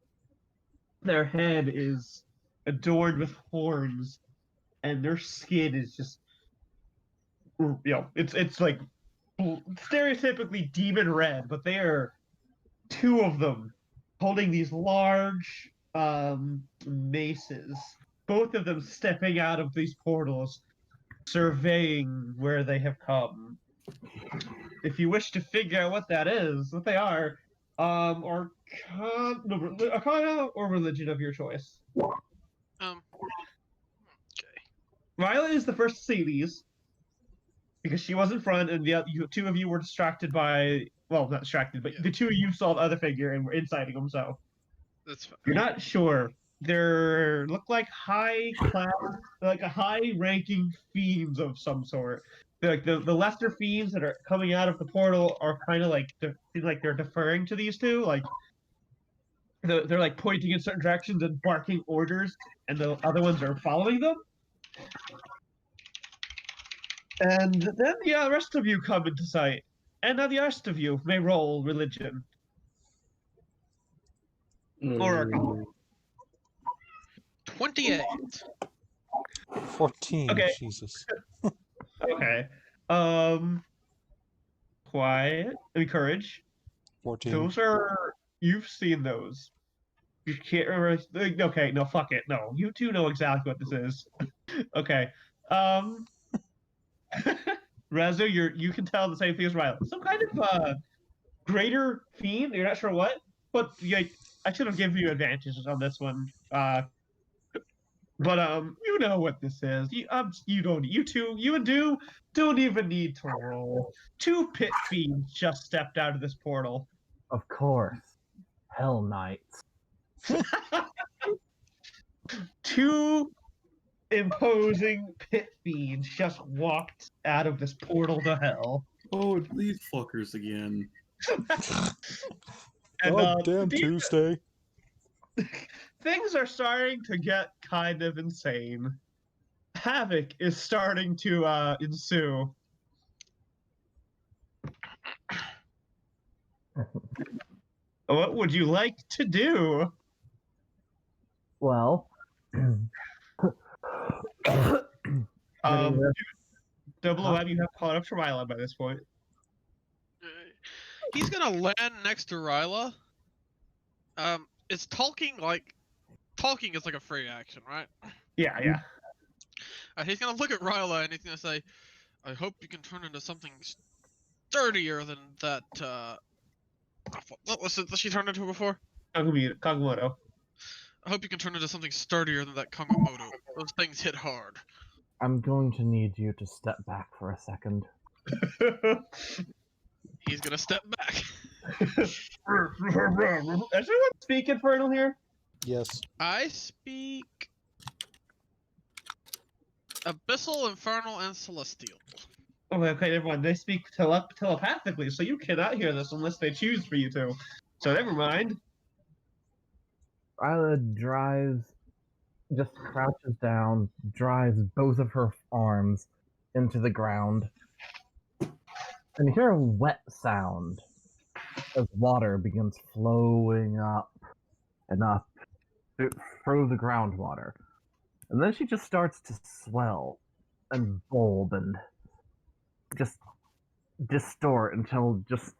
Their head is adorned with horns, and their skin is just, it's like stereotypically demon red, but they are two of them holding these large maces, both of them stepping out of these portals, surveying where they have come. If you wish to figure out what that is, what they are, Arcana or religion of your choice. Okay. Ryla is the first to see these because she was in front, and two of you were distracted by. Well, not distracted, but the two of you saw the other figure and were inciting them. So That's fine. you're not sure. They look like high-class, like a high-ranking fiends of some sort. Like the lesser fiends that are coming out of the portal are kind of like they're deferring to these two. Like they're like pointing in certain directions and barking orders, and the other ones are following them. And then the rest of you come into sight. And now the rest of you may roll religion. Oracle. 28. 14. Okay. Jesus. Okay. Quiet. Courage. 14. Those are... You've seen those. You can't remember... Okay, no, fuck it. No, you two know exactly what this is. Okay. Rezu, you can tell the same thing as Riley. Some kind of greater fiend. You're not sure what, but yeah, I should have given you advantages on this one. But you know what this is. You don't. You two, you and Do don't even need to roll. Two pit fiends just stepped out of this portal. Of course. Hell Knights. Two imposing pit fiends just walked out of this portal to hell. Oh, these fuckers again. And, God damn Tuesday. things are starting to get kind of insane. Havoc is starting to ensue. What would you like to do? Well, Double OM, you have caught up to Ryla by this point. He's gonna land next to Ryla. Is talking is like a free action, right? Yeah. He's gonna look at Ryla and he's gonna say, "I hope you can turn into something sturdier than that." What was it that she turned into before? Kagamoto. I hope you can turn into something sturdier than that Kagamoto. Those things hit hard. I'm going to need you to step back for a second. He's gonna step back. Is everyone speak Infernal here? Yes. I speak Abyssal, Infernal, and Celestial. Okay, never mind. They speak telepathically, so you cannot hear this unless they choose for you to. So never mind. Ryla just crouches down, drives both of her arms into the ground, and you hear a wet sound as water begins flowing up and up through the groundwater. And then she just starts to swell and bulb and just distort until just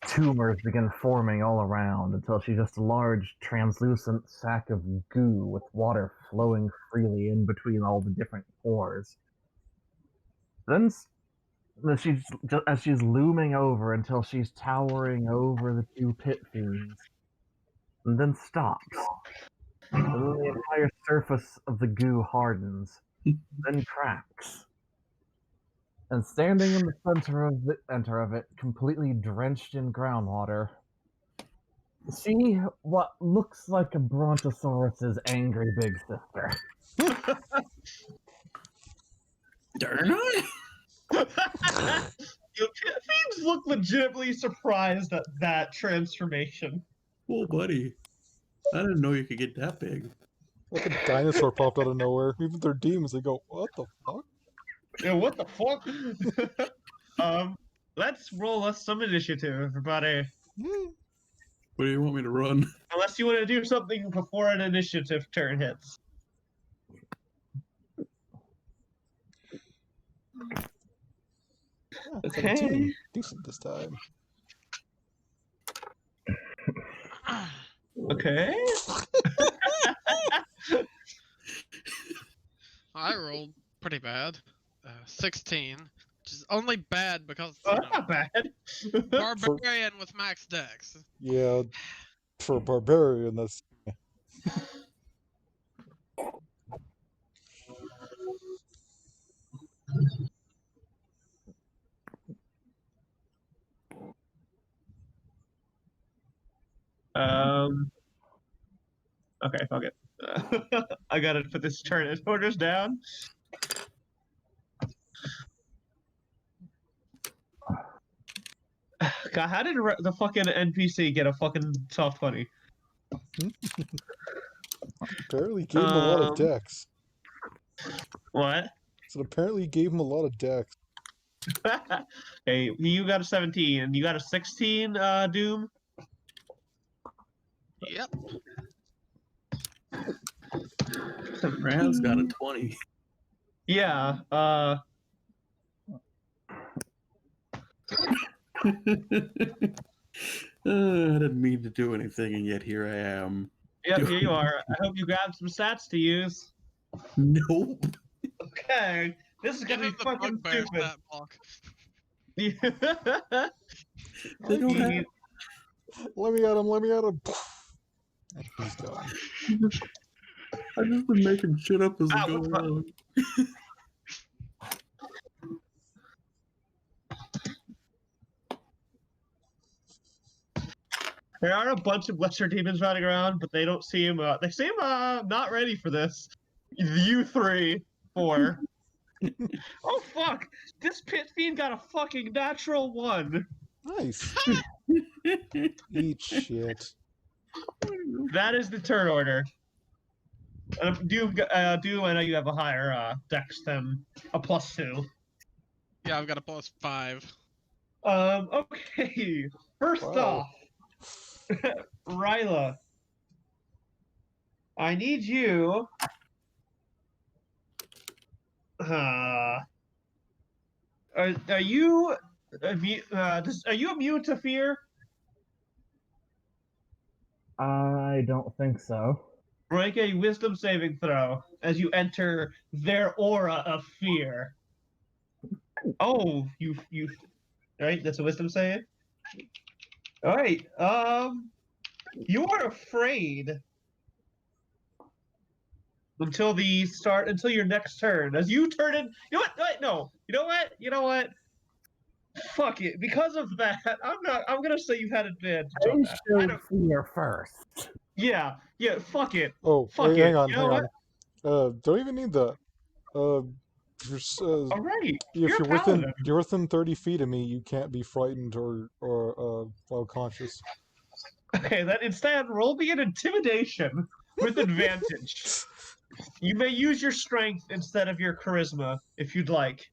tumors begin forming all around until she's just a large translucent sack of goo with water flowing freely in between all the different pores. Then as she's looming over until she's towering over the two pit fiends, and then stops. And then the entire surface of the goo hardens, then cracks. And standing in the center of it, completely drenched in groundwater, see what looks like a brontosaurus's angry big sister. Darn it! Fiends look legitimately surprised at that transformation. Well, buddy, I didn't know you could get that big. Like a dinosaur popped out of nowhere. Even their demons, they go, what the fuck? Yeah, what the fuck? Let's roll us some initiative, everybody. What do you want me to run? Unless you want to do something before an initiative turn hits. Okay. 17. Decent this time. Okay. I rolled pretty bad. 16, which is only bad because Oh, that's not bad. barbarian with max dex. Yeah, for a barbarian, that's... Okay, fuck it. I gotta put this turn orders down. God, how did the fucking NPC get a fucking soft funny? Apparently gave him a lot of decks. What? So apparently gave him a lot of decks. Hey, you got a 17, and you got a 16, Doom? Yep. Raz got a 20. Yeah, I didn't mean to do anything, and yet here I am. yep, here you are. I hope you grabbed some stats to use. Nope. Okay, this is Give gonna him be the fucking bugbear stupid. stat block. They don't have. Let me at him, let me at him. And he's gone. I've just been making shit up as I Ow, go what the fuck? along. There are a bunch of lesser demons running around, but they don't seem they seem not ready for this. You 3, 4. Oh fuck! This pit fiend got a fucking natural 1. Nice. Eat shit. That is the turn order. Do I know you have a higher dex than a +2. Yeah, I've got a +5. Okay. First Wow. off, Ryla, I need you. Are you are you immune to fear? I don't think so. Make a wisdom saving throw as you enter their aura of fear. Oh, you right? That's a wisdom save. All right. You are afraid until your next turn. As you turn in, you know what? Wait, no. You know what? Fuck it. Because of that, I'm gonna say you had advantage on that. I don't. Fear first. Yeah. Fuck it. Oh, Fuck hey, it. hang on, You know hang what? on. Don't even need that. All right. If You're a paladin. you're within 30 feet of me, you can't be frightened or while conscious. Okay. Then instead, roll me an intimidation with advantage. You may use your strength instead of your charisma if you'd like.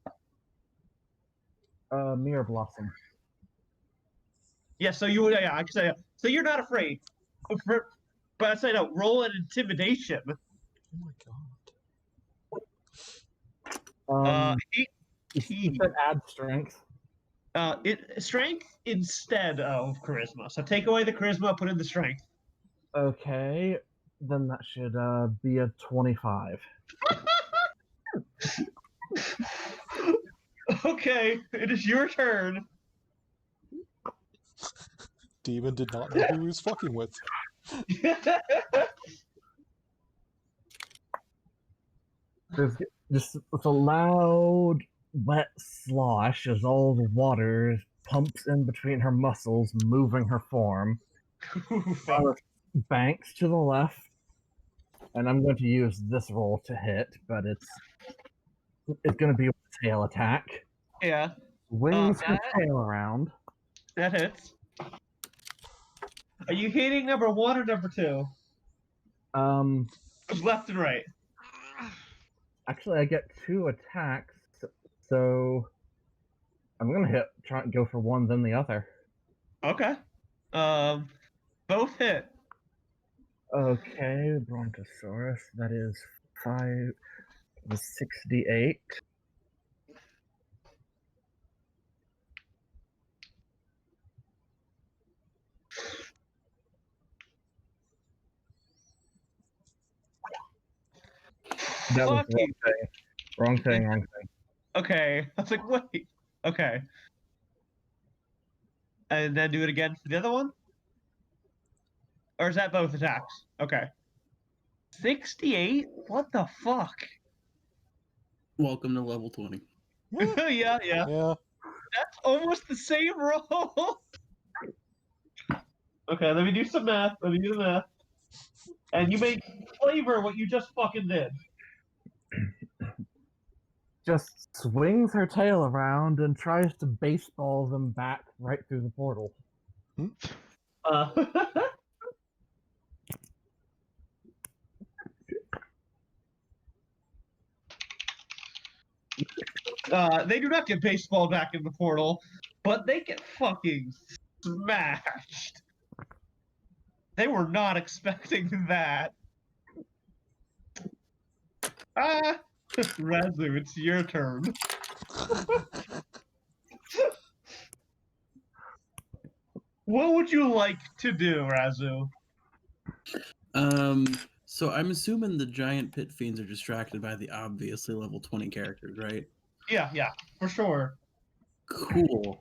Mirror Blossom. Yeah. So I can say. So you're not afraid. But I say no. Roll an intimidation. Oh my god. 18. You said add strength. Strength instead of charisma. So take away the charisma, put in the strength. Okay, then that should be a 25. Okay, it is your turn. Demon did not know who he was fucking with. There's just a loud, wet slosh as all the water pumps in between her muscles, moving her form. Banks to the left, and I'm going to use this roll to hit, but it's going to be a tail attack. Yeah, Wings her tail around. that hits. Are you hitting number 1 or number 2? Left and right. Actually, I get 2 attacks, so I'm gonna try and go for one, then the other. Okay. Both hit. Okay, Brontosaurus. That is 68. That was the wrong thing. Wrong thing. Okay. I was like, wait. Okay. And then do it again for the other one? Or is that both attacks? Okay. 68? What the fuck? Welcome to level 20. Yeah. Yeah. That's almost the same roll. Okay, let me do some math. And you may flavor what you just fucking did. Just swings her tail around and tries to baseball them back right through the portal. They do not get baseball back in the portal, but they get fucking smashed. They were not expecting that. Razu, it's your turn. What would you like to do, Razu? So I'm assuming the giant pit fiends are distracted by the obviously level 20 characters, right? Yeah, for sure. Cool.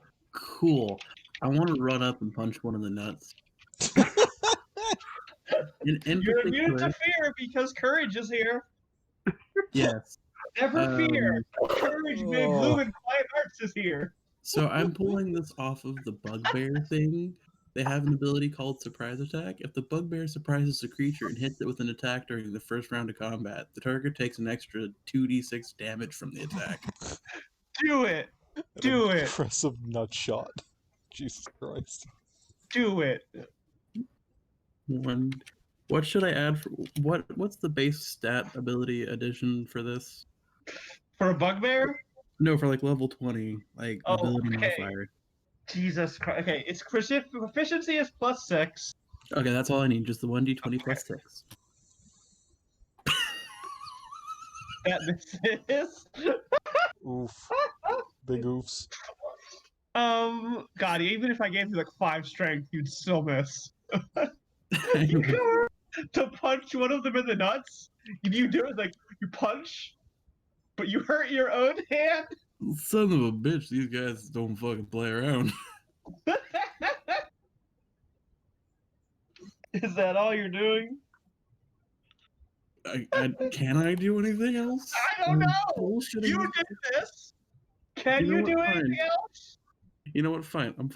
I want to run up and punch one in the nuts. In You're immune particular, to fear because courage is here. yes. Never fear. Courage made blue and quiet hearts is here. So I'm pulling this off of the bugbear thing. They have an ability called Surprise Attack. If the bugbear surprises a creature and hits it with an attack during the first round of combat, the target takes an extra 2d6 damage from the attack. Do it. Do it. Impressive nut shot. Jesus Christ. Do it. What should I add for what's the base stat ability addition for this? For a bugbear? No, for like level 20, like Oh, ability okay. modifier. Jesus Christ. Okay, its proficiency is +6. Okay, that's all I need. Just the 1d20 plus 6. That misses. Oof. Big oofs. God, even if I gave you like 5 strength, you'd still miss. You go to punch one of them in the nuts. If you do it like you punch, but you hurt your own hand. Son of a bitch, these guys don't fucking play around. Is that all you're doing? Can I do anything else? I don't know. Bullshitting. You did this. Can you do anything else? You know what? Fine. I'm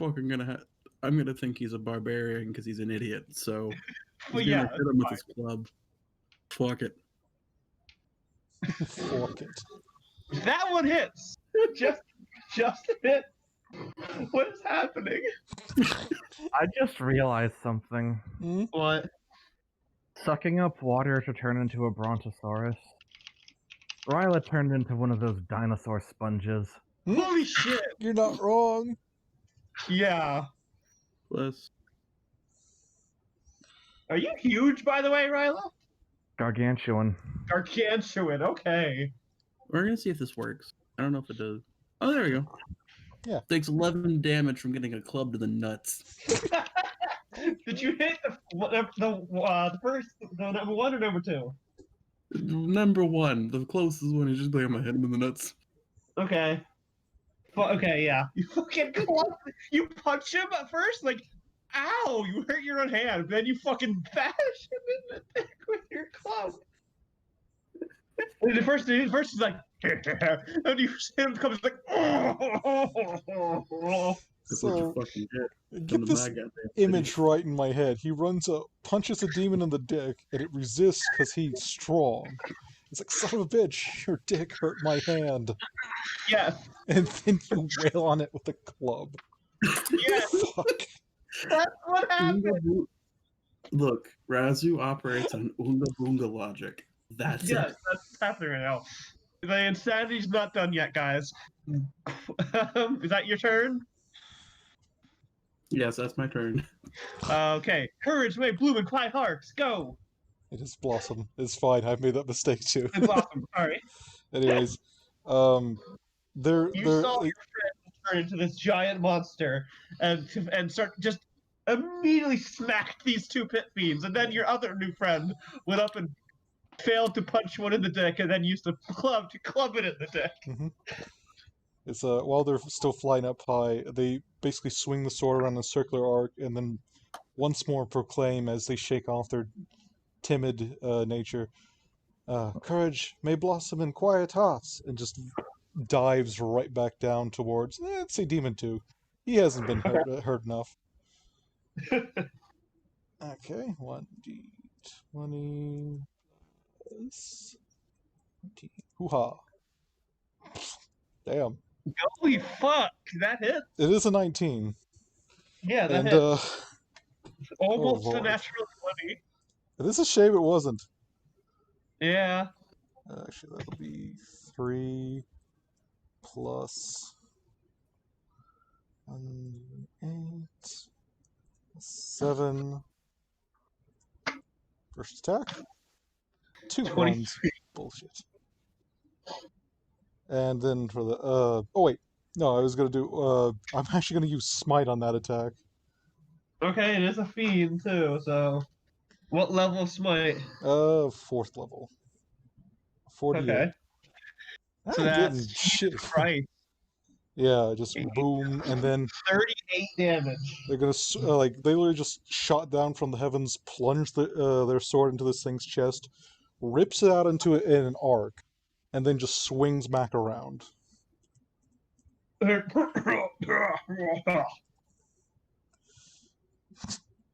gonna think he's a barbarian because he's an idiot. So Well, he's gonna yeah, hit him with his club. Fuck it. Fuck it. That one hits. Just hit. What is happening? I just realized something. What? Sucking up water to turn into a brontosaurus. Ryla turned into one of those dinosaur sponges. Holy shit! You're not wrong. Yeah. Plus, Are you huge, by the way, Ryla? Gargantuan. Gargantuan. Okay. we're gonna see if this works. I don't know if it does. Oh, there we go. Yeah. Takes 11 damage from getting a club to the nuts. Did you hit the first, the number 1 or number 2? Number 1, the closest one is just like I'm gonna hit him in the nuts. Okay. Okay, yeah. You fucking you punch him at first, like, ow! You hurt your own hand. Then you fucking bash him in the dick with your club. And the first is like, and you see him comes like, So, fucking hit. get this image right in my head. He runs up, punches a demon in the dick, and it resists because he's strong. It's like, son of a bitch, your dick hurt my hand. Yes. And then you wail on it with a club. Yes. Fuck. That's what happened. Look, Razu operates on Oonga Boonga logic. That's it. Yes, that's happening right now. The insanity's not done yet, guys. Is that your turn? Yes, that's my turn. Okay. Courage, may bloom and quiet hearts. Go. It is Blossom. It's fine. I've made that mistake too. It's awesome. Sorry. Anyways, You saw your friend turn into this giant monster and start just immediately smacked these 2 pit fiends, and then your other new friend went up and failed to punch one in the dick, and then used a club to club it in the dick. Mm-hmm. It's while they're still flying up high, they basically swing the sword around a circular arc, and then once more proclaim as they shake off their timid nature, "Courage may blossom in quiet hearts," and just dives right back down towards, let's say, Demon 2. He hasn't been hurt enough. Okay, 1d20 plus 20. Hoo-ha. Damn. Holy fuck, that hit. It is a 19. Yeah, that And, hit. Almost oh, a Lord. natural 20. It is a shame it wasn't. Yeah. Actually, that'll be 3 plus 8, 7. First attack. 2 ones. Bullshit. And then for the oh wait, no, I was gonna do I'm actually gonna use smite on that attack. Okay, it is a fiend too. So, what level of smite? 4th level. 48. Okay, so I'm that's getting shit. right. Yeah, just boom, and then 38 damage. they're gonna like they literally just shot down from the heavens, plunge their sword into this thing's chest, rips it out into in an arc, and then just swings back around.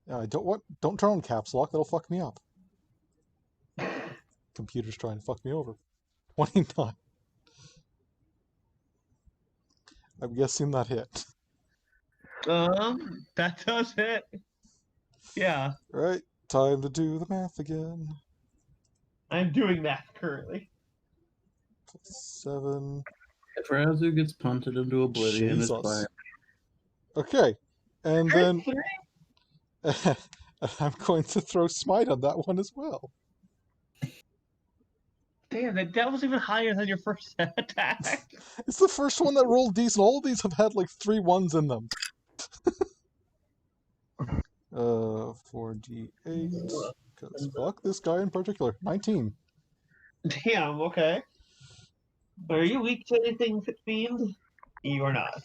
Yeah, don't turn on caps lock. That'll fuck me up. Computer's trying to fuck me over. 29. I'm guessing that hit. That does hit. Yeah, Right, time to do the math again. I'm doing that currently. 7. If Razu gets punted into oblivion, it's Jesus. fine. Okay, and then Three? I'm going to throw smite on that one as well. Damn, that was even higher than your first attack. It's the first one that rolled decent. All of these have had like 3 1s in them. 4d8. Because fuck this guy in particular. 19. Damn, okay. Are you weak to anything, Fiend? You are not.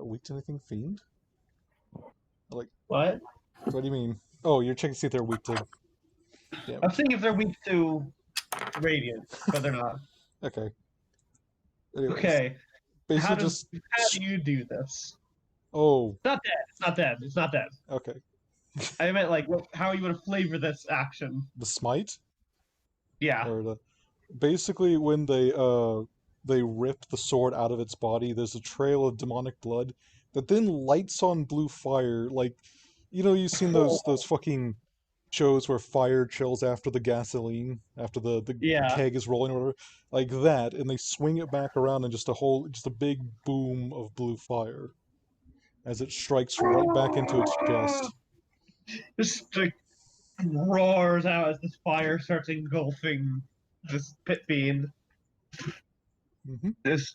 Weak to anything fiend? Like, What? what do you mean? Oh, you're checking to see if they're weak to damage. I'm seeing if they're weak to radiant, but they're not. Okay. Anyways, Okay. basically How do you do this? Oh, It's not dead. It's not dead. It's not dead. okay. I meant like how you would flavor this action. The smite? Yeah. Or basically when they rip the sword out of its body, there's a trail of demonic blood that then lights on blue fire. Like, you've seen those fucking shows where fire chills after the gasoline, after the Yeah. keg is rolling or whatever, like that, and they swing it back around and just a big boom of blue fire as it strikes right back into its chest. Just like roars out as this fire starts engulfing this pit fiend. Mm-hmm. This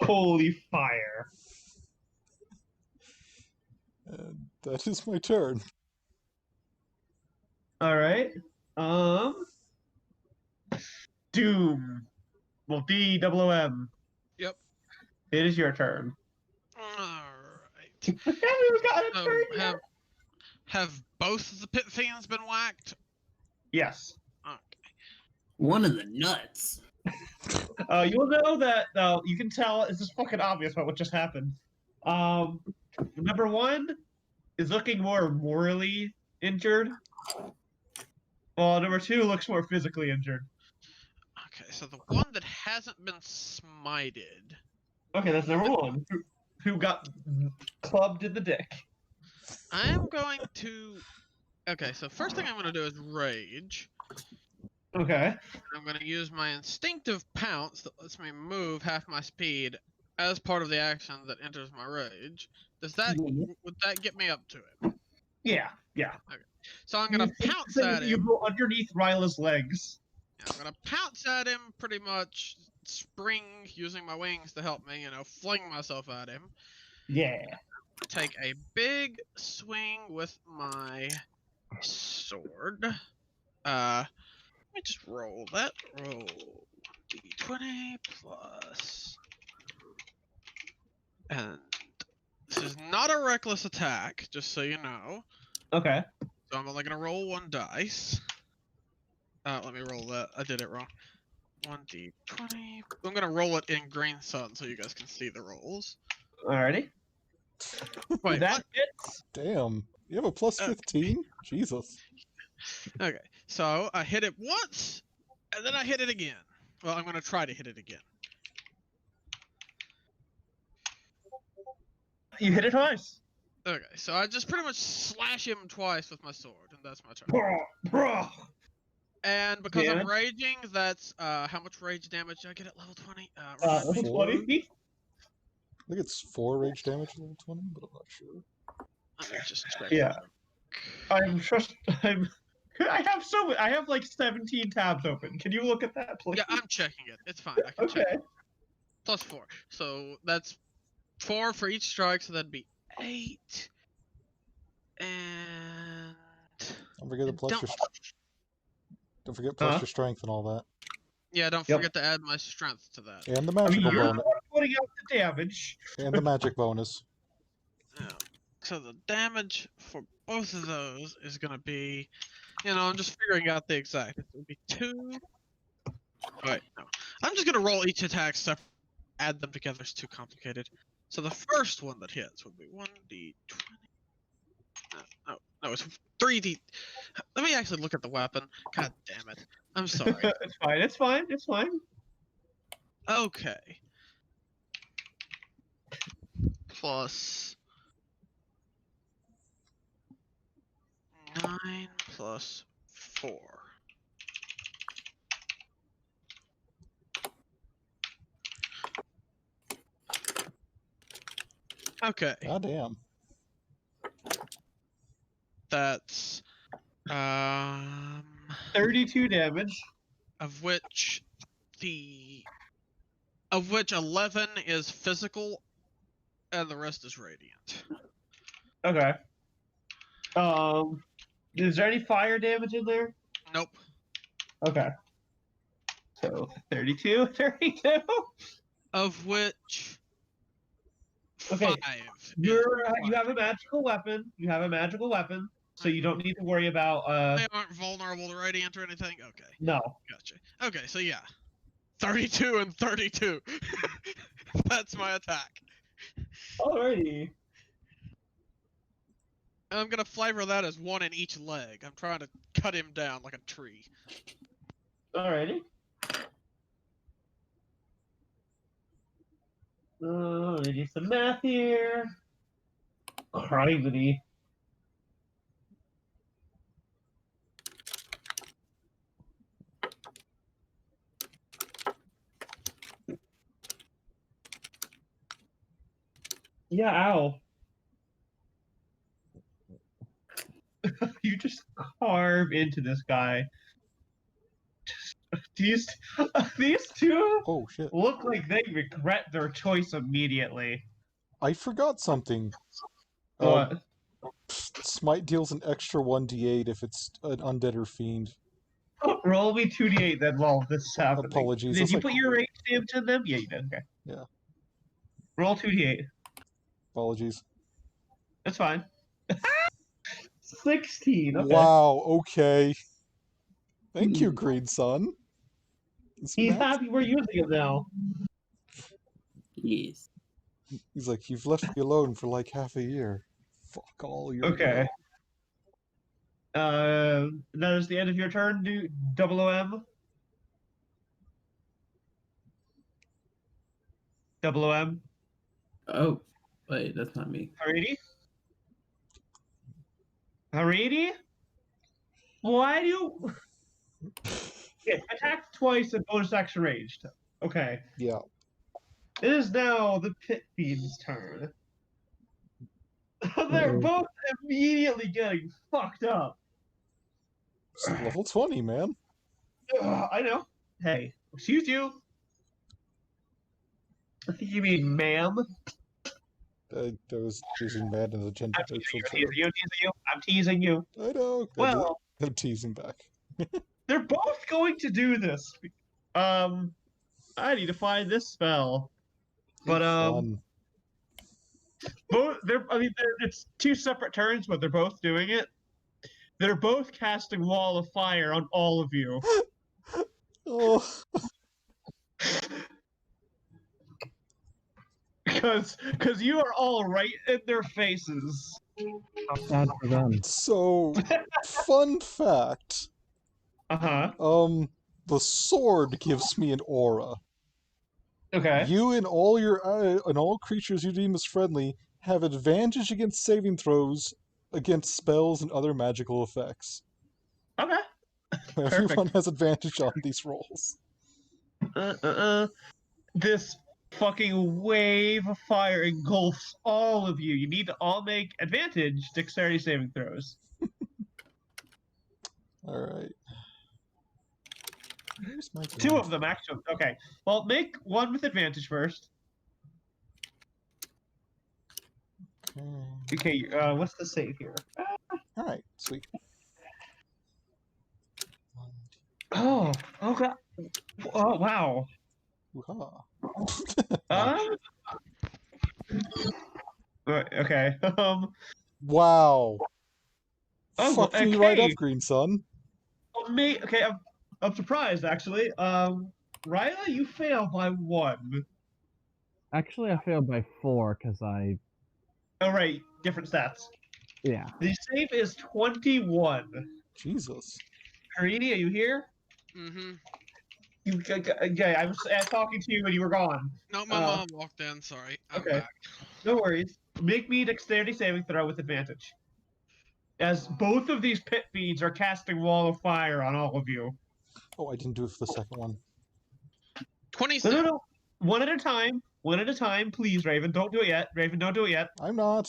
holy fire. And that is my turn. All right. Doom. Well, DOOM. Yep. It is your turn. Alright. Have you got a turn yet? Have both of the pit fiends been whacked? Yes. Okay. One of the nuts. You'll know that. You can tell it's just fucking obvious about what just happened. Number 1 is looking more morally injured. Well, number 2 looks more physically injured. Okay, so the one that hasn't been smited. Okay, that's number 1. Who got clubbed in the dick. I am going to. Okay, so first thing I'm going to do is rage. Okay. I'm going to use my instinctive pounce that lets me move half my speed as part of the action that enters my rage. Would that get me up to it? Yeah. So I'm going to pounce at him. You go underneath Ryla's legs. I'm going to pounce at him, pretty much spring using my wings to help me, fling myself at him. Yeah. Take a big swing with my sword. Let me just roll that. Roll d20 plus. And this is not a reckless attack, just so you know. Okay. So I'm only going to roll 1 dice. Let me roll that. I did it wrong. 1d20. I'm going to roll it in green sun so you guys can see the rolls. Alrighty. Wait, that what? hits. Damn. You have a plus 15? Jesus. Okay, so I hit it once, and then I hit it again. Well, I'm going to try to hit it again. You hit it twice. Okay, so I just pretty much slash him twice with my sword, and that's my turn. Bruh. And because I'm Damage? raging, that's how much rage damage do I get at level 20? Level Remind me. 20? I think it's 4 rage damage at level 20, but I'm not sure. Let me just check. Yeah. I have like 17 tabs open. Can you look at that, please? Yeah, I'm checking it. It's fine. I can check Okay. it. Plus 4. So that's 4 for each strike, so that'd be 8. And Don't forget the plus don't, your don't forget plus Huh? your strength and all that. yeah, don't Yep. forget to add my strength to that. And the I mean, magical you're the bonus. one putting out the damage. And the magic bonus. Yeah. So the damage for both of those is gonna be, I'm just figuring out the exact. It would be 2. Wait, no. I'm just gonna roll each attack separate. Add them together is too complicated. So the first one that hits would be 1d20. No, it's 3d. Let me actually look at the weapon. God damn it. I'm sorry. It's fine. It's fine. It's fine. Okay. Plus 9 plus 4. Okay. God damn. That's 32 damage. of which 11 is physical and the rest is radiant. Okay. Is there any fire damage in there? Nope. Okay. So 32, 32. Of which Okay. 5 You is have a magical weapon. You have a magical weapon, so you don't need to worry about They aren't vulnerable to radiant or anything? Okay. No. Gotcha. Okay, so yeah. 32 and 32. That's my attack. Alrighty. And I'm gonna flavor that as 1 in each leg. I'm trying to cut him down like a tree. Alrighty. Let me do some math here. Criminy. Yeah, ow. You just carve into this guy. These two Oh shit. look like they regret their choice immediately. I forgot something. What? Smite deals an extra 1d8 if it's an undead or fiend. Roll me 2d8 then while this is happening. Apologies. Did That's you like... put your range damage in them? Yeah, you did. Okay. Yeah. Roll 2d8. Apologies. That's fine. 16. Okay. Wow, okay. Thank you, Green Sun. He's happy we're using it now. Yes. He's like, you've left me alone for like half a year. Fuck all your... Okay. That is the end of your turn, Double OM. Double OM. Oh, wait, that's not me. Haridi? Haridi? Why do you... Yeah, attack twice and bonus action raged. Okay. Yeah. It is now the Pit Fiend's turn. They're both immediately getting fucked up. It's level 20, man. I know. Hey, excuse you. I think you mean ma'am. I was using man in the gender neutral term. I'm teasing you. I know. Well, I'm teasing back. they're both going to do this. I need to find this spell. But Fun. it's two separate turns, but they're both doing it. They're both casting Wall of Fire on all of you. Oh. Because you are all right in their faces. How sad for them. So, fun fact. Uh-huh. The sword gives me an aura. Okay. You and all creatures you deem as friendly have advantage against saving throws against spells and other magical effects. Okay. Everyone has advantage on these rolls. This fucking wave of fire engulfs all of you. You need to all make advantage dexterity saving throws. All right. Where's my Two of them, actually. Okay. Well, make one with advantage first. Okay, what's the save here? All right, sweet. Oh god. Oh, wow. Woo-ha. Okay. Wow. Oh, Fuck me right up, Green Sun. Okay, I'm surprised, actually. Ryla, you fail by 1. Actually, I failed by 4 because I. Oh, right. Different stats. Yeah. The save is 21. Jesus. Harini, are you here? Mm-hmm. Yeah, I was talking to you when you were gone. No, my mom walked in. Sorry. I'm Okay. back. No worries. Make me dexterity saving throw with advantage. As both of these pit beads are casting wall of fire on all of you. Oh, I didn't do it for the second one. 26. No. One at a time. One at a time, please, Raven. Don't do it yet. Raven, don't do it yet. I'm not.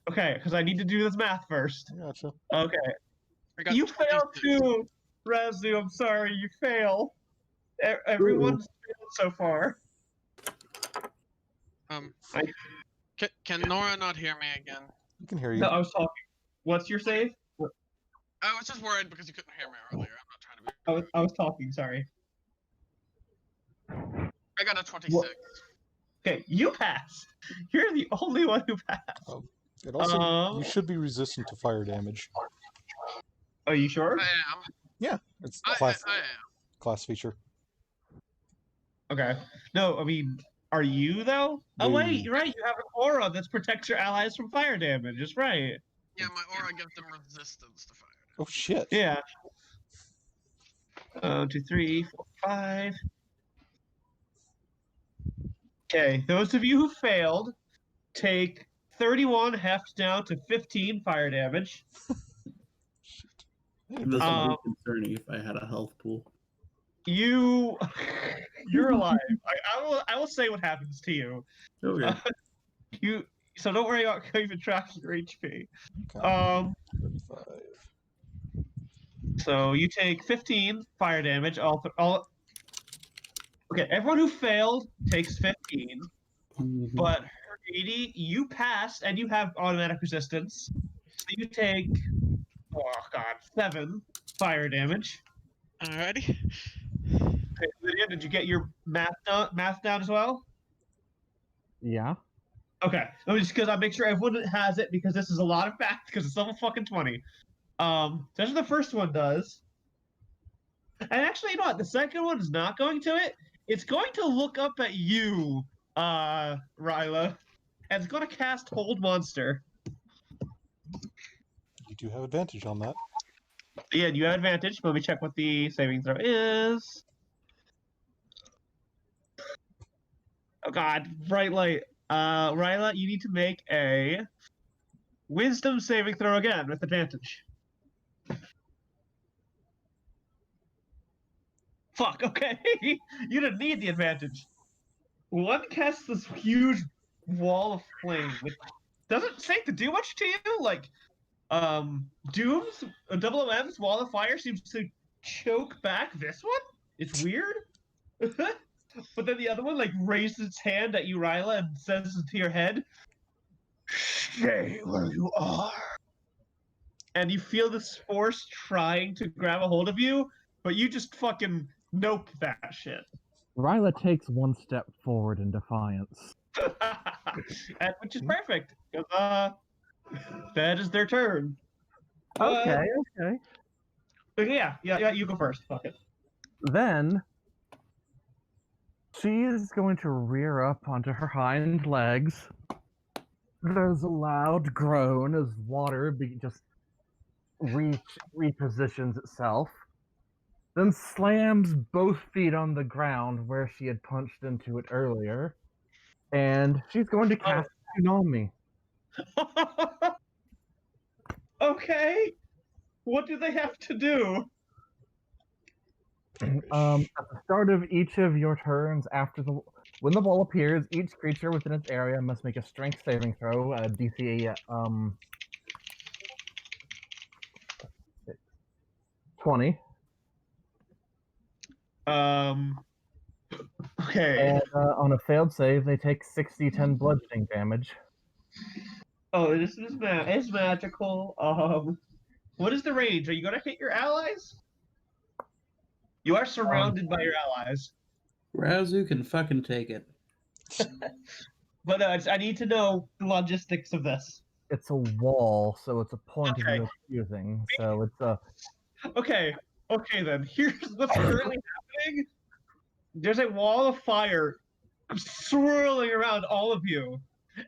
Okay, because I need to do this math first. I gotcha. Okay. I got You fail 26. too, Razu. I'm sorry, you fail. Everyone's failed so far. Can Nora not hear me again? You can hear you. No, I was talking. What's your save? I was just worried because you couldn't hear me earlier. I'm not trying to be. I was talking. Sorry. I got a 26. What? Okay, you passed. You're the only one who passed. It also, you should be resistant to fire damage. Are you sure? I am. Yeah, it's I class feature. Okay. No, I mean, are you though? Oh wait, you're right. You have an aura that protects your allies from fire damage. That's right. Yeah, my aura gives them resistance to fire. Oh shit. Yeah. 1, 2, 3, 4, 5. Okay, those of you who failed take 31 heft down to 15 fire damage. This would be concerning if I had a health pool. You're alive. I will say what happens to you. Okay. So don't worry about keeping track of your HP. Okay. 35. So you take 15 fire damage. Okay, everyone who failed takes 15, but Heidi, you passed and you have automatic resistance. So you take 7 fire damage. Alrighty. Okay, Lydia, did you get your math down as well? Yeah. Okay, just because I make sure everyone has it because this is a lot of math because it's level fucking 20. That's what the first one does. And actually, you know what? The second one is not going to it. It's going to look up at you, Ryla, and it's going to cast Hold Monster. You do have advantage on that. Yeah, you have advantage. Let me check what the saving throw is. Oh god, bright light. Ryla, you need to make a Wisdom saving throw again with advantage. Fuck, okay. You didn't need the advantage. One casts this huge wall of flame, which doesn't seem to do much to you. Like, Doom's, OOM's wall of fire seems to choke back this one. It's weird. But then the other one, like, raises its hand at you, Ryla, and says to your head, "Stay where you are." And you feel this force trying to grab a hold of you, but you just fucking nope that shit. Ryla takes one step forward in defiance. Which is perfect, because that is their turn. Okay. Yeah, you go first. Fuck it. Then she is going to rear up onto her hind legs. There's a loud groan as water just repositions itself. Then slams both feet on the ground where she had punched into it earlier. And she's going to cast Tsunami. Okay. What do they have to do? At the start of each of your turns, when the wall appears, each creature within its area must make a strength saving throw, DC 20. Okay. And on a failed save, they take 60-10 bludgeoning damage. Oh, this is it's magical. What is the range? Are you gonna hit your allies? You are surrounded by your allies. Razu can fucking take it. But I need to know the logistics of this. It's a wall, so it's a point Okay. of view using. So it's a. Okay then. Here's what's currently happening. There's a wall of fire swirling around all of you,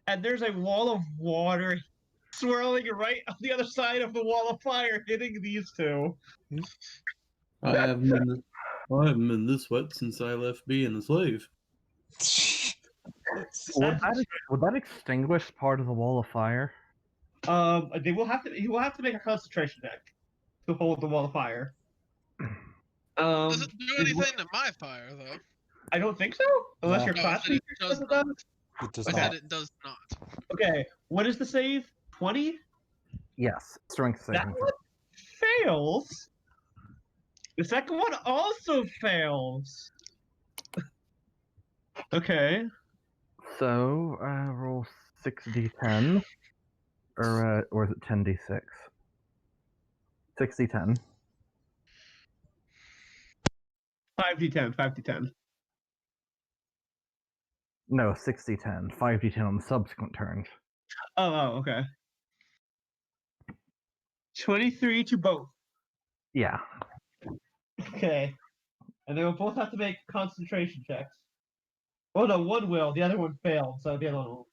and there's a wall of water swirling right on the other side of the wall of fire, hitting these two. I haven't been this wet since I left being a slave. Would that extinguish part of the wall of fire? He will have to make a concentration check to hold the wall of fire. Does it do anything to my fire, though? I don't think so, unless your class it feature says it does. It does I not. said it does not. Okay, what is the save? 20? Yes, strength That saving. one fails. The second one also fails. Okay. So roll 6d10, or is it 10d6? 6d10. 5d10, 5d10. No, 6d10. 5d10 on the subsequent turns. Oh, okay. 23 to both. Yeah. Okay. And they will both have to make concentration checks. Oh no, one will. The other one failed, so the other one will.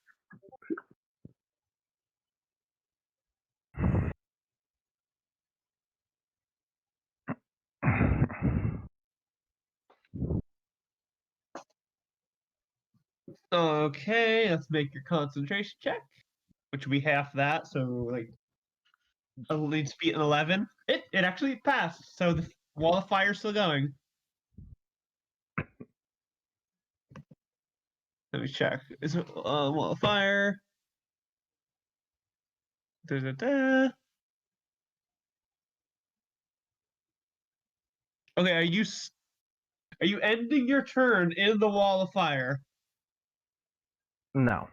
Okay, let's make your concentration check, which will be half that, so like it'll need to be an 11. It actually passed, so the wall of fire's still going. Let me check. Is it wall of fire? Da-da-da. Okay, are you ending your turn in the wall of fire? No.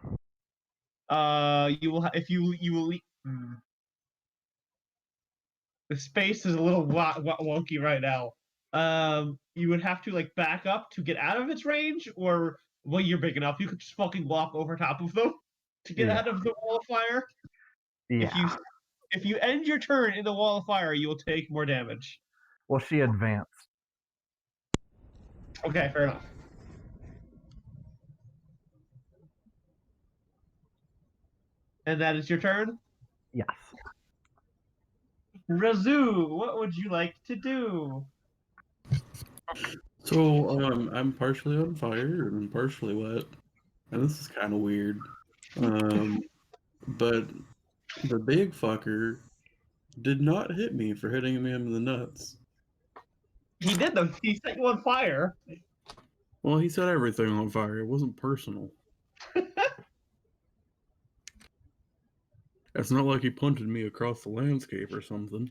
You will if you will. The space is a little wonky right now. You would have to like back up to get out of its range, or well, you're big enough. You could just fucking walk over top of them to get out of the wall of fire. Yeah. If you end your turn in the wall of fire, you will take more damage. Well, she advanced. Okay, fair enough. And that is your turn? Yes. Razu, what would you like to do? So I'm partially on fire and partially wet, and this is kind of weird. But the big fucker did not hit me for hitting me in the nuts. He did though. He set you on fire. Well, he set everything on fire. It wasn't personal. It's not like he punted me across the landscape or something.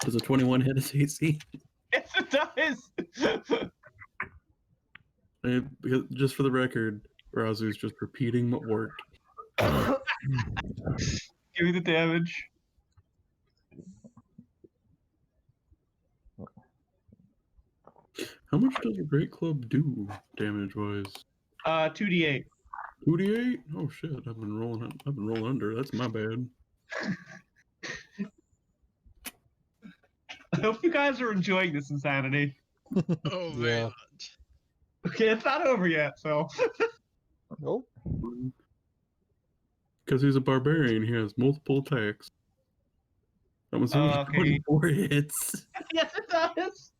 Does a 21 hit his AC? Yes, it does. Just for the record, Razu's just repeating what worked. Give me the damage. How much does a Great Club do, damage-wise? 2d8. 2d8? Oh shit! I've been rolling under. That's my bad. I hope you guys are enjoying this insanity. Oh, Yeah. very much. Okay, it's not over yet, so. Nope. Because he's a barbarian, he has multiple attacks. I'm assuming Okay. 24 hits. Yes, it does.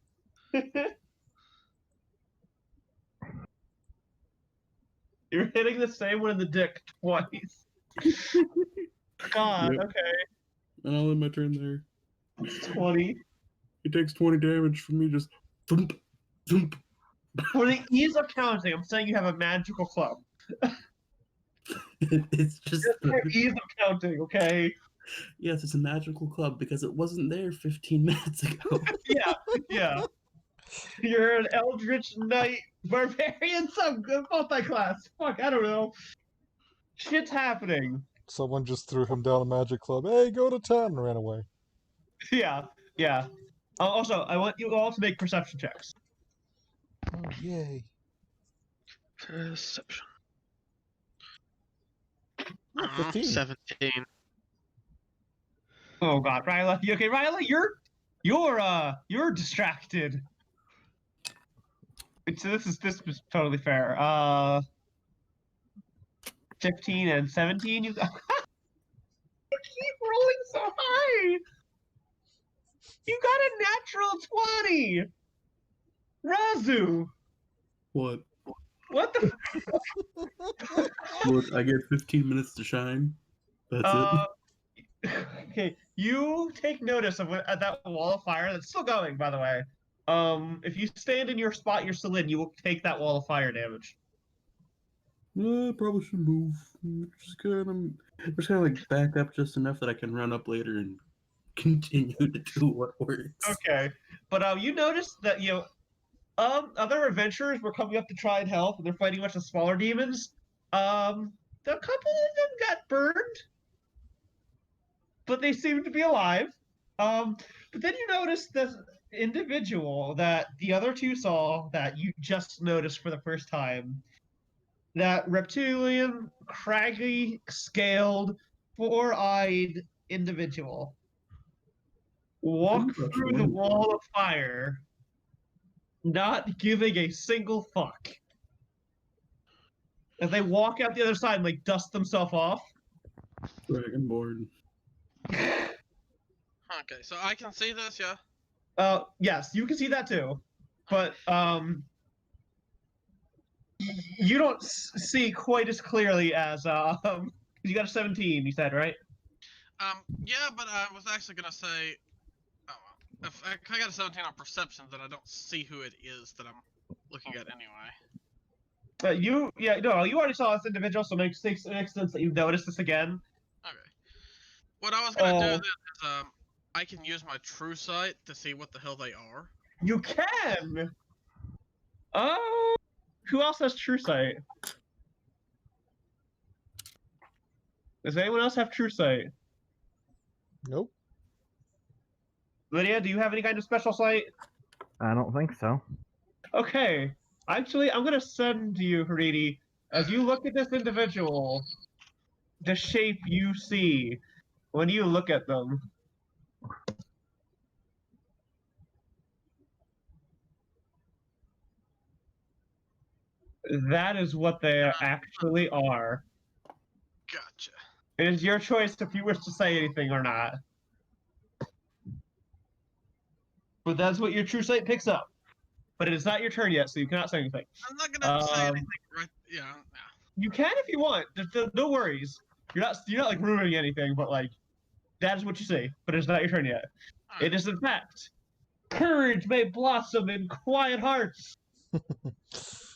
You're hitting the same one in the dick twice. God, Yep. okay. And I'll end my turn there. It's 20. He takes 20 damage from me, just thump, thump. For the ease of counting, I'm saying you have a magical club. It's just For ease of counting, okay? yes, it's a magical club because it wasn't there 15 minutes ago. Yeah. You're an Eldritch Knight Barbarian, some good multi-class. Fuck, I don't know. Shit's happening. Someone just threw him down a magic club. Hey, go to 10, and ran away. Yeah. Also, I want you all to make perception checks. Oh, yay. Perception. Oh, 15. 17. Oh god, Ryla. Okay, Ryla, you're distracted. So this is totally fair. 15 and 17. You keep rolling so high. You got a natural 20. Razu. What? What the? What? I get 15 minutes to shine? That's it? Okay, you take notice of that wall of fire that's still going, by the way. If you stand in your spot you're still in, you will take that wall of fire damage. I probably should move. Just gonna like back up just enough that I can run up later and continue to do what works. Okay, but you notice that other adventurers were coming up to try and help, and they're fighting a bunch of smaller demons. A couple of them got burned, but they seem to be alive. But then you notice this individual that the other two saw that you just noticed for the first time. That reptilian, craggy, scaled, four-eyed individual walk through the wall of fire, not giving a single fuck. As they walk out the other side and like dust themselves off. Dragonborn. Okay, so I can see this, yeah? Yes, you can see that too. But you don't see quite as clearly as you got a 17, you said, right? Yeah, but I was actually gonna say, oh, if I got a 17 on perception, then I don't see who it is that I'm looking at anyway. You already saw this individual, so it makes sense that you've noticed this again. Okay. What I was gonna do then is, I can use my true sight to see what the hell they are. You can. Oh, who else has true sight? Does anyone else have true sight? Nope. Lydia, do you have any kind of special sight? I don't think so. Okay. Actually, I'm gonna send you, Haridi, as you look at this individual, the shape you see when you look at them. That is what they actually are. Gotcha. It is your choice if you wish to say anything or not. But that's what your true sight picks up. But it is not your turn yet, so you cannot say anything. I'm not gonna say anything right. Yeah. You can if you want. No worries. You're not like ruining anything, but like that is what you say. But it's not your turn yet. Right. It is in fact. Courage may blossom in quiet hearts.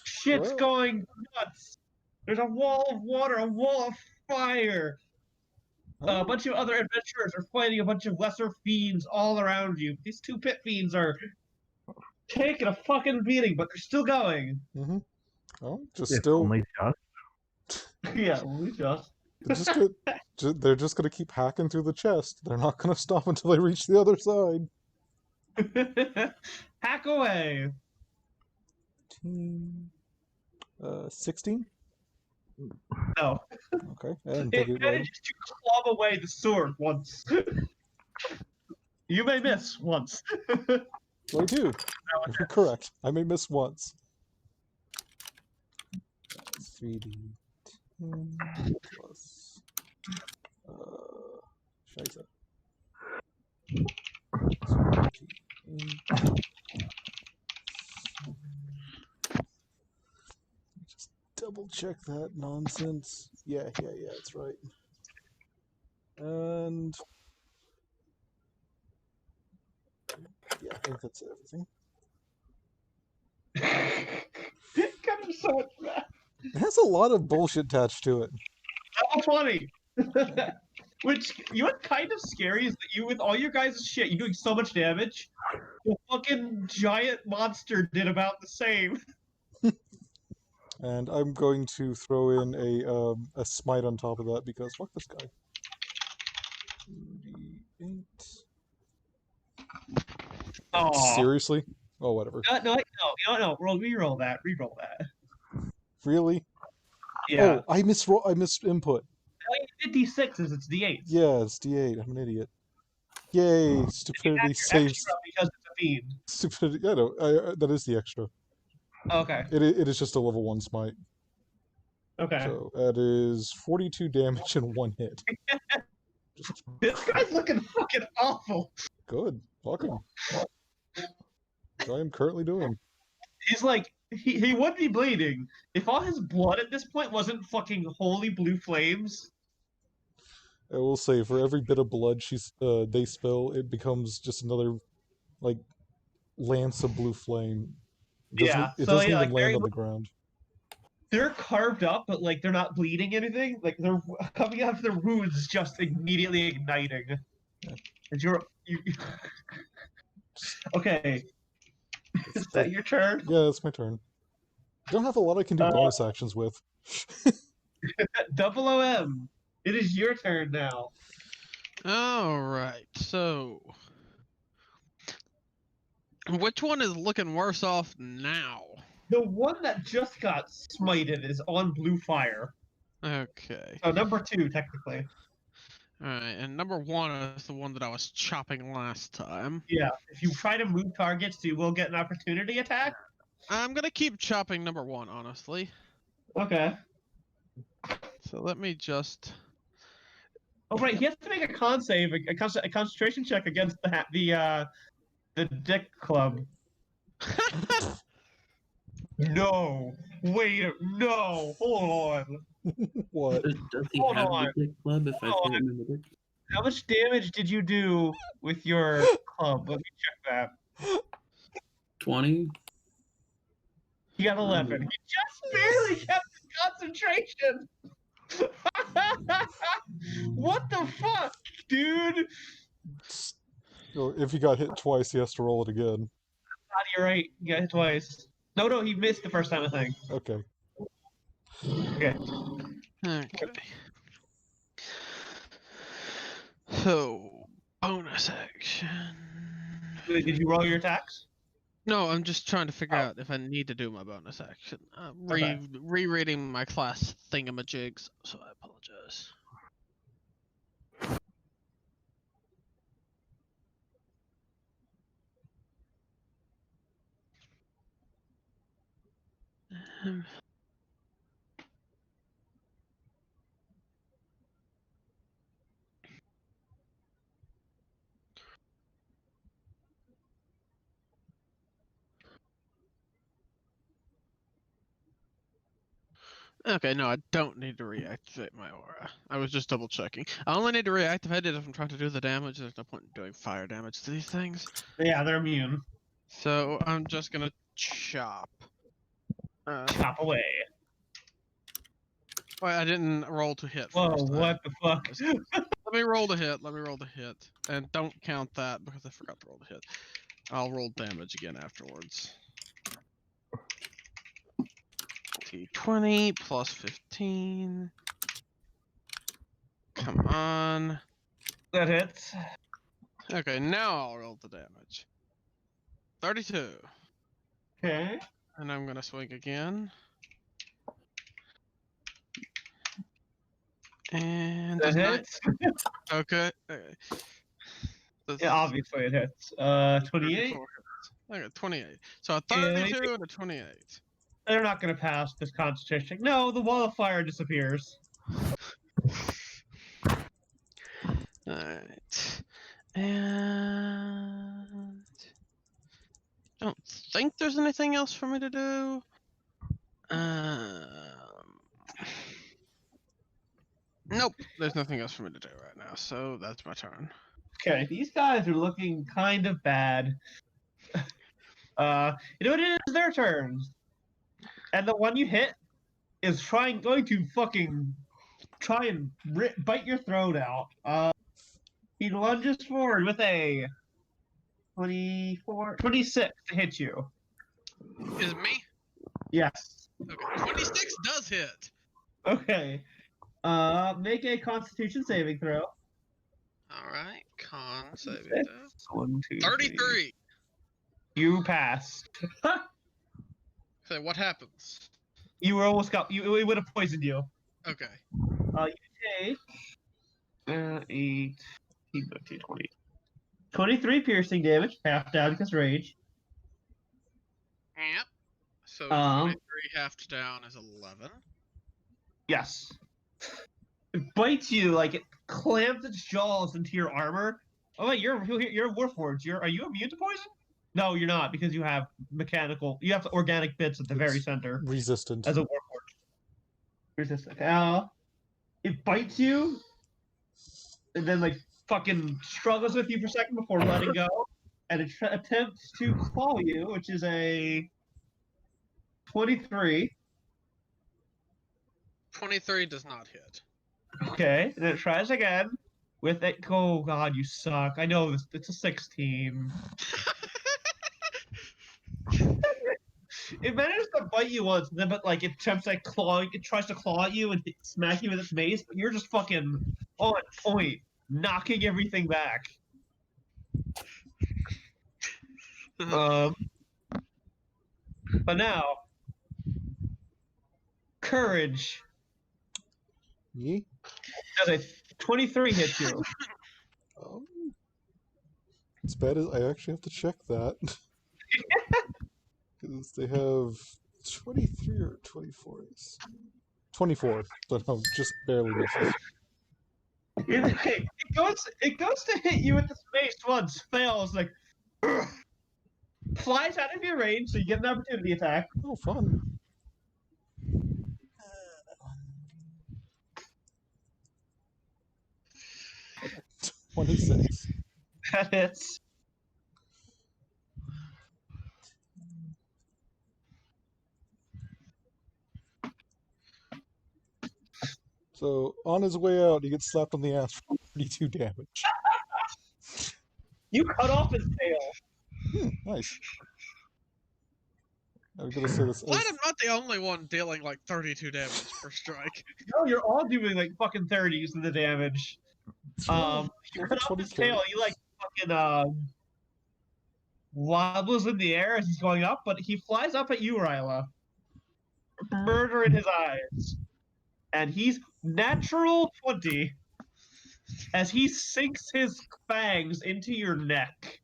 Shit's going nuts. There's a wall of water, a wall of fire. A bunch of other adventurers are fighting a bunch of lesser fiends all around you. These two pit fiends are taking a fucking beating, but they're still going. Mm-hmm. Oh, just If still. only just. Yeah, only just. They're just gonna keep hacking through the chest. They're not gonna stop until they reach the other side. Hack away. 16? No. Okay. And It take it manages to club away the sword once. You may miss once. 22. Correct. I may miss once. 3d10 plus. Scheiße. Just double check that nonsense. Yeah, that's right. And Yeah, I think that's everything. God, I'm so much mad. It has a lot of bullshit attached to it. That was funny. Which, you know what's kind of scary is that you, with all your guys' shit, you're doing so much damage. The fucking giant monster did about the same. And I'm going to throw in a smite on top of that because fuck this guy. 2d8. Aw. Seriously? Oh, whatever. No. Reroll that. Reroll that. Really? Yeah. Oh, I misinput. No, you did D6s, it's D8s. Yeah, it's D8. I'm an idiot. Yay! Stupidity Your saves. extra because it's a fiend. Stupidity. I know. That is the extra. Okay. It is just a level 1 smite. Okay. So that is 42 damage in 1 hit. Just This guy's looking fucking awful. good. Fuck him. Which I am currently doing. He's like, he would be bleeding if all his blood at this point wasn't fucking holy blue flames. I will say, for every bit of blood they spill, it becomes just another, like, lance of blue flame. It doesn't even land on the ground. They're carved up, but like they're not bleeding anything. Like they're coming out of their wounds, just immediately igniting. Yeah. And you okay. Is that your turn? Yeah, it's my turn. I don't have a lot I can do bonus actions with. Double OM. It is your turn now. Alright, so... which one is looking worse off now? The one that just got smited is on blue fire. Okay. So number 2, technically. Alright, and number 1 is the one that I was chopping last time. Yeah, if you try to move targets, you will get an opportunity attack. I'm gonna keep chopping number 1, honestly. Okay. So let me just... Oh right, he has to make a con save, a concentration check against the dick club. No, wait, no, hold on. What? Does he Hold have on. the dick club if I Hold hit him in the dick? How much damage did you do with your club? Let me check that. 20? He got 11. He just barely kept his concentration. What the fuck, dude? So if he got hit twice, he has to roll it again. You're right. You got hit twice. No, he missed the first time, I think. Okay. Okay. Okay. So, bonus action... Wait, did you roll your attacks? No, I'm just trying to figure out if I need to do my bonus action. Okay. Rereading my class thingamajigs, so I apologize. Okay, no, I don't need to reactivate my aura. I was just double checking. I only need to reactivate it if I'm trying to do the damage. There's no point in doing fire damage to these things. Yeah, they're immune. So I'm just gonna chop. Chop away. Well, I didn't roll to hit. Whoa, First what the fuck? Let me roll to hit. Let me roll to hit. And don't count that because I forgot to roll to hit. I'll roll damage again afterwards. T20 plus 15. Come on. That hits. Okay, now I'll roll the damage. 32. Okay. And I'm gonna swing again. And That does hits. Okay. Yeah, obviously it hits. 28. Okay, 28. So a 32 and a 28. They're not gonna pass this concentration. No, the wall of fire disappears. Alright. And don't think there's anything else for me to do. Nope, there's nothing else for me to do right now, so that's my turn. Okay, these guys are looking kind of bad. You know what it is? Their turn. And the one you hit is going to fucking try and bite your throat out. He lunges forward with a 26 to hit you. Is it me? Yes. Okay. 26 does hit. Okay. Make a Constitution saving throw. All right. Con saving Six. throw. 1, 2, 33. You passed. So what happens? You were almost got. It would have poisoned you. Okay. You take 8, 19, 20. 23 piercing damage, half down because rage. Yep. So 23 halved down is 11. Yes. It bites you like it clamps its jaws into your armor. Oh wait, you're Warforged. Are you immune to poison? No, you're not because you have you have organic bits at the very center. Resistant. As a Warforged. Resistant. It bites you, and then like fucking struggles with you for a second before letting go, and it attempts to claw you, which is a 23. 23 does not hit. Okay, and it tries again with it. Oh god, you suck. I know this. It's a 16. It manages to bite you once, then but like it attempts like clawing. It tries to claw at you and smack you with its mace, but you're just fucking on point, knocking everything back. But now, courage. Ye? Does a 23 hit you? As bad as I actually have to check that. Because they have 23 or 24. 24, but no, just barely misses. It goes to hit you with the mace once, fails, like flies out of your range, so you get an opportunity attack. Oh, fun. $26. That hits. So, on his way out, he gets slapped on the ass for 32 damage. You cut off his tail. Nice. I'm gonna say this. Glad I'm not the only one dealing like 32 damage per strike. No, you're all doing like fucking 30s in the damage. You cut off his tail. He like fucking wobbles in the air as he's going up, but he flies up at you, Ryla. Murder in his eyes. And he's natural 20 as he sinks his fangs into your neck.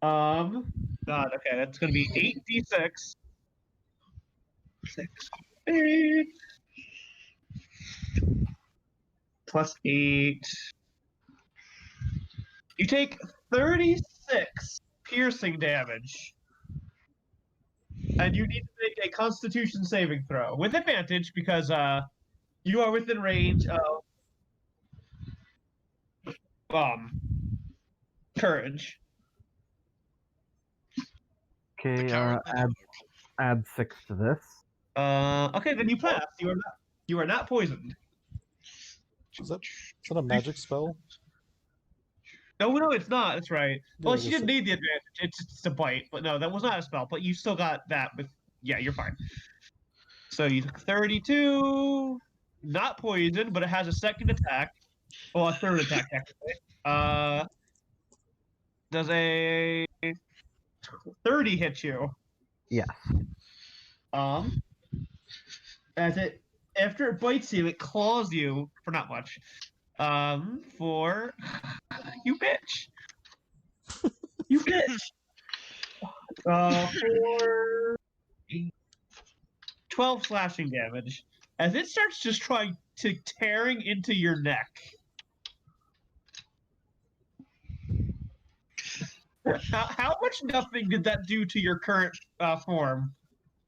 God, okay, that's gonna be 8d6. 6, 8. Plus 8. You take 36 piercing damage. And you need to make a Constitution saving throw with advantage because you are within range of courage. Okay, add 6 to this. Okay, then you pass. You are not poisoned. Is that a magic spell? No, it's not. That's right. Well, Yeah, she didn't need the advantage. It's just a bite. But no, that was not a spell. But you still got that with... Yeah, you're fine. So you took 32. Not poisoned, but it has a second attack. Well, a third attack, technically. Does a 30 hit you? Yes. After it bites you, it claws you for not much. For you bitch. You bitch. For 12 slashing damage. As it starts just trying to tearing into your neck. How much nothing did that do to your current form?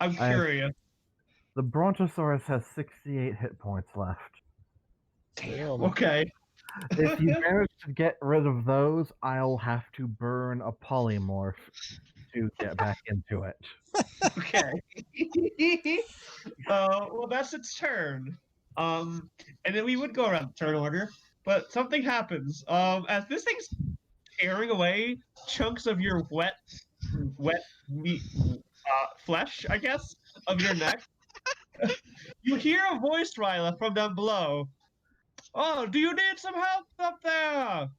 I'm curious. The Brontosaurus has 68 hit points left. Damn. Okay. If you manage to get rid of those, I'll have to burn a polymorph to get back into it. Okay. Well, that's its turn. And then we would go around the turn order, but something happens. As this thing's tearing away chunks of your wet meat, flesh, I guess, of your neck. You hear a voice, Ryla, from down below. Oh, do you need some help up there?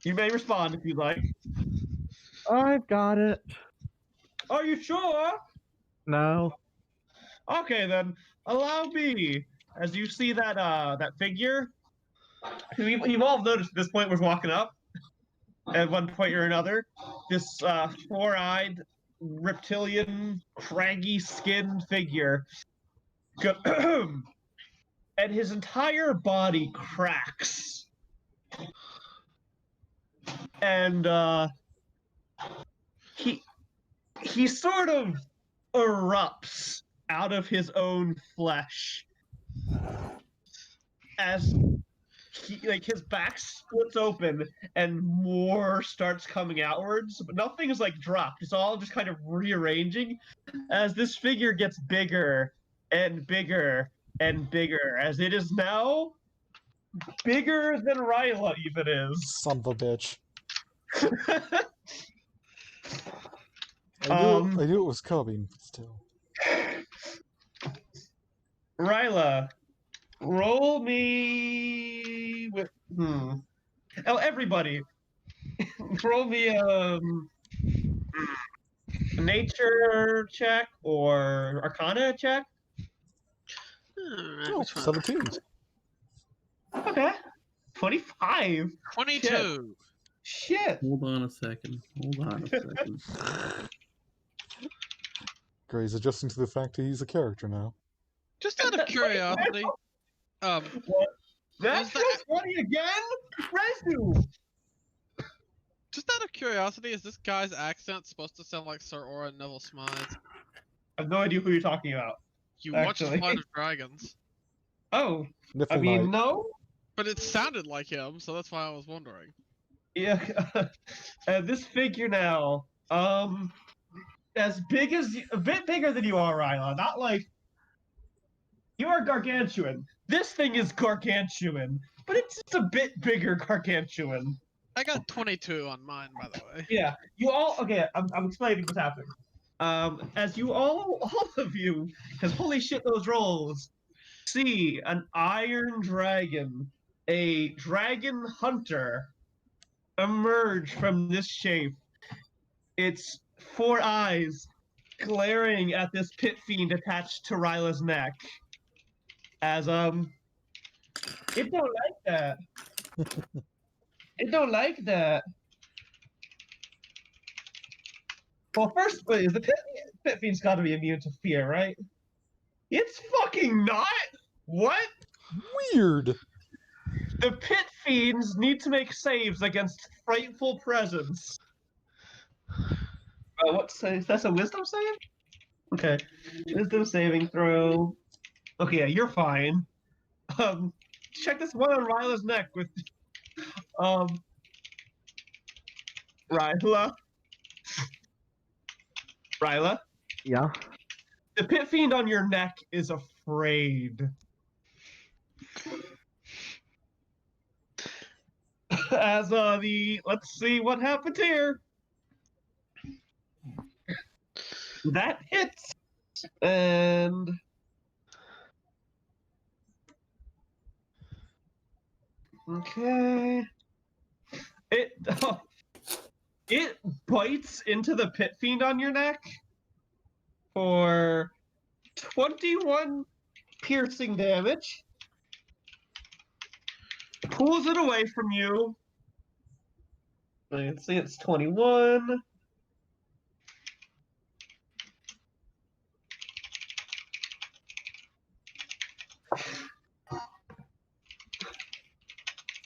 You may respond if you'd like. I've got it. Are you sure? No. Okay, then allow me. As you see that figure, who you've all noticed at this point was walking up at one point or another. This four-eyed, reptilian, craggy-skinned figure. And his entire body cracks. And he sort of erupts out of his own flesh as his back splits open and more starts coming outwards, but nothing is dropped. It's all just kind of rearranging as this figure gets bigger and bigger and bigger, as it is now bigger than Ryla even is. Son of a bitch. I knew it was coming, but still. Ryla, roll me with Oh, everybody, roll me a nature check or arcana check. Oh, 17. Okay. 25. 22. Shit. Hold on a second. Gray's adjusting to the fact that he's a character now. Just out of curiosity, What? That's just funny again? Resu! just out of curiosity, is this guy's accent supposed to sound like Sir Oren Neville Smythe? I have no idea who you're talking about. You watched Actually. Flight of Dragons. Oh, Niffle I mean, Knight. no? But it sounded like him, so that's why I was wondering. Yeah. This figure now, as big as a bit bigger than you are, Ryla. Not like you are gargantuan. This thing is gargantuan, but it's just a bit bigger gargantuan. I got 22 on mine, by the way. Yeah, you all. Okay, I'm explaining what's happening. As you all of you, because holy shit, those rolls, see an iron dragon, a dragon hunter, emerge from this shape. Its four eyes glaring at this pit fiend attached to Ryla's neck. As it don't like that. It don't like that. Well, first, wait, the pit fiend's got to be immune to fear, right? It's fucking not. What? Weird. The pit fiends need to make saves against frightful presence. That's a wisdom save? Okay. Wisdom saving throw. Okay, yeah, you're fine. Check this one on Ryla's neck with Ryla? Yeah. The pit fiend on your neck is afraid. As let's see what happens here. That hits. And okay. It bites into the pit fiend on your neck for 21 piercing damage. Pulls it away from you. Let's see, it's 21.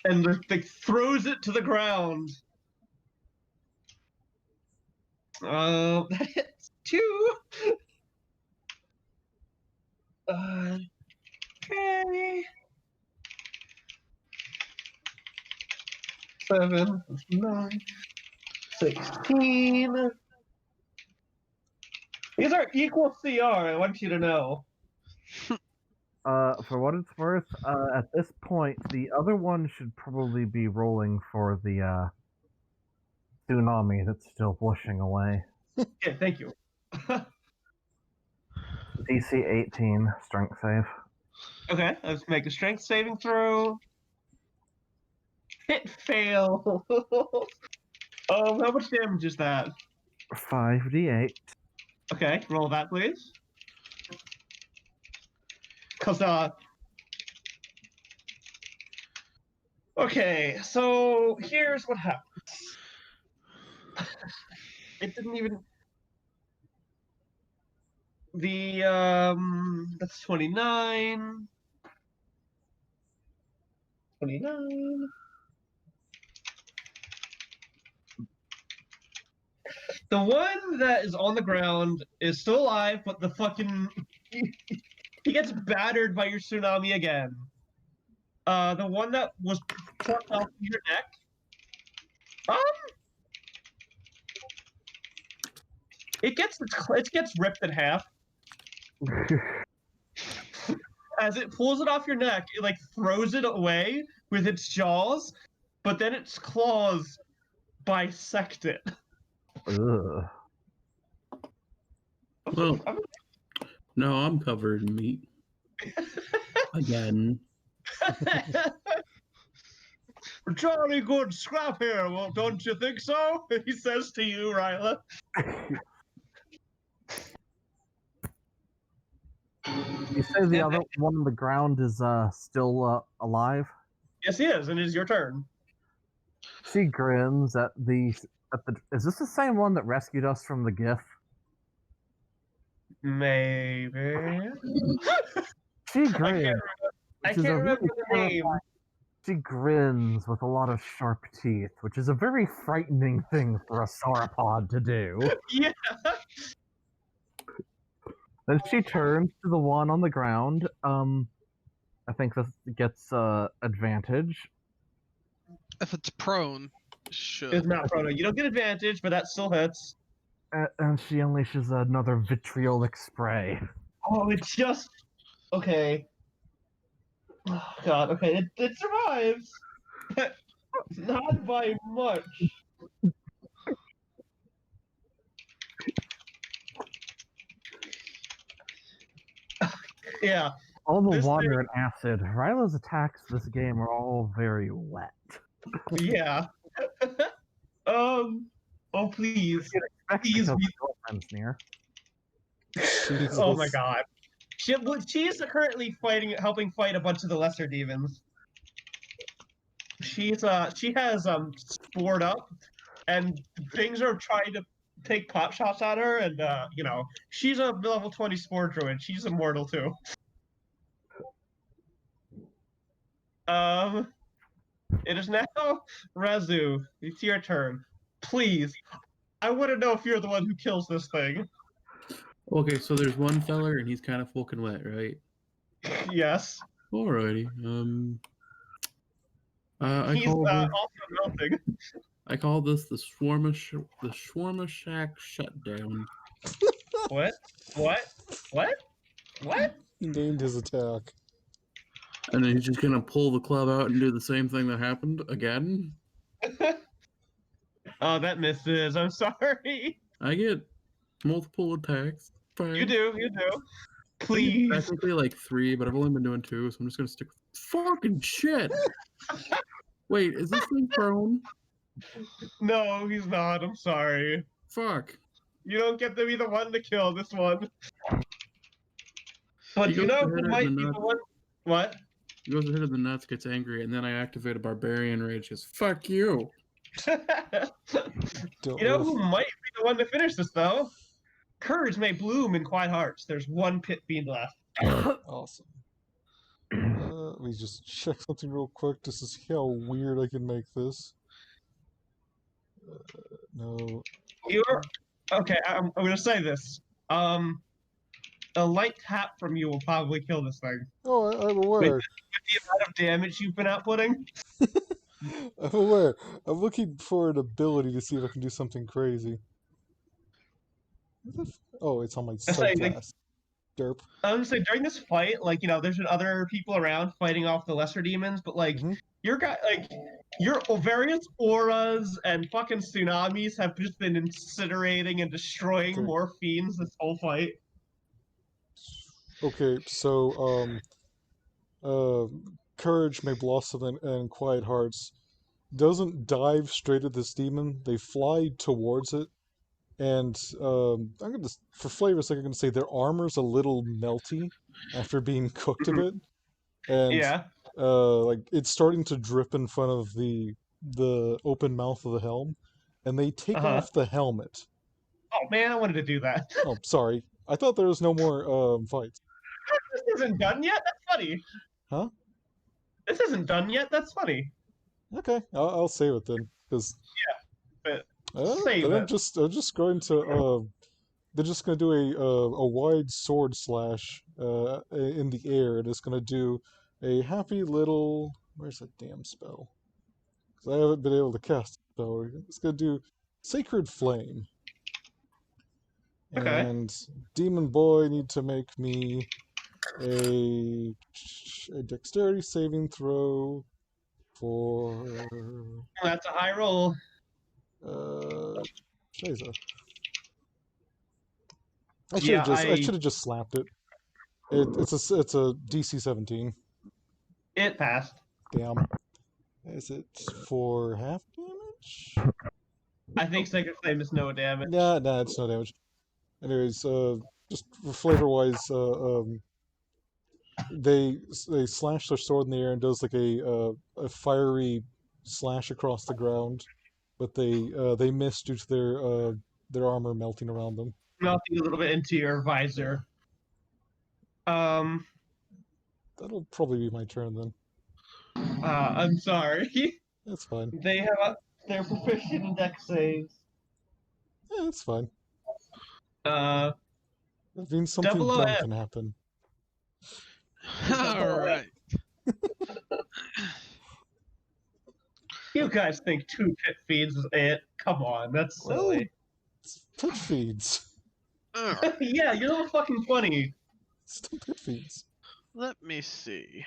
And throws it to the ground. That hits 2. Okay. 7, 9, 16. These are equal CR, I want you to know. For what it's worth, at this point, the other one should probably be rolling for the tsunami that's still whooshing away. Yeah, thank you. DC 18, strength save. Okay, let's make a strength saving throw. Hit fail. How much damage is that? 5d8. Okay, roll that, please. Cause okay, so here's what happens. It didn't even. That's 29. 29. The one that is on the ground is still alive, but the fucking he gets battered by your tsunami again. The one that was plucked off your neck. It gets ripped in half. As it pulls it off your neck, it like throws it away with its jaws, but then its claws bisect it. Ugh. Well, no, I'm covered in meat. Again. Jolly good scrap here, well, don't you think so? He says to you, Ryla. You say the other one on the ground is still alive? Yes, he is, and it is your turn. She grins at the. Is this the same one that rescued us from the GIF? Maybe. She grins. I can't remember the name. She grins with a lot of sharp teeth, which is a very frightening thing for a sauropod to do. Yeah. Then she turns to the one on the ground. I think this gets advantage. If it's prone, should. It's not prone. You don't get advantage, but that still hits. And she unleashes another vitriolic spray. Oh, it just. Okay. Oh, God, okay. It survives. Not by much. Yeah. All the This water and acid. Ryla's attacks this game are all very wet. Yeah. Oh, please. Please be. Girlfriend's near. Oh my God. She's currently helping fight a bunch of the lesser demons. She has spored up, and things are trying to take pot shots at her, and she's a level 20 spore druid. She's immortal too. It is now Razu. It's your turn. Please, I want to know if you're the one who kills this thing. Okay, so there's one feller and he's kind of fucking wet, right? Yes. Alrighty. He's also melting. I call this the Shawarma Shack shutdown. What? He named his attack. And then he's just gonna pull the club out and do the same thing that happened again. Oh, that misses. I'm sorry. I get multiple attacks. Fine. You do. Please. Technically like 3, but I've only been doing 2, so I'm just gonna stick with fucking shit. Wait, is this thing prone? No, he's not. I'm sorry. Fuck. You don't get to be the one to kill this one. But He you goes know to hit who it in might the be the nuts. one? What? He goes ahead of the nuts, gets angry, and then I activate a barbarian rage. Goes, fuck you. You know who might be the one to finish this, though? Courage may bloom in quiet hearts. There's one pit fiend left. Awesome. Let me just check something real quick just to see how weird I can make this. No. You're okay. I'm going to say this. A light tap from you will probably kill this thing. Oh, I'm aware. With the amount of damage you've been outputting. I'm aware. I'm looking for an ability to see if I can do something crazy. Oh, it's on my I say, like, subclass. Derp. I was gonna say during this fight, like, there's been other people around fighting off the lesser demons, but like Mhm. your various auras and fucking tsunamis have just been incinerating and destroying Okay. more fiends this whole fight. Okay, so courage may blossom and quiet hearts doesn't dive straight at this demon. They fly towards it, and I'm gonna for flavor's sake, I'm gonna say their armor's a little melty after being cooked a bit, and Yeah. like it's starting to drip in front of the open mouth of the helm, and they take Uh-huh. off the helmet. Oh man, I wanted to do that. Oh, sorry. I thought there was no more fights. This isn't done yet? That's funny. Huh? This isn't done yet? That's funny. Okay, I'll save it then, because But save then it. I'm just going to they're just going to do a wide sword slash in the air, and it's going to do a happy little. Where's that damn spell? Because I haven't been able to cast the spell. It's going to do Sacred Flame. Okay. And Demon Boy need to make me a dexterity saving throw for That's a high roll. Shiza. Yeah, I should have just slapped it. It's a DC 17. It passed. Damn. Is it for half damage? I think Sacred Flame is no damage. Nah, it's no damage. Anyways, just flavor wise, they slash their sword in the air and does like a fiery slash across the ground, but they miss due to their armor melting around them. Melting a little bit into your visor. That'll probably be my turn then. I'm sorry. That's fine. They have they're proficient in dex saves. Yeah, that's fine. Uh, That means something Double dumb OF. can happen. All right. You guys think 2 pit feeds is it? Come on, that's silly. It's pit feeds. All right. Yeah, you're a little fucking funny. Still pit feeds. Let me see.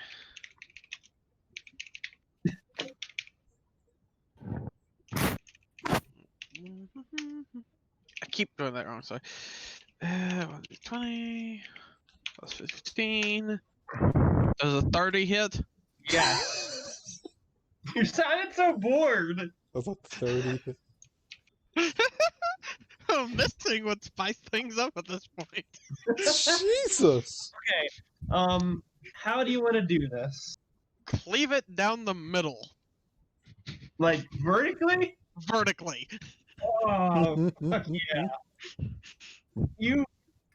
I keep doing that wrong. Sorry. 20 plus 15. Does a 30 hit? Yes. You sounded so bored. I thought 30. I'm missing would spice things up at this point. Jesus! Okay. How do you want to do this? Cleave it down the middle, Like vertically? vertically. Oh, fuck yeah. You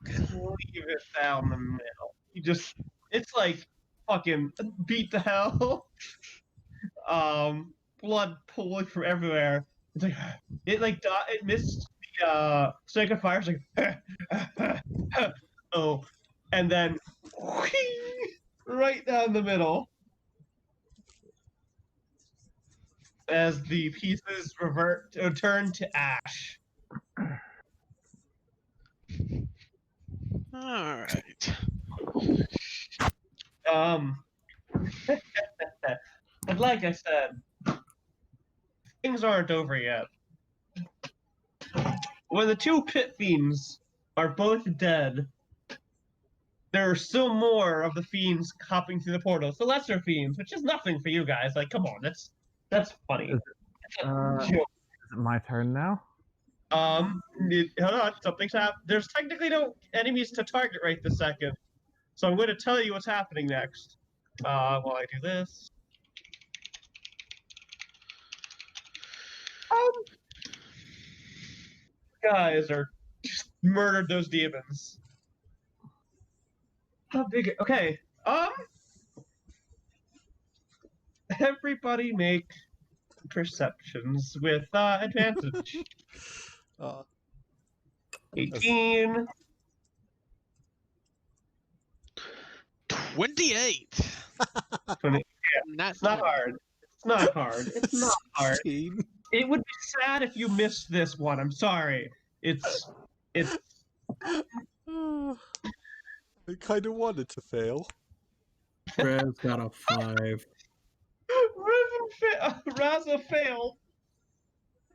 cleave it down the middle. It's like fucking beat the hell. Blood pooling from everywhere. It's like, it missed the second fire. It's like, oh, and then right down the middle as the pieces turn to ash. All right. But like I said, things aren't over yet. When the 2 pit fiends are both dead, there are still more of the fiends hopping through the portal. The lesser fiends, which is nothing for you guys. Like, come on, that's funny. Is It's a joke. Is it my turn now? Hold on, something's happened. There's technically no enemies to target right this second, so I'm going to tell you what's happening next. While I do this. Guys are just murdered those demons. How big? Okay. Everybody make perceptions with advantage. 18. 28. 20. Not It's not hard. It's It's not hard. It's not hard. 16. It would be sad if you missed this one. I'm sorry. It's I kind of wanted to fail. Brad's got a 5. Raza failed,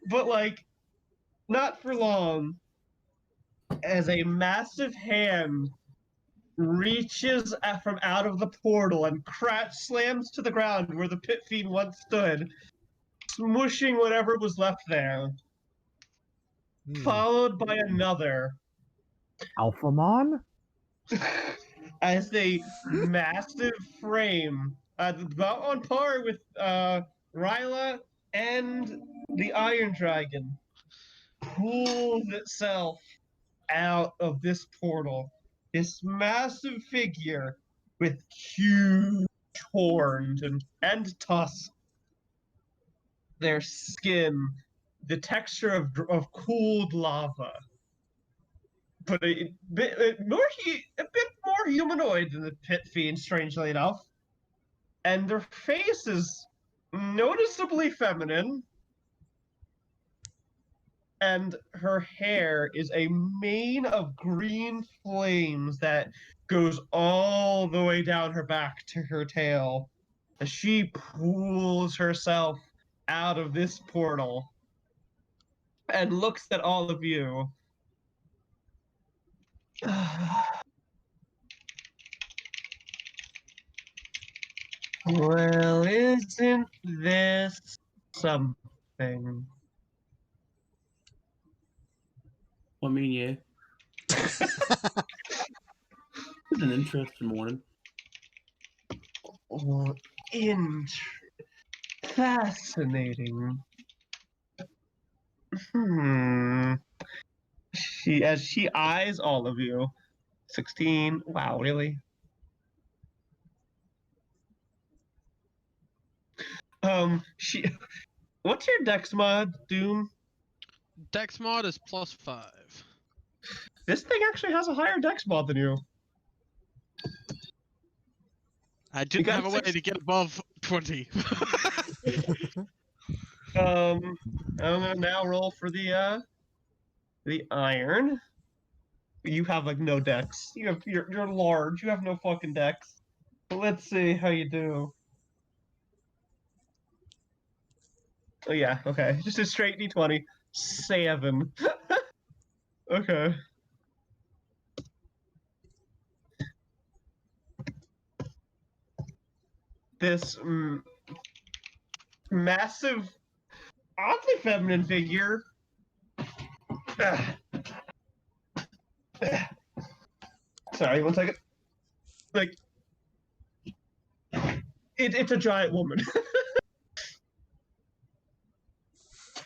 but like not for long. As a massive hand reaches from out of the portal and slams to the ground where the pit fiend once stood, smushing whatever was left there. Followed by another. Alphamon? As a massive frame, about on par with Ryla and the Iron Dragon, pulls itself out of this portal. This massive figure with huge horns and tusks. Their skin, the texture of cooled lava. But a bit more humanoid than the pit fiend, strangely enough. And their face is noticeably feminine. And her hair is a mane of green flames that goes all the way down her back to her tail. As she pulls herself out of this portal and looks at all of you. Well, isn't this something? Well, I mean, yeah. It's an interesting morning. Oh, fascinating. As she eyes all of you. 16. Wow, really? What's your dex mod, Doom? Dex mod is +5. This thing actually has a higher dex mod than you. I didn't have a way to get above 20. I'm gonna now roll for the iron. You have like no dex. You're large. You have no fucking dex. But let's see how you do. Oh yeah, okay. Just a straight D20. 7. Okay. This massive, oddly feminine figure. Sorry, one second. Like, it's a giant woman.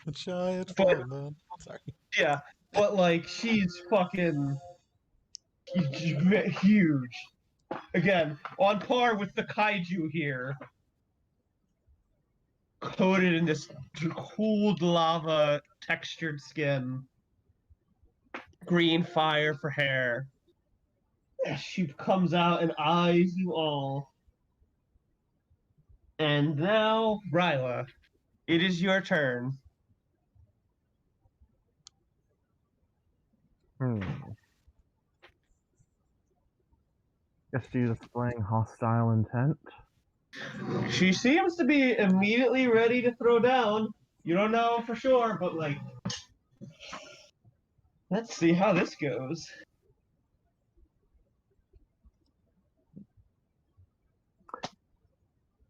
A giant woman. Sorry. Yeah, but like she's fucking huge. Again, on par with the kaiju here. Coated in this cooled lava textured skin. Green fire for hair. She comes out and eyes you all. And now, Ryla, it is your turn. Guess she's displaying hostile intent. She seems to be immediately ready to throw down. You don't know for sure, but like, let's see how this goes.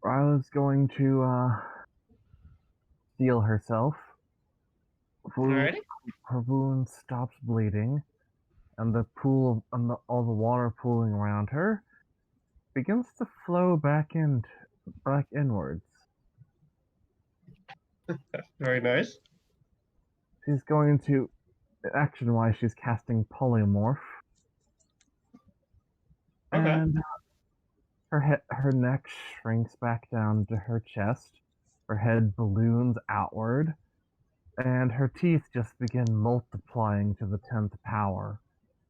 Ryla's going to heal herself. Alrighty. Her wound stops bleeding, and the pool and all the water pooling around her begins to flow back inwards. Very nice. She's going to, action-wise, she's casting Polymorph. Okay. And her neck shrinks back down to her chest. Her head balloons outward. And her teeth just begin multiplying to the 10th power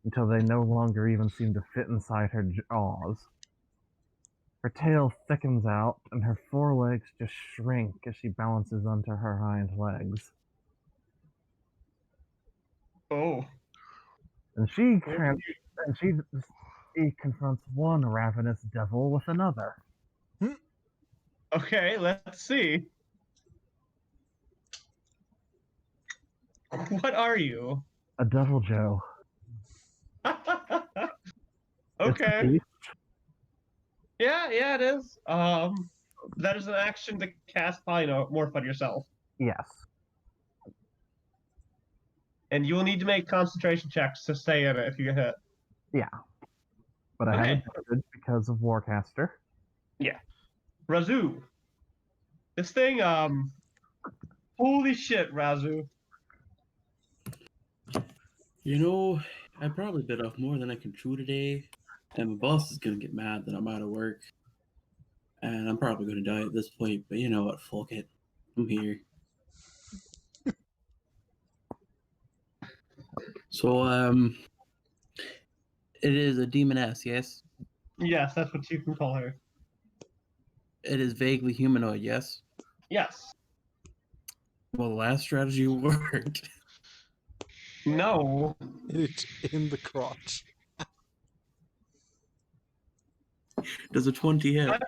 until they no longer even seem to fit inside her jaws. Her tail thickens out, and her forelegs just shrink as she balances onto her hind legs. Oh. And she confronts one ravenous devil with another. Okay, let's see. What are you? A devil Joe. It's a Okay. beast. Yeah, it is. That is an action to cast Polymorph on yourself. Yes. And you will need to make concentration checks to stay in it if you get hit. Yeah. But I have Okay. advantage because of Warcaster. Razu. This thing, holy shit, Razu. You know, I probably bit off more than I can chew today, and my boss is gonna get mad that I'm out of work, and I'm probably gonna die at this point. But you know what? Fuck it, I'm here. So, it is a demoness, yes. Yes, that's what you can call her. It is vaguely humanoid, yes. Yes. Well, the last strategy worked. No. It in the crotch. Does a 20 hit?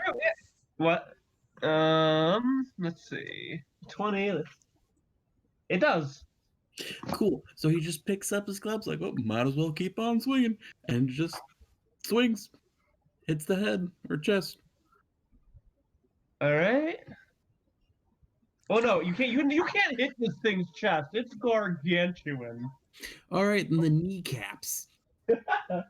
What? Let's see. 20. It does. Cool. So he just picks up his clubs, like, oh, might as well keep on swinging, and just swings, hits the head or chest. All right. Oh no, you can't. You can't hit this thing's chest. It's gargantuan. All right, and the kneecaps. I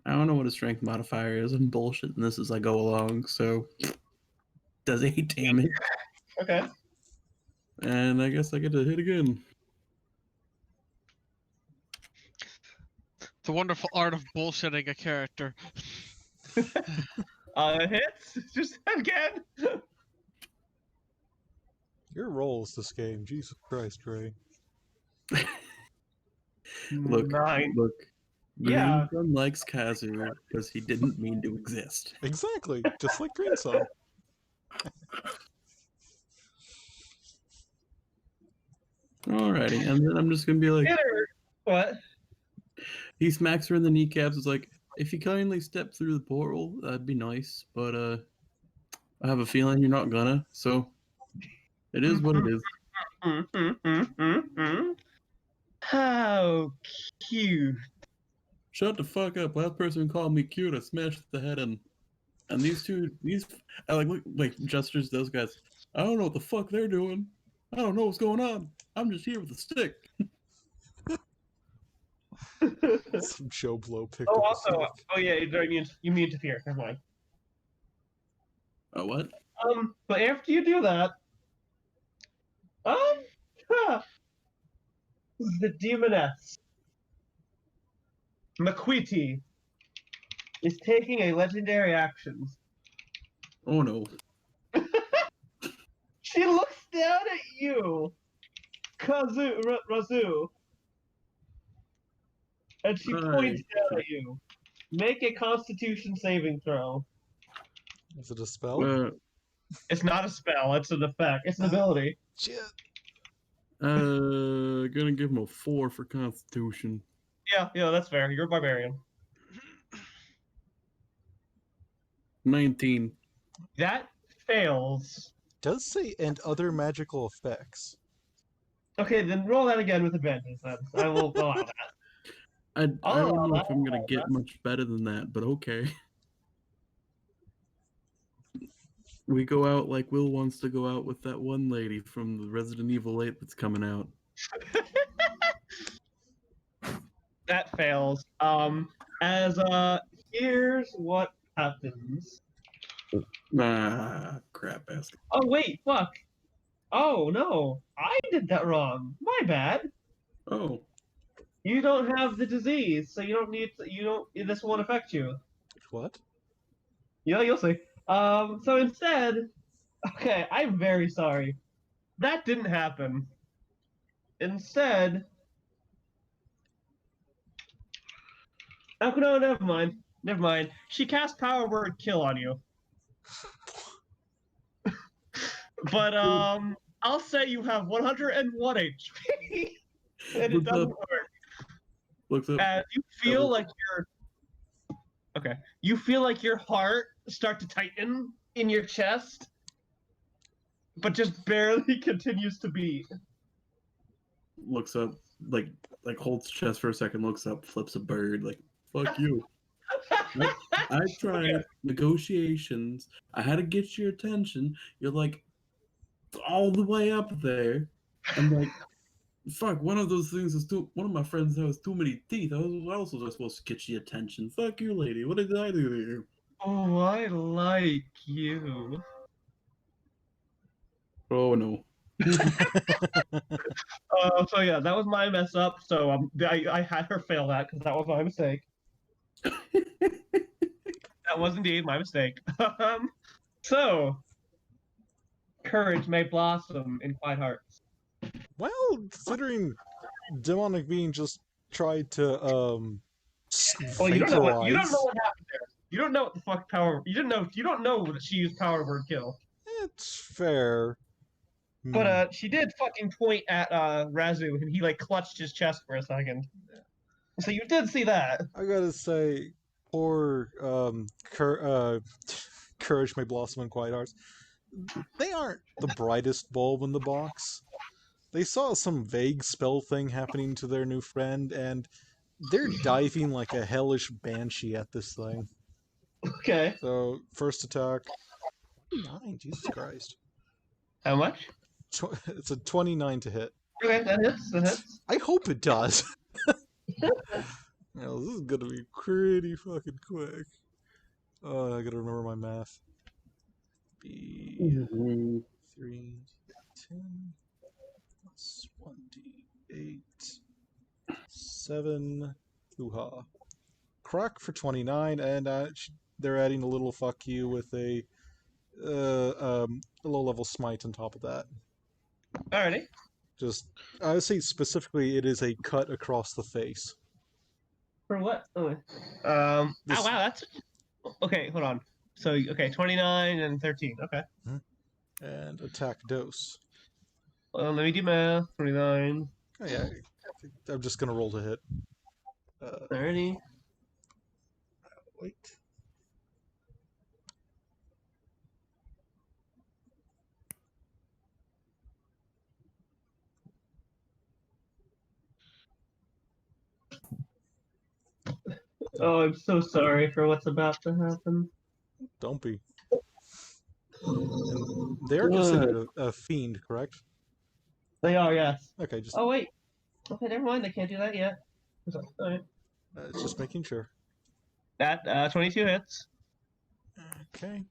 don't know what a strength modifier is. I'm bullshitting this as I go along, so does 8 damage. Okay. And I guess I get to hit again. The wonderful art of bullshitting a character. Hits. Just again. Your rolls this game, Jesus Christ, Ray. Look, 9. look. Yeah. Green Sun likes Kazu because he didn't mean to exist. Exactly, just like Green Sun. Alrighty, and then I'm just gonna be like, Hit her. What? he smacks her in the kneecaps. It's like, if you kindly step through the portal, that'd be nice. But I have a feeling you're not gonna. So it is what it is. How cute. Shut the fuck up. Last person called me cute. I smashed the head in. And these I like gestures those guys. I don't know what the fuck they're doing. I don't know what's going on. I'm just here with a stick. Some Joe Blow picked Oh, up a also, stick. oh yeah, you mean to fear. Never mind. Oh, what? But after you do that, the demoness, Maquiti, is taking a legendary action. Oh no. She looks down at you, Razu, and she points down at you. Make a Constitution saving throw. Is it a spell? It's not a spell. It's an effect. It's an ability. Shit. Gonna give him a 4 for Constitution. Yeah, that's fair. You're a barbarian. 19. That fails. Does say and other magical effects. Okay, then roll that again with advantage. Then I will allow that. I don't know if I'm gonna get much better than that, but okay. We go out like Will wants to go out with that one lady from the Resident Evil 8 that's coming out. That fails. Here's what happens. Ah, crap basket. Oh wait, fuck. Oh no, I did that wrong. My bad. Oh. You don't have the disease, so you don't need to, this won't affect you. What? Yeah, you'll see. So instead, okay, I'm very sorry. That didn't happen. Instead, oh no, never mind. Never mind. She cast Power Word Kill on you. But I'll say you have 101 HP, and it doesn't work. Looks up. And you feel like you feel like your heart start to tighten in your chest, but just barely continues to beat. Looks up, like holds chest for a second, looks up, flips a bird, like, fuck you. I tried negotiations. I had to get your attention. You're like all the way up there. I'm like, fuck, one of those things is one of my friends has too many teeth. I was also supposed to get your attention. Fuck you, lady. What did I do to you? Oh, I like you. Oh no. So yeah, that was my mess up. So I had her fail that because that was my mistake. That was indeed my mistake. So, courage may blossom in quiet hearts. Well, considering demonic being just tried to Well, you don't know what happened there. You don't know what the fuck power. You don't know that she used Power Word Kill. It's fair. But she did fucking point at Razu, and he like clutched his chest for a second. So you did see that. I gotta say, poor Courage May Blossom in Quiet Hearts. They aren't the brightest bulb in the box. They saw some vague spell thing happening to their new friend, and they're diving like a hellish banshee at this thing. Okay. So, first attack. 9, Jesus Christ. How much? It's a 29 to hit. Okay, that hits. I hope it does. This is gonna be pretty fucking quick. Oh, I gotta remember my math. Be 3, 10, plus 1d8, 7. Hoo-ha. Crack for 29, and they're adding a little fuck you with a low-level smite on top of that. Alrighty. Just, I would say specifically, it is a cut across the face. For what? Oh, wow, that's okay. Hold on. So 29 and 13. Okay. And attack dose. Well, let me do math. 29. Oh yeah, I'm just gonna roll to hit. 30. Wait. Oh, I'm so sorry for what's about to happen. Don't be. And they are considered a fiend, correct? They are, yes. Okay, just. Oh wait. Okay, never mind. I can't do that yet. Alright. Just making sure. That 22 hits. Okay.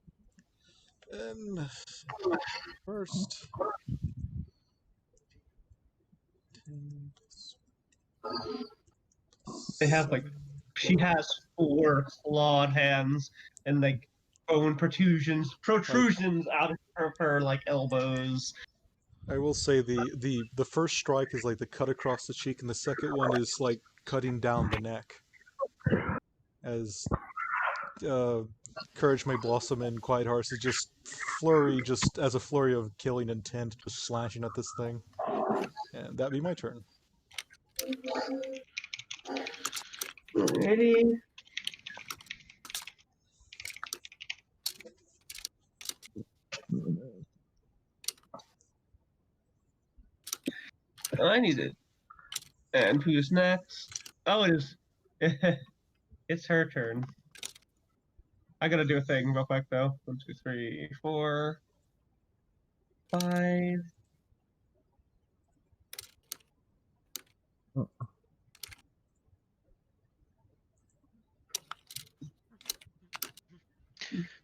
And first. 10, They have like, she has 4 clawed hands and like bone protrusions out of her like elbows. I will say the first strike is like the cut across the cheek, and the second one is like cutting down the neck. As Courage May Blossom and Quiet Hearts is just as a flurry of killing intent, just slashing at this thing. And that'd be my turn. Alrighty. I need it. And who's next? Oh, it is. It's her turn. I gotta do a thing real quick though. 1, 2, 3, 4, 5. Oh.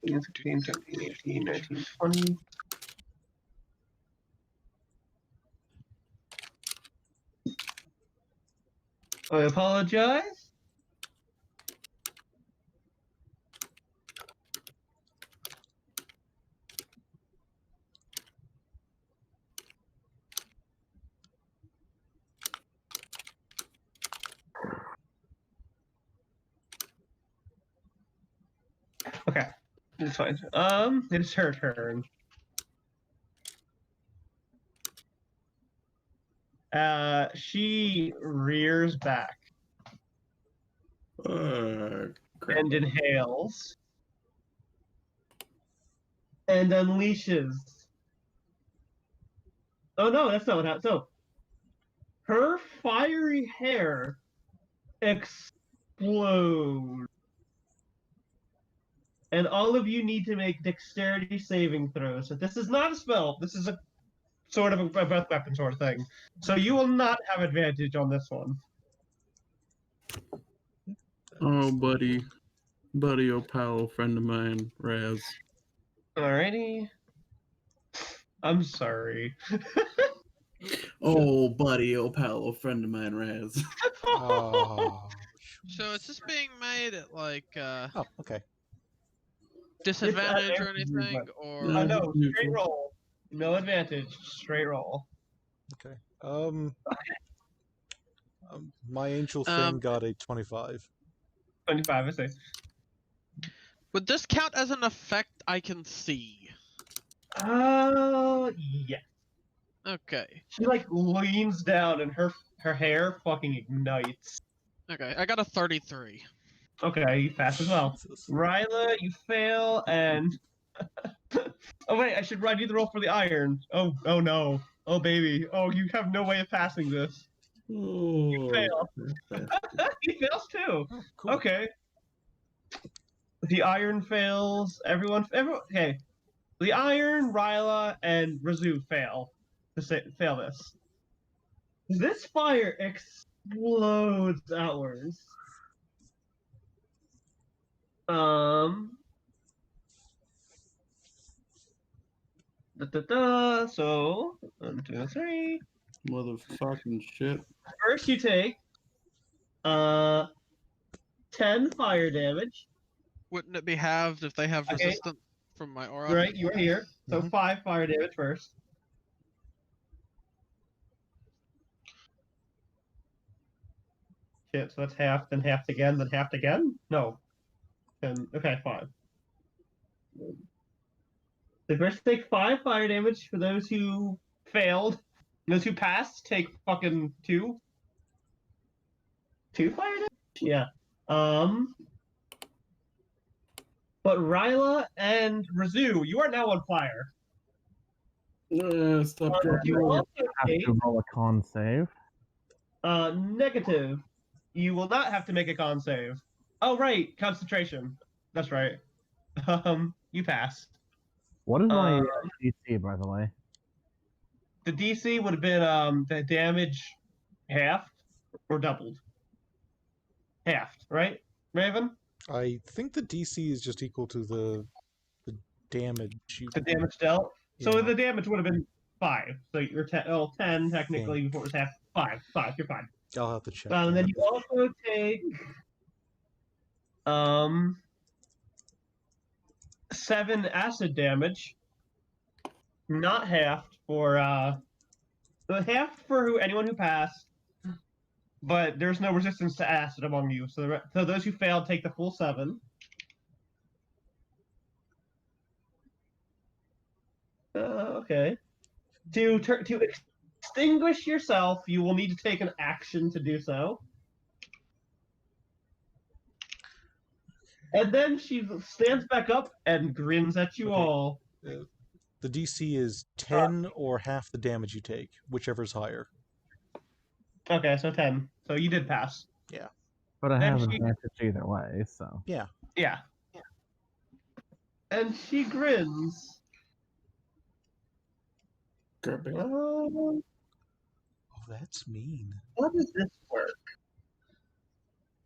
16, 17, 18, 19, 20. I apologize. It's fine. It's her turn. She rears back Crap. and inhales and unleashes. Oh no, that's not what happened. So her fiery hair explodes, and all of you need to make dexterity saving throws. So this is not a spell. This is a sort of a breath weapon sort of thing. So you will not have advantage on this one. Oh, buddy, oh pal, friend of mine, Raz. Alrighty. I'm sorry. Oh, buddy, oh pal, oh friend of mine, Raz. Oh, So is this being made at like oh, okay. disadvantage or It's anything, but- or No. no, straight Neutral. roll. No advantage. Straight roll. Okay. My angel thing Um, got a 25. 25, I say. would this count as an effect I can see? Yeah. Okay. She like leans down and her hair fucking ignites. Okay, I got a 33. Okay, you pass as well. Jesus. Ryla, you fail, and oh wait, I should run you the roll for the iron. Oh no. Oh baby. Oh, you have no way of passing this. Oh, Fail. He fails too. Oh, cool. Okay. The iron fails. Everyone. Okay. The iron, Ryla, and Razu fail. Fail this. This fire explodes outwards. So 1, 2, 3. motherfucking shit. First, you take 10 fire damage. Wouldn't it be halved if they have Okay. resistance from my aura? Right, you are here. So Mhm. 5 fire damage first. Shit, so that's half, then half again, then half again? No. 10. Okay, 5. So first take 5 fire damage for those who failed. Those who passed take fucking 2. 2 fire damage? Yeah. But Ryla and Razu, you are now on fire. Stop You dropping also Have take to roll a con save. negative. You will not have to make a con save. Oh right, concentration. That's right. You pass. What is my DC, by the way? The DC would have been the damage halved or doubled. Halved, right, Raven? I think the DC is just equal to the damage you. The damage dealt. So Yeah. the damage would have been 5. So you're 10 technically before it was half. 5. You're fine. I'll have to check. And that. then you also take 7 acid damage. Not halved for halved for anyone who passed, but there's no resistance to acid among you. So those who failed take the full 7. Okay. To extinguish yourself, you will need to take an action to do so. And then she stands back up and grins at you Okay. all. The DC is 10 or half the damage you take, whichever's higher. Okay, so 10. So you did pass. But I Then have she- advantage either way, so. Yeah. And she grins. Crap. Oh, that's mean. How does this work?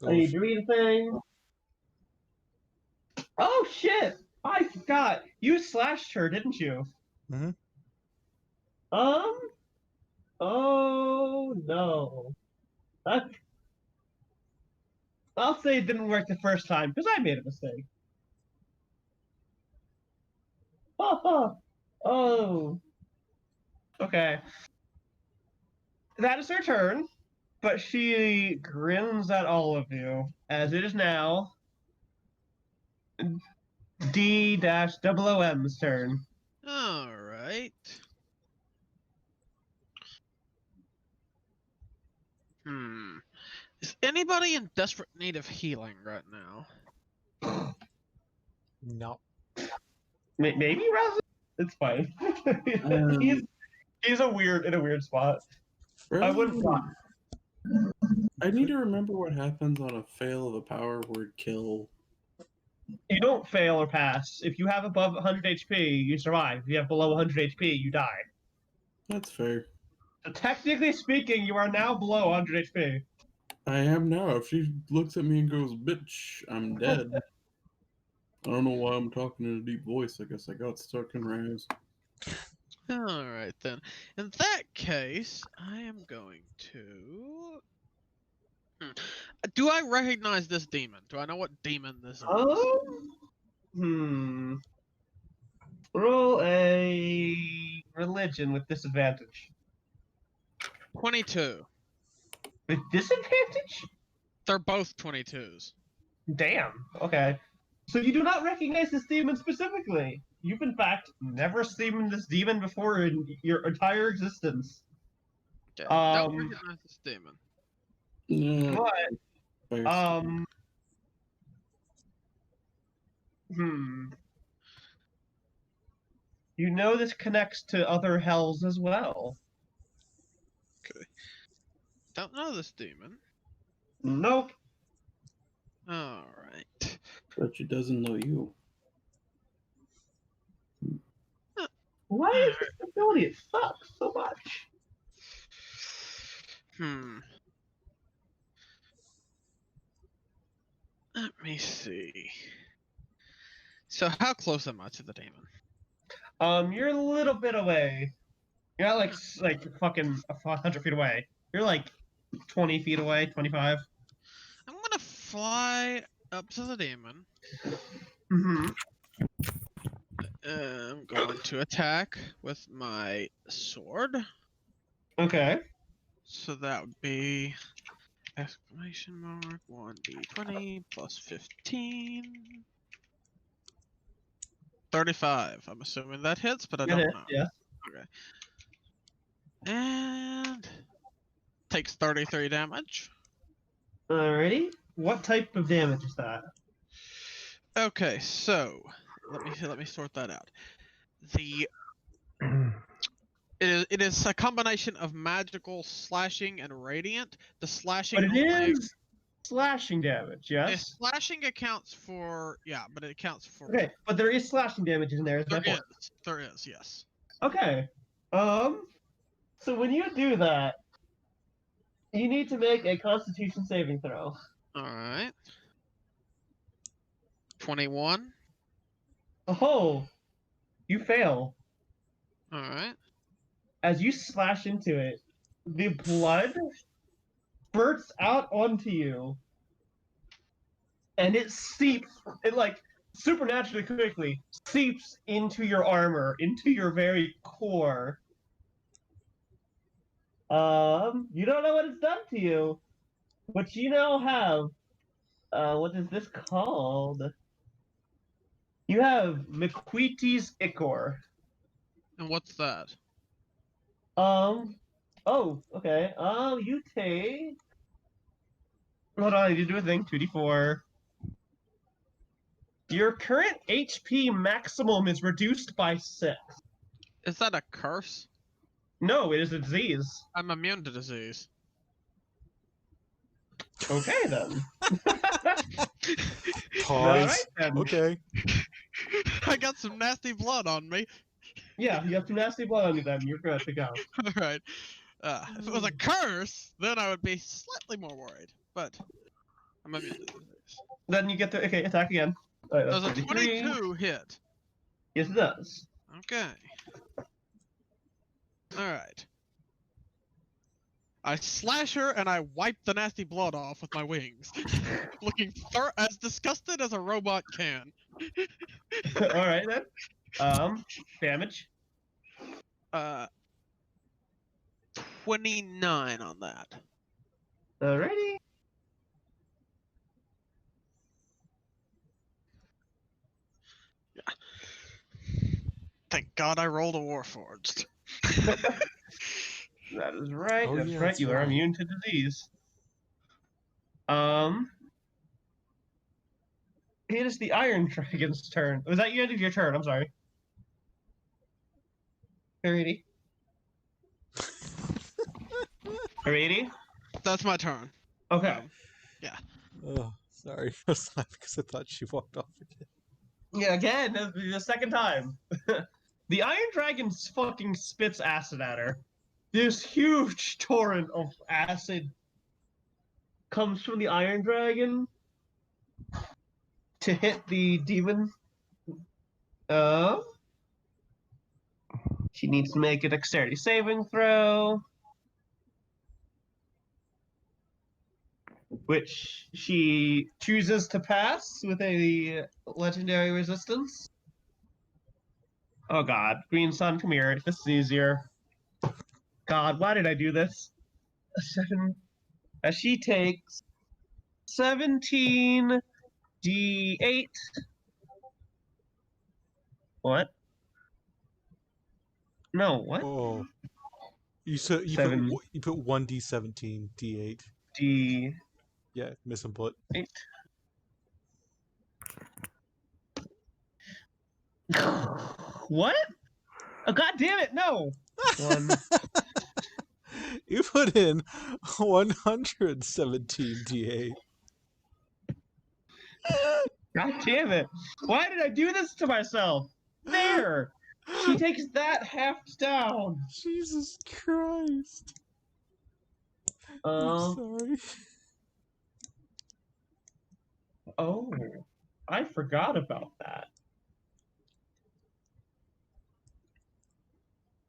Oh, Are you doing anything? Oh shit! I forgot. You slashed her, didn't you? Mhm. Oh no. I'll say it didn't work the first time because I made a mistake. Oh. Okay. That is her turn, but she grins at all of you as it is now D-000M's turn. All right. Is anybody in desperate need of healing right now? No. Maybe Raza? It's fine. He's in a weird spot. I wouldn't. I need to remember what happens on a fail of the power word kill. You don't fail or pass. If you have above 100 HP, you survive. If you have below 100 HP, you die. That's fair. So technically speaking, you are now below 100 HP. I am now. If she looks at me and goes, "Bitch, I'm dead." I don't know why I'm talking in a deep voice. I guess I got stuck in Raz. All right then. In that case, I am going to. Do I recognize this demon? Do I know what demon this is? Roll a religion with disadvantage. 22. With disadvantage? They're both 22s. Damn. Okay. So you do not recognize this demon specifically. You've in fact never seen this demon before in your entire existence. Okay. Don't recognize this demon. Yeah. But you know this connects to other hells as well. Okay. Don't know this demon. Nope. All right. But she doesn't know you. Why is this ability? It sucks so much. Let me see. So how close am I to the demon? You're a little bit away. You're not like fucking 100 feet away. You're like 20 feet away, 25. I'm gonna fly up to the demon. I'm going to attack with my sword. Okay. So that would be exclamation mark 1d20 plus 15. 35. I'm assuming that hits, but I don't know. Yes. Okay. And takes 33 damage. Alrighty. What type of damage is that? Okay, so let me sort that out. It is a combination of magical, slashing, and radiant. The slashing But it only is slashing damage, yes? slashing accounts for but it accounts for Okay, but there is slashing damage in there, is that point? There is, yes. Okay. So when you do that, you need to make a Constitution saving throw. Alright. 21. Oh, you fail. Alright. As you slash into it, the blood spurts out onto you, and it supernaturally quickly seeps into your armor, into your very core. You don't know what it's done to you, but you now have, what is this called? You have McQueety's Ichor. And what's that? Okay. You take. Hold on, I need to do a thing. 2d4. Your current HP maximum is reduced by 6. Is that a curse? No, it is a disease. I'm immune to disease. Okay, then. Pause. Alright, then. Okay. I got some nasty blood on me. Yeah, you have some nasty blood on you then. You're good to go. Alright. If it was a curse, then I would be slightly more worried. But I'm immune to disease. Then you get to attack again. Right, Does a 22 hit? Yes, it does. Okay. Alright. I slash her and I wipe the nasty blood off with my wings. Looking as disgusted as a robot can. Alright then. Damage. 29 on that. Alrighty. Thank God I rolled a Warforged. That is right. Oh, that's yeah, right. that's You are right. immune to disease. It is the Iron Dragon's turn. Was that the end of your turn? I'm sorry. Harity? Harity? That's my turn. Okay. Oh, sorry. I was laughing because I thought she walked off again. Yeah, again, that'll be the second time. The Iron Dragon fucking spits acid at her. This huge torrent of acid comes from the Iron Dragon to hit the demon. She needs to make a dexterity saving throw, which she chooses to pass with a legendary resistance. Oh god, Green Sun, come here. This is easier. God, why did I do this? She takes 17 D8. What? No, what? Oh. You put 1d17, d8. D8. Yeah, misinput. What? Oh, god damn it, no! One. You put in 117 d8. God damn it. Why did I do this to myself? There! She takes that half down. Jesus Christ. I'm sorry. Oh, I forgot about that.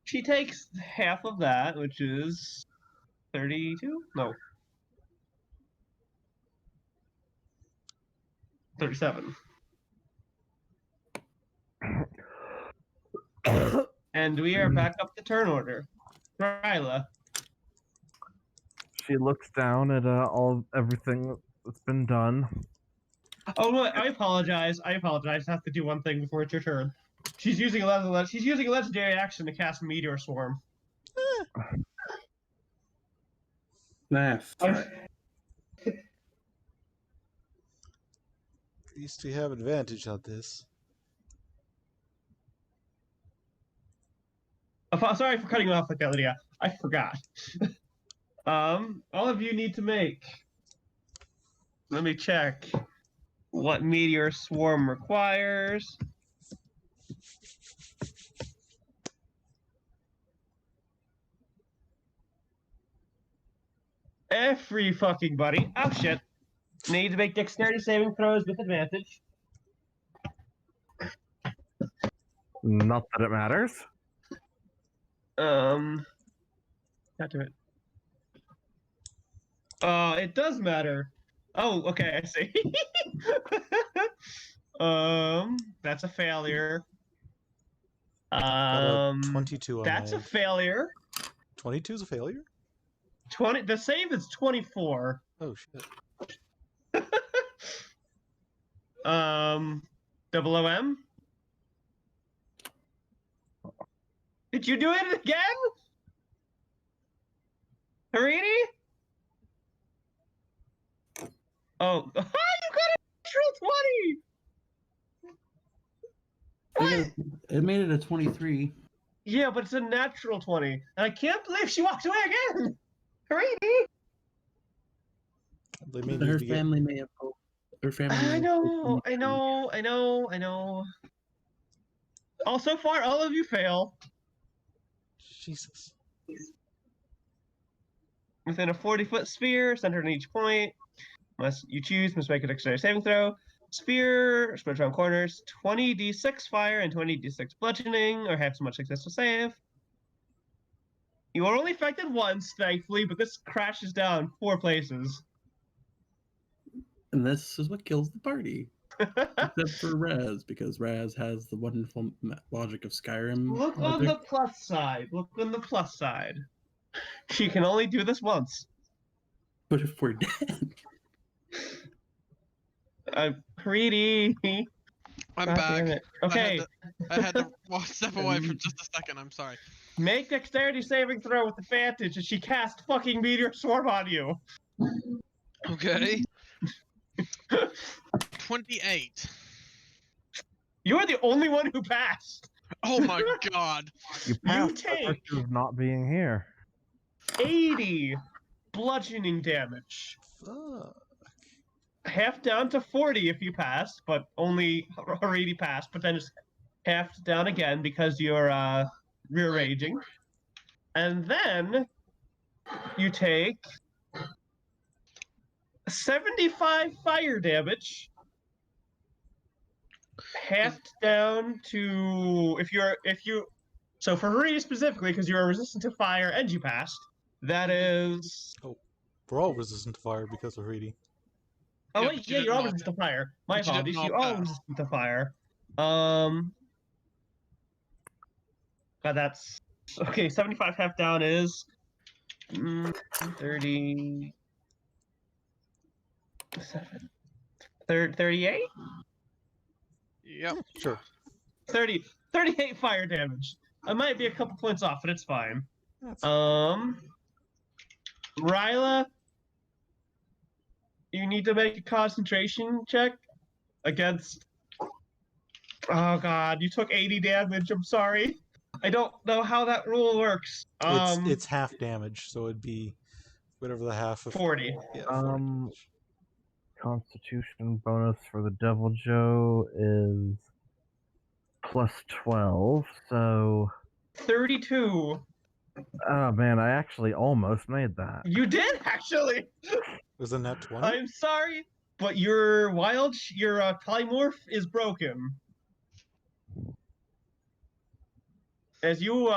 She takes half of that, which is 32? No. 37. And we are back up to turn order. Ryla. She looks down at everything that's been done. Oh, look, I apologize. I have to do one thing before it's your turn. She's using a legendary action to cast Meteor Swarm. Nice. At least we have advantage on this. Sorry for cutting you off like that, Lydia. I forgot. All of you need to make. Let me check what Meteor Swarm requires. Every fucking buddy. Oh shit. Need to make dexterity saving throws with advantage. Not that it matters. Not do it. It does matter. Oh, okay, I see. That's a failure. 22 on that's my a end. failure. 22 is a failure? 20. The save is 24. Oh shit. Double OM. Did you do it again? Harini? Oh, you got a natural 20! What? It made it a 23. Yeah, but it's a natural 20. And I can't believe she walked away again! Harini? They may Her need to get... family may have hoped. Her family. I know. Oh, so far, all of you fail. Jesus. Within a 40-foot sphere, centered on each point. Must make a dexterity saving throw. Sphere, spread around corners. 20d6 fire and 20d6 bludgeoning, or have so much success to save. You are only affected once, thankfully, but this crashes down 4 places. And this is what kills the party. Except for Raz, because Raz has the wonderful logic of Skyrim. Look on the plus side. She can only do this once. But if we're dead. Greedy. I'm God back. damn it. Okay. I had to step away for just a second. I'm sorry. Make dexterity saving throw with advantage as she casts fucking meteor swarm on you. Okay. 28. You're the only one who passed. Oh my god. You passed take- by virtue of not being here. 80 bludgeoning damage. Fuck. Half down to 40 if you pass, but only or 80 pass, but then it's half down again because you're rear raging. And then you take 75 fire damage. Half down to so for Rhea specifically, because you are resistant to fire and you passed, that is We're all resistant to fire because of Reedy. oh Yeah, wait, but you yeah, did you're all not resistant to fire. My but you did apologies, not you all pass. resistant to fire. God, that's okay. 75 half down is 30. 38? Yep. Sure. 38 fire damage. I might be a couple points off, but it's fine. That's Ryla, you need to make a concentration check against. Oh god, you took 80 damage. I'm sorry. I don't know how that rule works. it's half damage, so it'd be whatever the half of 40. Yeah, 40. Constitution bonus for the Devil Joe is plus 12, so 32. oh man, I actually almost made that. You did actually. Was it net 20? I'm sorry, but your polymorph is broken. As you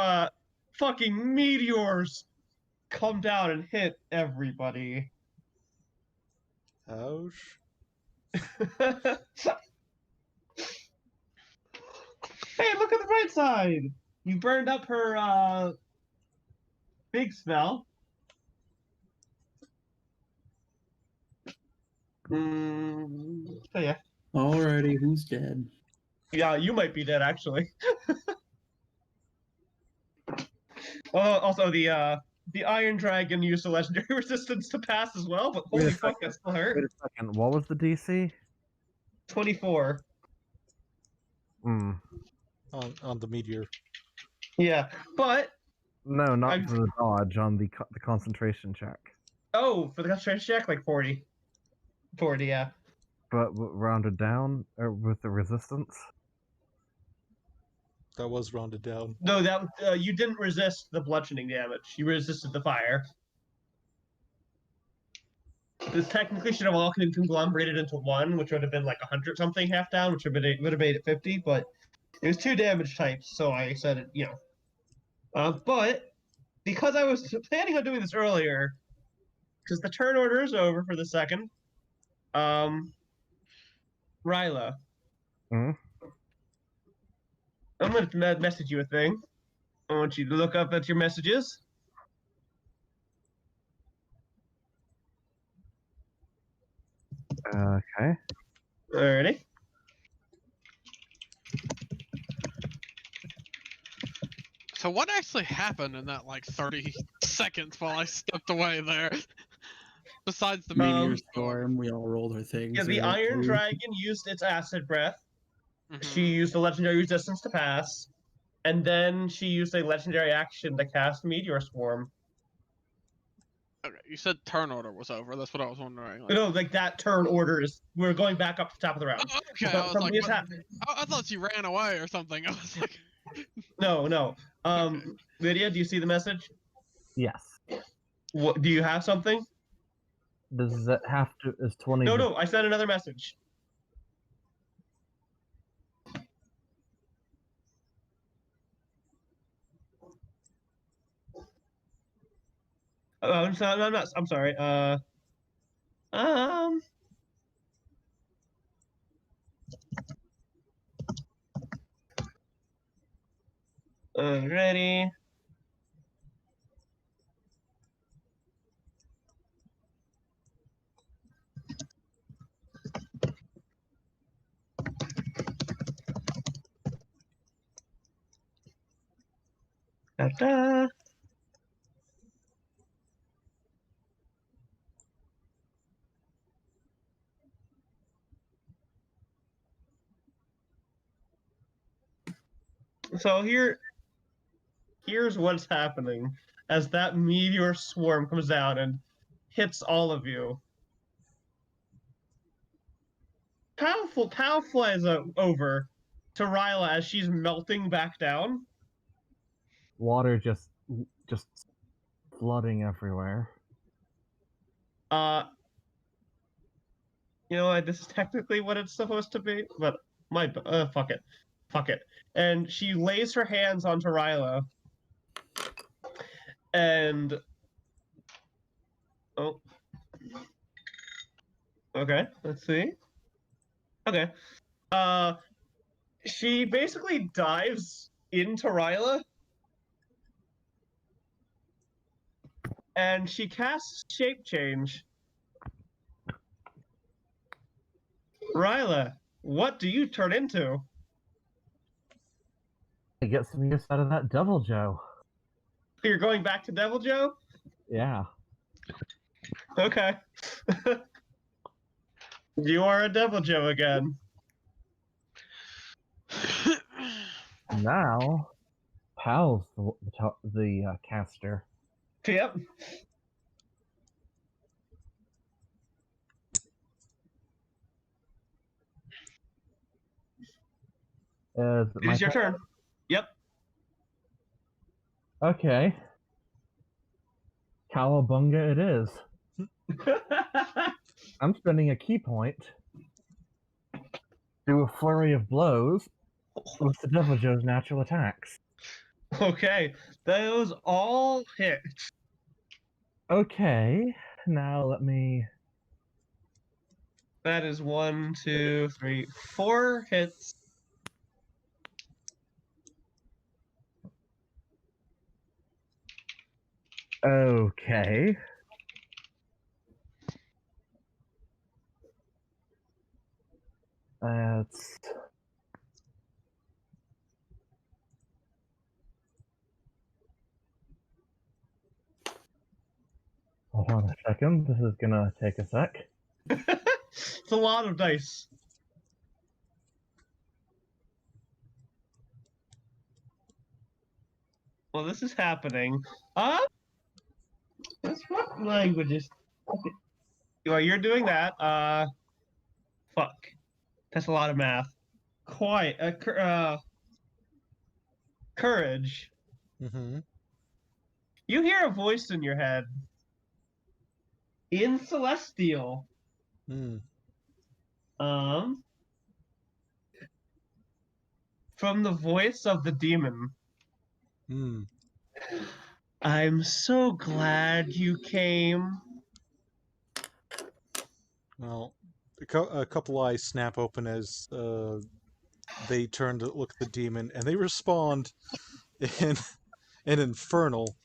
fucking meteors come down and hit everybody. Ouch. Hey, look at the bright side. You burned up her big spell. So yeah. Alrighty, who's dead? Yeah, you might be dead actually. Also the Iron Dragon used a legendary resistance to pass as well, but Wait a holy fuck, second. that still hurt. Wait a second, what was the DC? 24. Hmm. On the meteor. Yeah, but No, not I'm- for the dodge, on the concentration check. oh, for the concentration check, like 40. 40, yeah. But rounded down with the resistance? That was rounded down. No, that you didn't resist the bludgeoning damage. You resisted the fire. This technically should have all conglomerated into one, which would have been like 100 something half down, which would have made it 50. But it was 2 damage types, so I said it. You know, but because I was planning on doing this earlier, because the turn order is over for the second. Ryla. Hmm? I'm gonna message you a thing. I want you to look up at your messages. Okay. Alrighty. So what actually happened in that like 30 seconds while I stepped away there? Besides the Meteor meteor storm, we all rolled our things. Yeah, the and went Iron through. Dragon used its acid breath. Mhm. She used a legendary resistance to pass, and then she used a legendary action to cast Meteor Swarm. Okay, you said turn order was over. That's what I was wondering. Like, No, like that turn order is. We're going back up to the top of the round. oh, okay, From- I was from like, the what- attack. I thought you ran away or something. I was like, No. Lydia, do you see the message? Yes. What, do you have something? Does that have to, is 20... No, I sent another message. I'm not. I'm sorry. Ready. Da-da. So here's what's happening as that meteor swarm comes down and hits all of you. Pow flies over to Ryla as she's melting back down. Water just flooding everywhere. You know what? This is technically what it's supposed to be, but fuck it. And she lays her hands onto Ryla, and oh, okay. Let's see. Okay. She basically dives into Ryla, and she casts shape change. Ryla, what do you turn into? To get some use out of that Devil Joe. You're going back to Devil Joe? Yeah. Okay. You are a Devil Joe again. Now, Pal's the caster. Yep. It is your turn. Yep. Okay. Cowabunga it is. I'm spending a key point. Do a flurry of blows with the Devil Joe's natural attacks. Okay, those all hit. Okay, now let me... That is 1, 2, 3, 4 hits. Okay. That's... Hold on a second, this is gonna take a sec. It's a lot of dice. Well, this is happening. What languages? Okay. Well, you're doing that. Fuck. That's a lot of math. Courage. Mm-hmm. You hear a voice in your head. In Celestial. Mm. From the voice of the demon. Mm. I'm so glad you came. Well, a couple eyes snap open as they turn to look at the demon, and they respond in an infernal.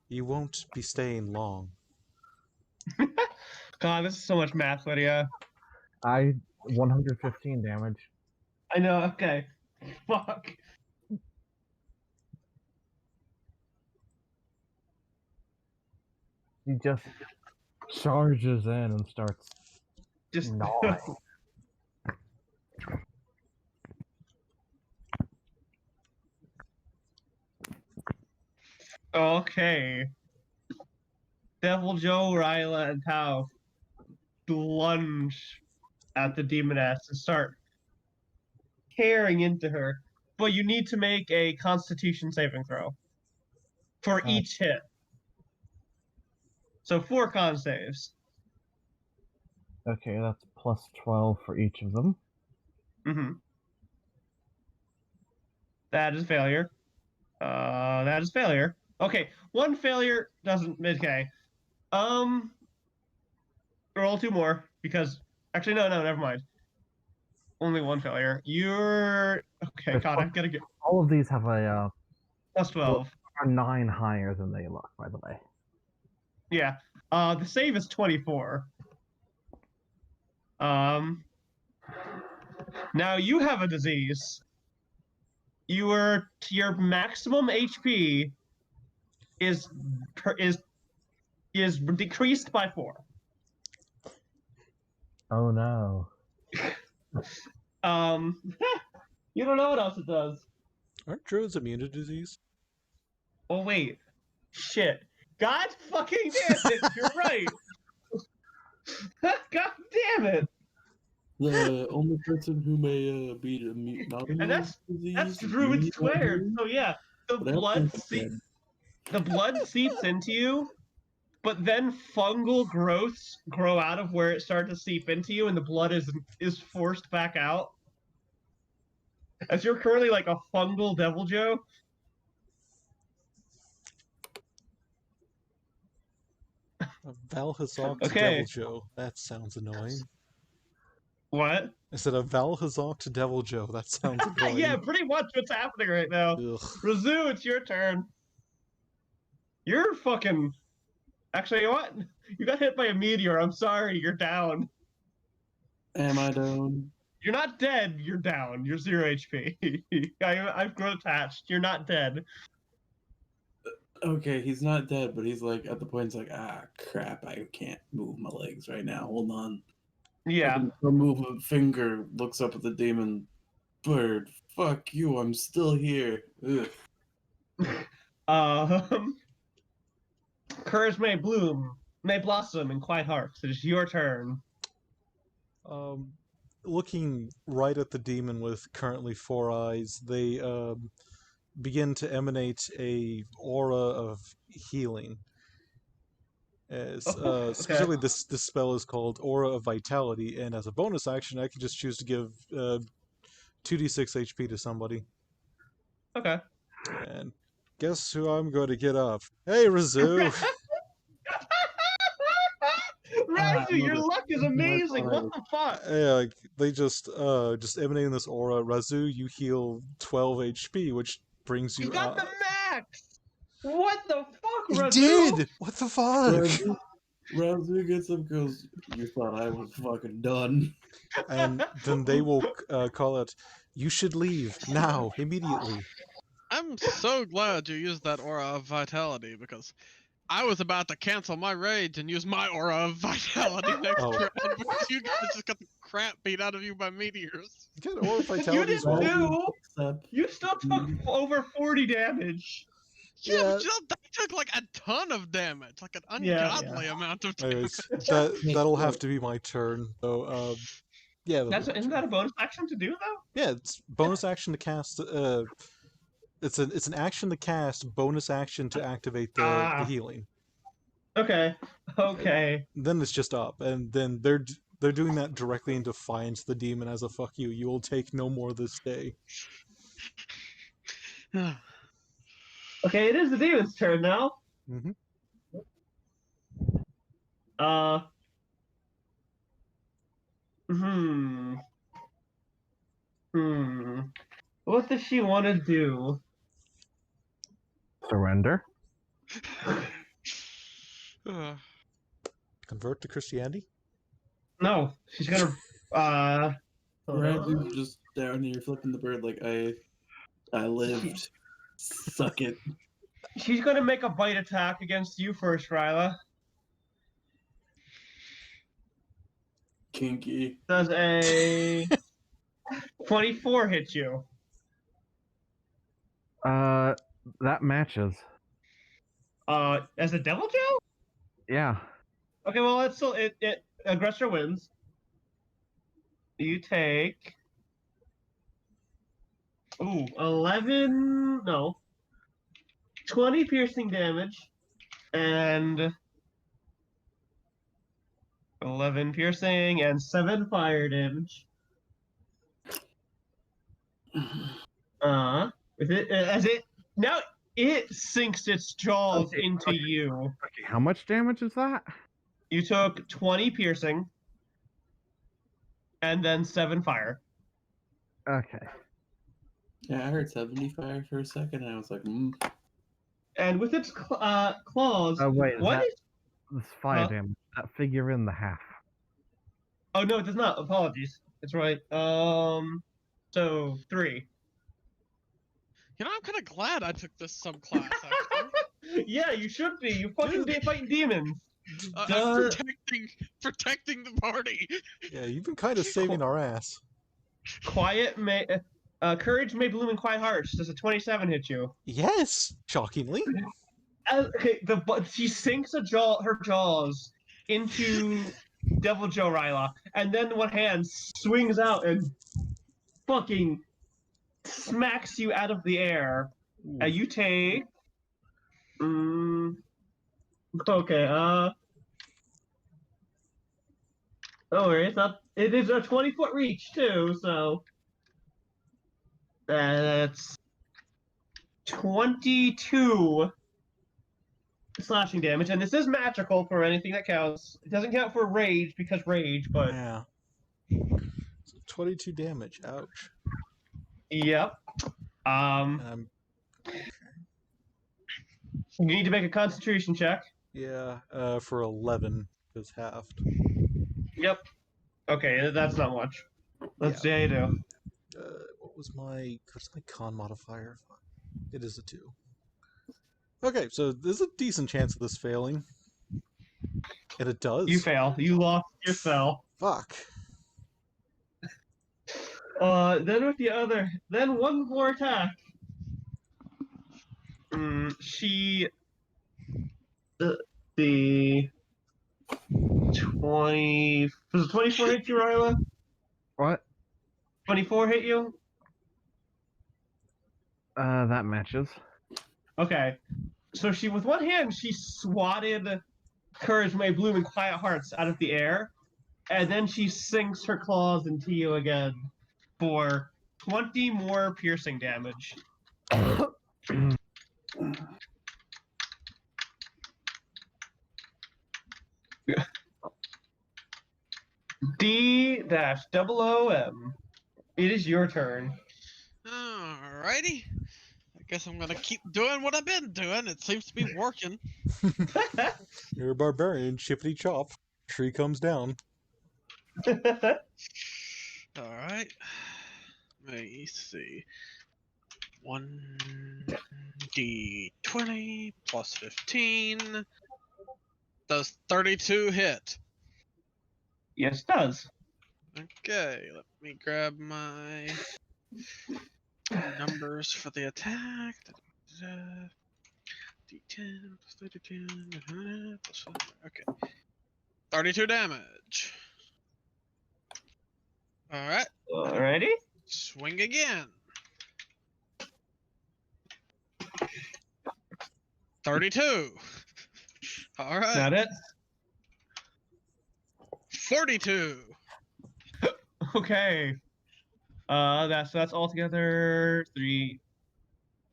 You won't be staying long. God, this is so much math, Lydia. 115 damage. I know, okay. Fuck. He just charges in and starts Just gnawing. Okay. Devil Joe, Ryla, and Tao lunge at the demoness and start tearing into her. But you need to make a Constitution saving throw for each hit. So 4 con saves. Okay, that's plus 12 for each of them. Mm-hmm. That is failure. That is failure. Okay, 1 failure doesn't. Okay. Roll 2 more because actually no, never mind. Only 1 failure. You're okay. God, I've got to get all of these have a plus 12. Are 9 higher than they look, by the way. Yeah. The save is 24. Now you have a disease. your maximum HP is decreased by 4. Oh no. You don't know what else it does. Aren't druids immune to disease? Oh wait, shit! God fucking damn it! You're right. God damn it! The only person who may be not And immune to that's disease is druid me, squared. not So yeah, the but I don't blood think the blood seeps into you, but then fungal growths grow out of where it started to seep into you, and the blood is forced back out. As you're currently like a fungal devil Joe. Valhazok to Okay. Devil Joe. That sounds annoying. What? I said a Valhazok to Devil Joe. That sounds annoying. Yeah, pretty much what's happening right now. Ugh. Razu, it's your turn. You're fucking. Actually, you know what? You got hit by a meteor. I'm sorry. You're down. Am I down? You're not dead. You're down. You're 0 HP. I've grown attached. You're not dead. Okay, he's not dead, but he's like at the point. He's like, ah, crap! I can't move my legs right now. Hold on. Yeah. Remove a finger. Looks up at the demon bird. Fuck you! I'm still here. Ugh. Curs may bloom, may blossom in quiet hearts. It is your turn. Looking right at the demon with currently 4 eyes, they begin to emanate a aura of healing. As specifically, this spell is called Aura of Vitality, and as a bonus action, I can just choose to give 2d6 HP to somebody. Okay. And guess who I'm going to get up? Hey, Razu! Razu, your luck is amazing. What the fuck? Yeah, like, they just emanating this aura. Razu, you heal 12 HP, which brings you You got up. the max! What the fuck, He Razu? did! What the fuck? Razu gets up, goes, you thought I was fucking done. And then they will call it, you should leave, now, immediately. I'm so glad you used that aura of vitality, because I was about to cancel my rage and use my aura of vitality next round, because you guys just got the crap beat out of you by meteors. You get aura of vitality You did as well. too! You still took over 40 damage. Yeah, but you know, that took like a ton of damage, like an ungodly amount of damage. Anyways, that'll have to be my turn. So, yeah. Isn't that a bonus action to do though? Yeah, it's bonus action to cast. It's an action to cast, bonus action to activate the healing. Okay. Then it's just up, and then they're doing that directly in defiance of the demon as a fuck you. You will take no more this day. Okay, it is the demon's turn now. Mm-hmm. What does she want to do? Surrender? Convert to Christianity? No, she's gonna. Razu's just down here flipping the bird like I lived. Suck it. She's gonna make a bite attack against you first, Ryla. Kinky. Does a 24 hit you? That matches. As a Devil Joe? Yeah. Okay, well, it's still it. Aggressor wins. You take 11. No, 20 piercing damage, and 11 piercing and 7 fire damage. Now it sinks its jaws into you. Okay, how much damage is that? You took 20 piercing and then 7 fire. Okay. Yeah, I heard 75 for a second, and I was like, And with its claws, Oh wait, what is this fire damage? That figure in the half. Oh no, it does not. Apologies. It's right. So 3. I'm kind of glad I took this subclass, actually. Yeah, you should be. You fucking Dude. fighting demons. I'm protecting the party. Yeah, you've been kind of saving our ass. Courage may bloom in quiet hearts. Does a 27 hit you? Yes, shockingly. Okay, she sinks her jaws into Devil Joe Ryla, and then one hand swings out and fucking smacks you out of the air. Ooh. You take. Okay. Oh, it's not. It is a 20-foot reach too, so that's 22 slashing damage, and this is magical for anything that counts. It doesn't count for rage because rage, but Yeah. So 22 damage. Ouch. yep. Okay. You need to make a concentration check. Yeah, for 11 is halved. Yep. Okay, that's not much. Let's see how you do. What's my con modifier? It is a 2. Okay, so there's a decent chance of this failing. And it does. You fail. You lost your spell. Fuck. Then with the other, then one more attack. She, the 20, does the 24 hit you, Ryla? What? 24 hit you? That matches. Okay. So with one hand, she swatted Courage May Bloom and Quiet Hearts out of the air, and then she sinks her claws into you again for 20 more piercing damage. D-0OM. It is your turn. Alrighty. I guess I'm gonna keep doing what I've been doing. It seems to be working. You're a barbarian, chippity chop. Tree comes down. Alright. Let me see. 1d20 plus 15. Does 32 hit? Yes, it does. Okay, let me grab my numbers for the attack. D10 plus 32 plus 5. Okay. 32 damage. Alright. Alrighty. Swing again. 32. Alright. Got it. 42. Okay. That's altogether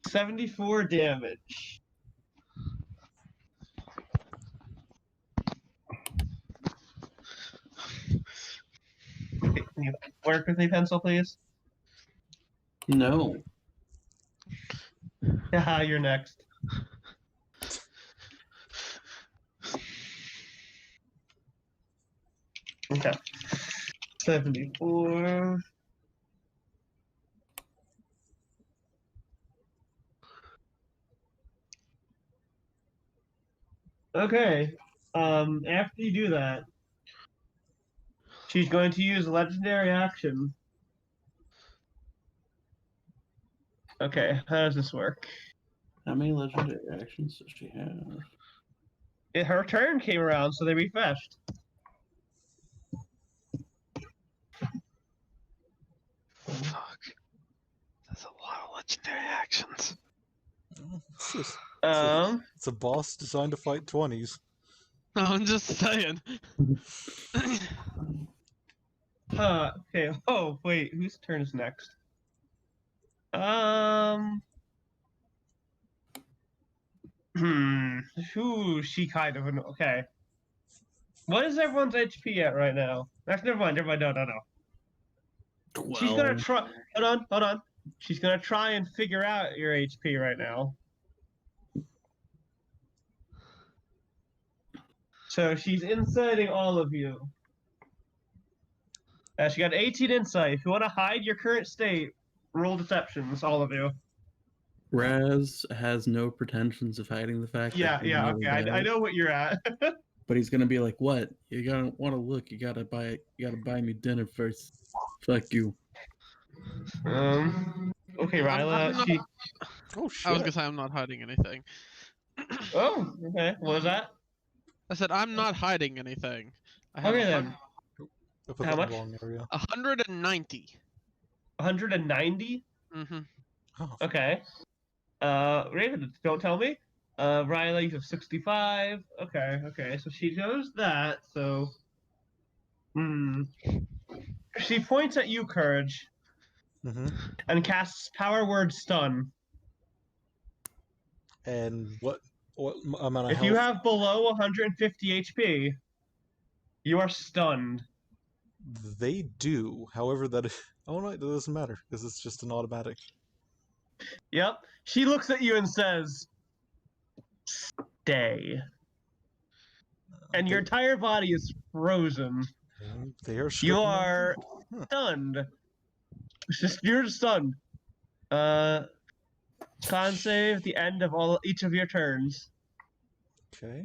74 damage. Can you work with a pencil, please? No. Haha, you're next. Okay. 74. Okay. After you do that, she's going to use legendary action. Okay, how does this work? How many legendary actions does she have? Her turn came around, so they refreshed. Fuck. That's a lot of legendary actions. It's a boss designed to fight 20s. No, I'm just saying. Okay. Oh, wait. Whose turn is next? She kind of. Okay. What is everyone's HP at right now? Never mind. No. 12. She's gonna try. Hold on. She's gonna try and figure out your HP right now. So she's inciting all of you. She got 18 insight. If you want to hide your current state, roll deceptions, all of you. Raz has no pretensions of hiding the fact Yeah, that he's yeah, really okay. I bad, know what you're at. but he's gonna be like, "What? You gotta want to look. You gotta buy me dinner first. Fuck you." Okay, I'm Ryla. not- She. Oh I was shit. gonna say I'm not hiding anything. Oh, okay. What was that? I said I'm not hiding anything. I have Okay then. I put How that in much? the wrong area. 190. 190. Mm-hmm. Oh, Okay. Raven, don't tell me. Riley, you have 65. Okay, okay. So she knows that. So, she points at you, Courage, mm-hmm. and casts Power Word Stun. And what amount of If health? you have below 150 HP, you are stunned. They do. However, oh no, it doesn't matter because it's just an automatic. Yep. She looks at you and says, "Stay." And your entire body is frozen. They are You stricken. are Huh. stunned. You're stunned. Con save at the end of each of your turns. Okay.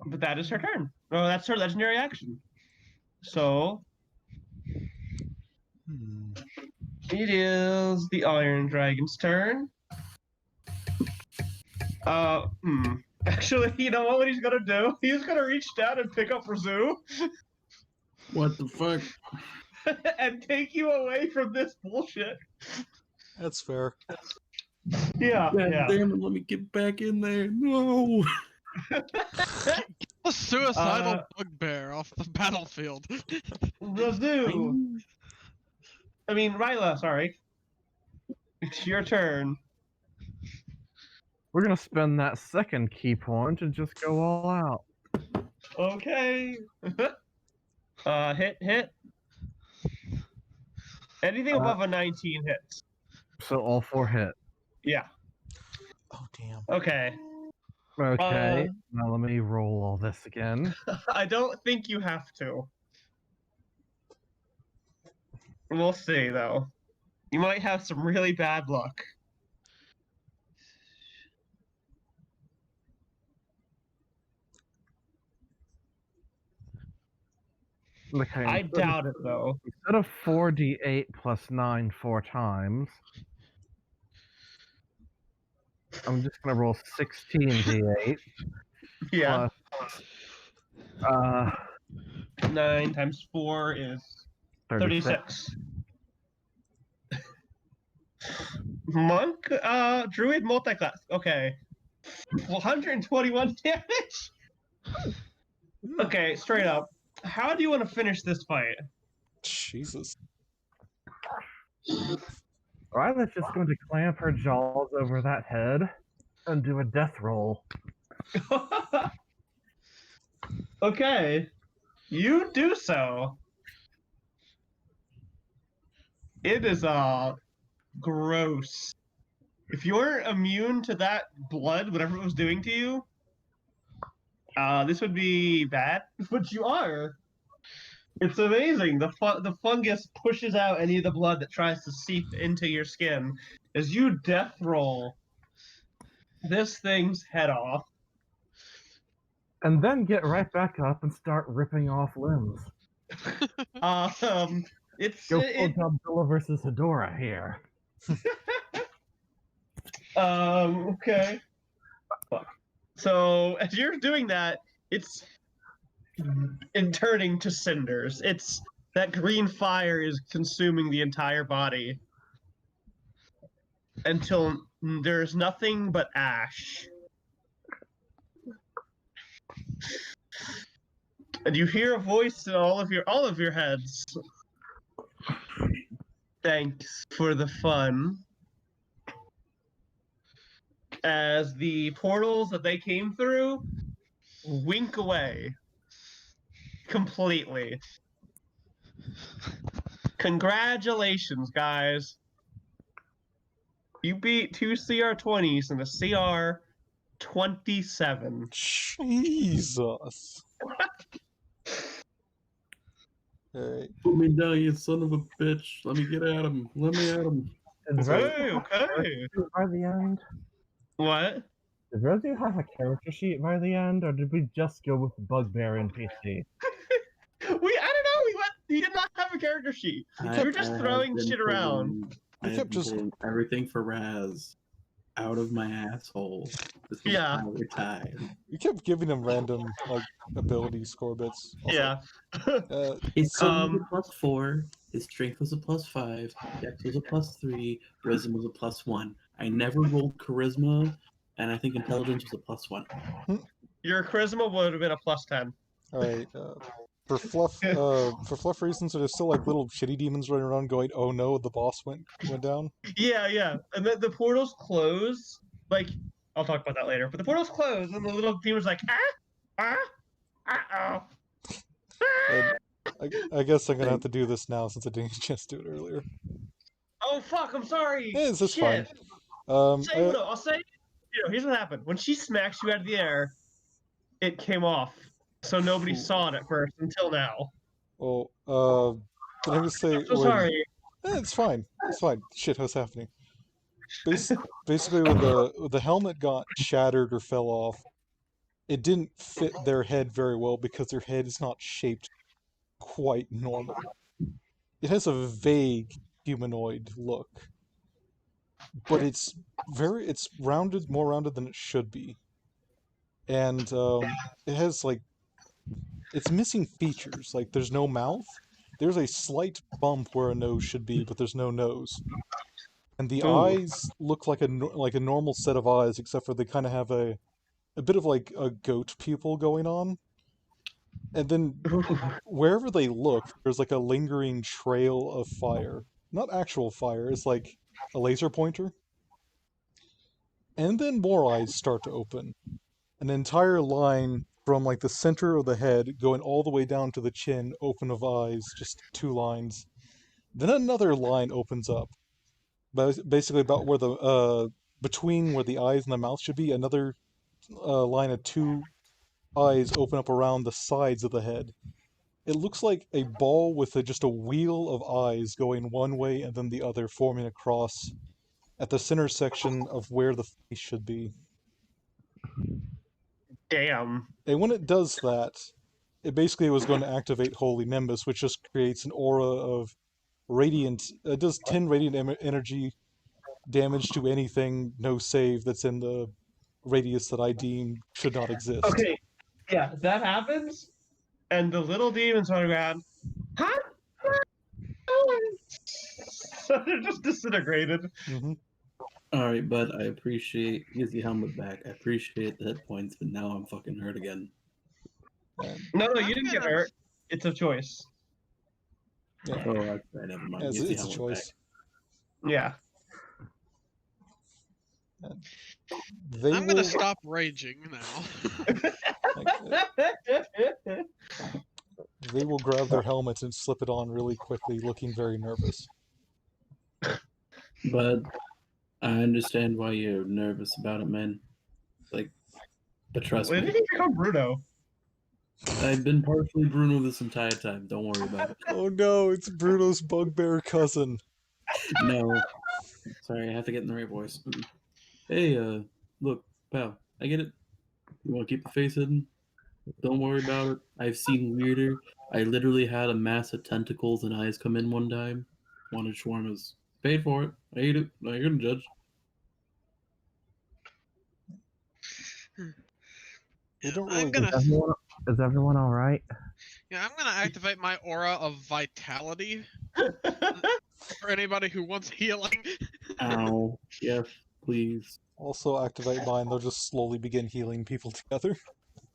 But that is her turn. Oh, that's her legendary action. So it is the Iron Dragon's turn. Actually, you know what he's gonna do? He's gonna reach down and pick up Razu What the fuck? and take you away from this bullshit. That's fair. Yeah, God yeah. damn it! Let me get back in there. No. A suicidal bugbear off the battlefield. Razu. I mean, Ryla, sorry. It's your turn. We're gonna spend that second key point and just go all out. Okay. Hit. Anything above a 19 hits. So all 4 hit. Yeah. Oh damn. Okay. Okay, now let me roll all this again. I don't think you have to. We'll see, though. You might have some really bad luck. Okay, I doubt it, though. instead of 4d8 plus 9 4 times, I'm just gonna roll 16d8 Yeah. plus 9 times 4 is 36. Monk, druid multi-class. Okay. 121 damage? Okay, straight up. How do you want to finish this fight? Jesus. Ryla's just going to clamp her jaws over that head and do a death roll. Okay. You do so. It is gross. If you're immune to that blood, whatever it was doing to you, this would be bad. But you are. It's amazing. The fungus pushes out any of the blood that tries to seep into your skin as you death roll this thing's head off. And then get right back up and start ripping off limbs. It's Go full Godzilla versus Hedorah here. Okay. So as you're doing that, it's turning to cinders. It's that green fire is consuming the entire body until there's nothing but ash. And you hear a voice in all of your heads. Thanks for the fun. As the portals that they came through wink away completely. Congratulations, guys. You beat 2 CR20s and a CR 27. Jesus. Alright. Put me down, you son of a bitch. Let me get at him. Let me at him. Okay, okay. By the end, What? did Rosie have a character sheet by the end, or did we just go with Bugbear NPC? I don't know. He did not have a character sheet. You're just throwing shit around. I have been pulling everything for Raz out of my asshole this entire time. You kept giving him random like ability score bits. Also, Yeah. His skill was a +4, his strength was a +5, dex was a +3, wisdom was a +1. I never rolled charisma, and I think intelligence was a +1. Your charisma would have been a +10. All right. For fluff reasons, there's still like little shitty demons running around going, "Oh no, the boss went down." Yeah. And then the portals close. Like, I'll talk about that later. But the portals close, and the little demon's like, uh-oh. I guess I'm gonna have to do this now since I didn't just do it earlier. Oh fuck! I'm sorry. Yeah, it's fine. I'll say. Here's what happened. When she smacks you out of the air, it came off, so nobody saw it at first until now. Well, can I just say? I'm so sorry. It's fine. It's fine. Shit, what's happening? Basically, when the helmet got shattered or fell off, it didn't fit their head very well because their head is not shaped quite normal. It has a vague humanoid look, but it's rounded, more rounded than it should be, and it has like it's missing features. Like there's no mouth. There's a slight bump where a nose should be, but there's no nose. And the eyes look like a normal set of eyes, except for they kind of have a bit of like a goat pupil going on. And then wherever they look, there's like a lingering trail of fire. Not actual fire, it's like a laser pointer. And then more eyes start to open. An entire line from like the center of the head going all the way down to the chin, open of eyes, just 2 lines. Then another line opens up. Basically about where the between where the eyes and the mouth should be, another line of 2 eyes open up around the sides of the head. It looks like a ball with just a wheel of eyes going one way and then the other, forming a cross at the center section of where the face should be. Damn. And when it does that, it basically was going to activate Holy Nimbus, which just creates an aura of radiant. It does 10 radiant energy damage to anything, no save, that's in the radius that I deem should not exist. Okay, yeah, that happens, and the little demons run around. Huh? So they're just disintegrated. Mm-hmm. Alright, bud, I appreciate here's the helmet back. I appreciate the hit points, but now I'm fucking hurt again. No, you didn't get hurt. It's a choice. Yeah. Oh, that's right, never mind. Yeah, it's a choice. Back. Yeah. I'm gonna stop raging now. They will grab their helmets and slip it on really quickly, looking very nervous. But I understand why you're nervous about it, man. Like, but trust When me. did he become Bruno? I've been partially Bruno this entire time. Don't worry about it. Oh no, it's Bruno's bugbear cousin. No. Sorry, I have to get in the right voice. Hey, look, pal, I get it. You want to keep the face hidden? Don't worry about it. I've seen weirder. I literally had a mass of tentacles and eyes come in one time. Wanted shawarmas. Paid for it. I ate it. Now you're gonna judge. They don't really. Is everyone all right? Yeah, I'm gonna activate my aura of vitality for anybody who wants healing. Ow. Yes, please. Also activate mine. They'll just slowly begin healing people together.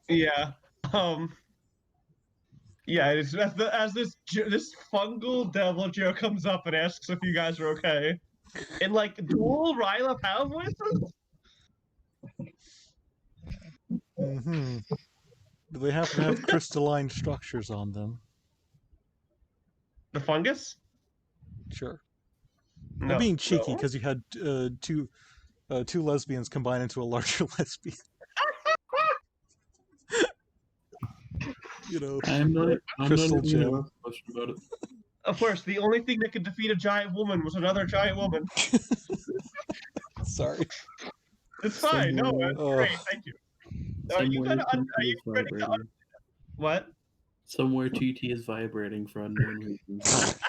Yeah. Yeah. As this fungal devil Joe comes up and asks if you guys are okay, in like dual Ryla Pow voices. Mm-hmm. Do they happen to have crystalline structures on them? The fungus? Sure. No, I'm being cheeky because you had two lesbians combine into a larger lesbian. You know, I'm not crystal even gem. gonna ask a question about it. Of course, the only thing that could defeat a giant woman was another giant woman. Sorry. It's fine. No, Somewhere- it's great. Thank you. Are you Somewhere gonna? Are TT you is ready to? vibrating. What? Somewhere TT is vibrating for unknown reasons.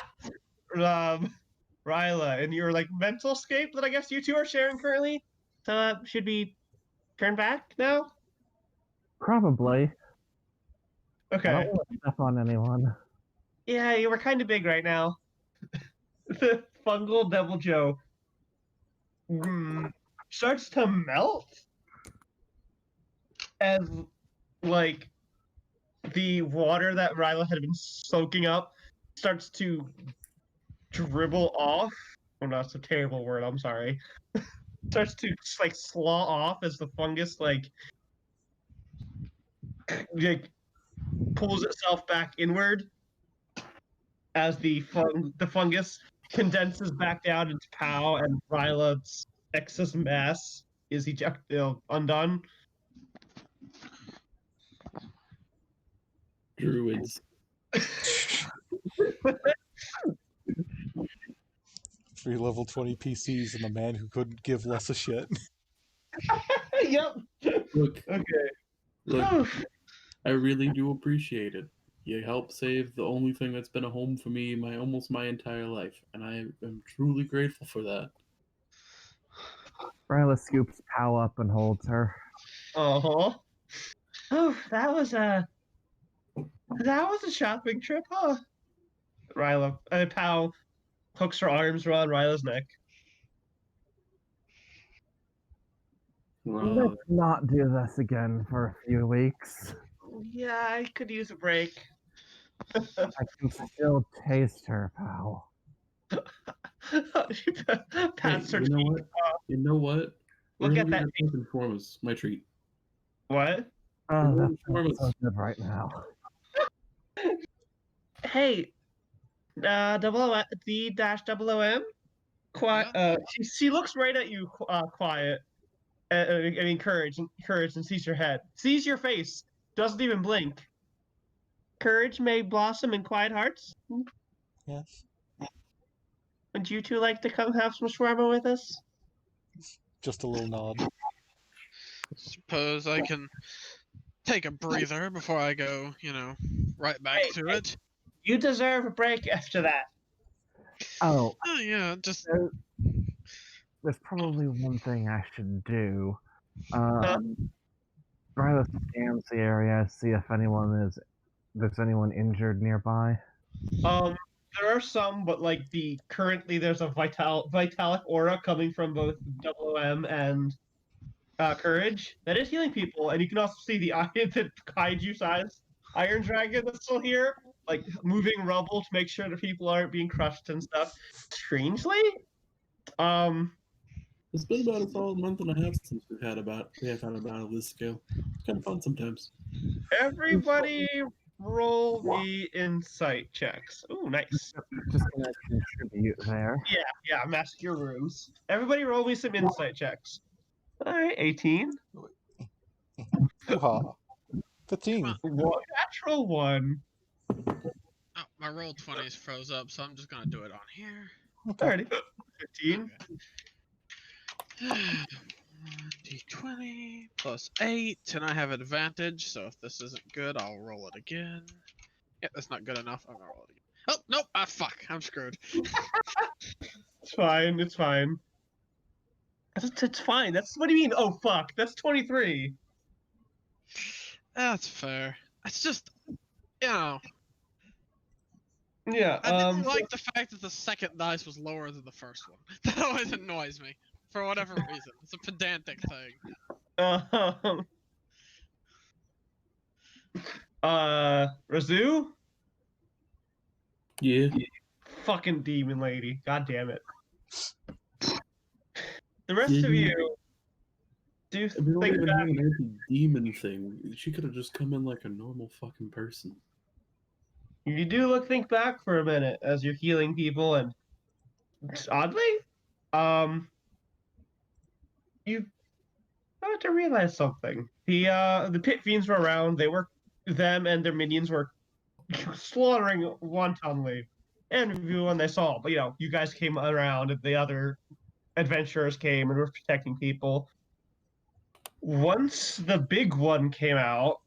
Ryla, in your like mental scape that I guess you two are sharing currently. So should we turn back now? Probably. I Okay. don't want to step on anyone. Yeah, you were kind of big right now. The fungal Devil Joe starts to melt as like the water that Ryla had been soaking up starts to dribble off. Oh no, that's a terrible word. I'm sorry. Starts to like slaw off as the fungus like pulls itself back inward as the fungus condenses back down into Pow, and Ryla's excess mass is undone. Druids. 3 level 20 PCs and a man who couldn't give less a shit. Yep. Look, Okay. look, I really do appreciate it. You helped save the only thing that's been a home for me almost my entire life, and I am truly grateful for that. Ryla scoops Pow up and holds her. Uh-huh. Oh, that was a shopping trip, huh? Ryla, Pow hooks her arms around Ryla's neck. Wow. Let's not do this again for a few weeks. Yeah, I could use a break. I can still taste her, Pow. She pats her you know cheek. what? You know what? We're Look gonna at that. get first and foremost. My treat. What? Oh, We're that in feels so performance. good right now. Hey, D-OM? Quiet. She looks right at you, quiet. I mean, courage, and sees your head, sees your face, doesn't even blink. Courage may blossom in quiet hearts. Yes. Would you two like to come have some shawarma with us? Just a little nod. Suppose I can take a breather before I go, right back Hey, to hey. it. You deserve a break after that. Oh, Oh, yeah, just there's probably one thing I should do. Huh? Ryla scans the area, see if there's anyone injured nearby. There are some, but like currently there's a vitalic aura coming from both OM and Courage that is healing people, and you can also see the kaiju-sized Iron Dragon that's still here, like moving rubble to make sure that people aren't being crushed and stuff. Strangely, It's been about a solid month and a half since we have had a battle this scale. It's kind of fun sometimes. everybody roll me insight checks. Ooh, nice. Just gonna contribute there. Yeah, master your runes. Everybody roll me some insight checks. All right, 18. Hoo-ha. 15. Natural 1. oh, my roll 20s froze up, so I'm just gonna do it on here. Okay. 15. D20 plus 8, and I have advantage, so if this isn't good, I'll roll it again. Yeah, that's not good enough. I'm gonna roll it again. Oh, nope! Ah, fuck! I'm screwed. It's fine. It's fine. It's fine. What do you mean? Oh fuck! That's 23. That's fair. It's just, Yeah. I didn't like the fact that the second dice was lower than the first one. That always annoys me, for whatever reason. It's a pedantic thing. Razu? Yeah. Fucking demon lady. God damn it. The rest of you do We don't think even back. have an anti-demon thing. She could have just come in like a normal fucking person. You do think back for a minute as you're healing people, and oddly, you start to realize something. The pit fiends were around. Them and their minions were slaughtering wantonly. and everyone they saw. But you guys came around, and the other adventurers came and were protecting people. Once the big one came out,